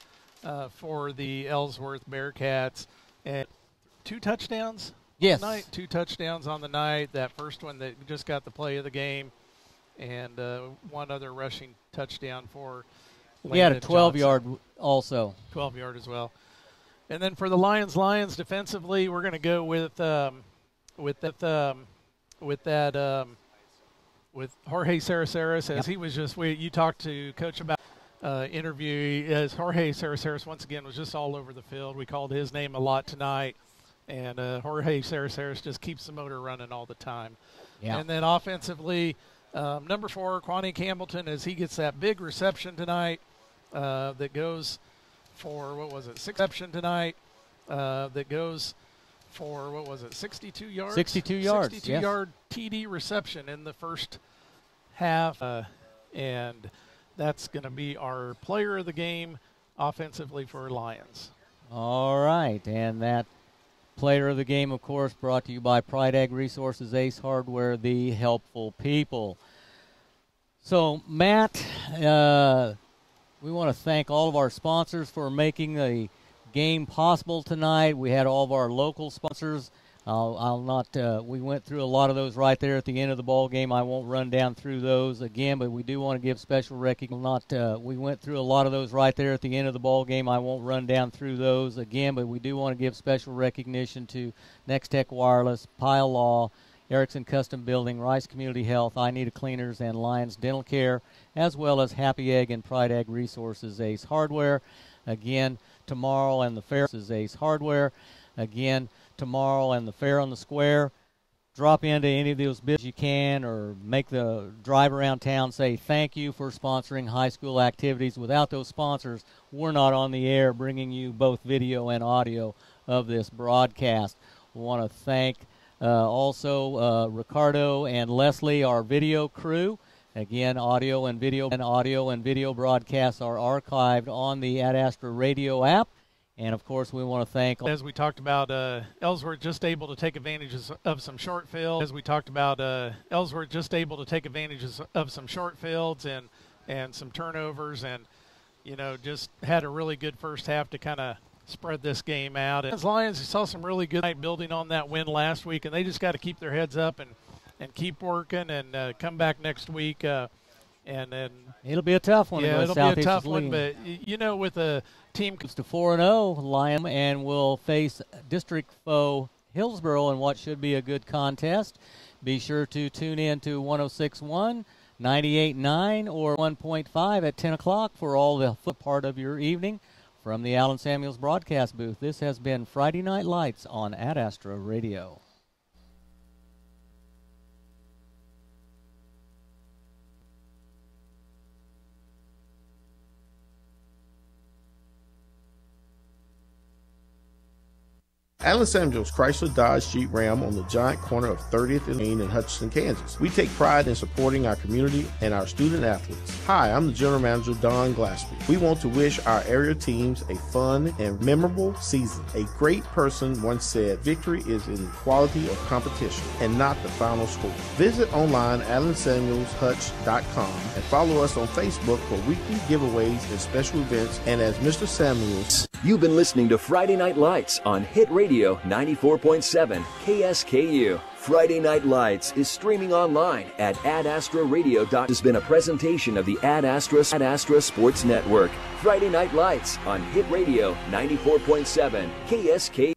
for the Ellsworth Bearcats. And 2 touchdowns yes. tonight, 2 touchdowns on the night. That first one that just got the play of the game, and 1 other rushing touchdown for Landon He had a 12-yard Johnson. Also. 12-yard as well. And then for the Lions defensively, we're going to go with Jorge Saraceres, as he was just. You talked to Coach about interview, as Jorge Saraceres once again was just all over the field. We called his name a lot tonight, and Jorge Saraceres just keeps the motor running all the time. Yeah. And then offensively, number 4, Kwani Campbellton, as he gets that big reception tonight that goes for 62 yards? 62 yards. 62-yard TD reception in the first half, and that's going to be our player of the game offensively for Lions. All right, and that player of the game, of course, brought to you by Pride Ag Resources, Ace Hardware, the helpful people. So, Matt, we want to thank all of our sponsors for making the game possible tonight. We had all of our local sponsors. We went through a lot of those right there at the end of the ball game. I won't run down through those again, but we do want to give special recognition. We went through a lot of those right there at the end of the ball game. I won't run down through those again, but we do want to give special recognition to Next Tech Wireless, Pile Law, Erickson Custom Building, Rice Community Health, I Need a Cleaners, and Lyons Dental Care, as well as Happy Egg and Pride Ag Resources, Ace Hardware. Again, tomorrow and the fair is Ace Hardware. Again, tomorrow and the fair on the square. Drop into any of those businesses you can, or make the drive around town. Say thank you for sponsoring high school activities. Without those sponsors, we're not on the air bringing you both video and audio of this broadcast. We want to thank also Ricardo and Leslie, our video crew. Again, audio and video broadcasts are archived on the Ad Astra Radio app. And, of course, we want to thank... As we talked about, Ellsworth just able to take advantage of some short fields. And some turnovers, and, just had a really good first half to kind of spread this game out. And as Lions, saw some really good night building on that win last week, and they just got to keep their heads up and keep working and come back next week. And then it'll be a tough one. Yeah, it'll be a tough one. But with a team comes to 4-0, Lion, and will face district foe Hillsboro in what should be a good contest. Be sure to tune in to 106.1, 98.9, or 1.5 at 10 o'clock for all the foot part of your evening. From the Allen Samuels broadcast booth, this has been Friday Night Lights on Ad Astra Radio. Allen Samuels Chrysler Dodge Jeep Ram on the giant corner of 30th and Main in Hutchinson, Kansas. We take pride in supporting our community and our student athletes. Hi, I'm the General Manager, Don Glaspie. We want to wish our area teams a fun and memorable season. A great person once said, victory is in the quality of competition and not the final score. Visit online allensamuelshutch.com and follow us on Facebook for weekly giveaways and special events. And as Mr. Samuels... You've been listening to Friday Night Lights on Hit Radio 94.7 KSKU. Friday Night Lights is streaming online at adastraradio.com. Has been a presentation of the Ad Astra Sports Network. Friday Night Lights on Hit Radio 94.7 KSKU.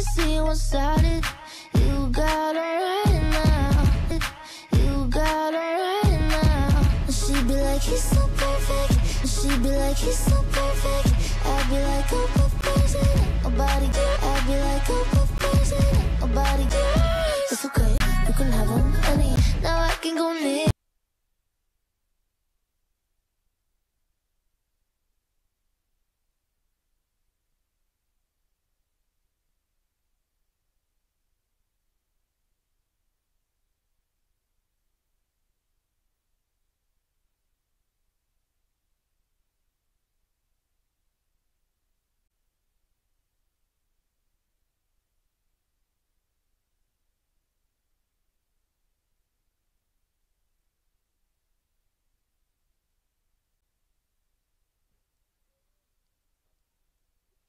me see you inside it. You got it right now. You got it right now. And she be like, he's so perfect. And she be like, he's so perfect. I be like, oh, perfect. Nobody good. I be like, oh, perfect. Nobody good. It's okay. You can have them any. Now I can go near.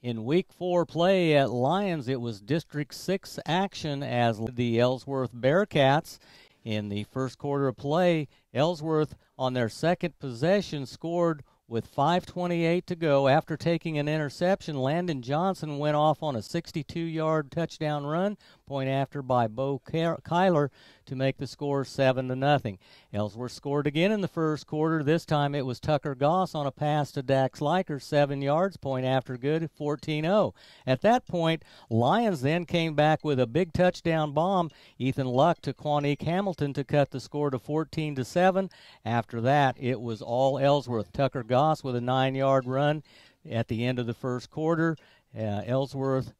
In Week 4 play at Lyons, it was District 6 action as the Ellsworth Bearcats. In the first quarter of play, Ellsworth, on their second possession, scored with 5:28 to go. After taking an interception, Landon Johnson went off on a 62-yard touchdown run, point after by Bo Kyler, to make the score 7-0. Ellsworth scored again in the first quarter. This time it was Tucker Goss on a pass to Dax Liker, 7 yards, point after good, 14-0. At that point, Lyons then came back with a big touchdown bomb. Ethan Luck to Quanique Hamilton to cut the score to 14-7. After that, it was all Ellsworth. Tucker Goss with a 9-yard run at the end of the first quarter. Ellsworth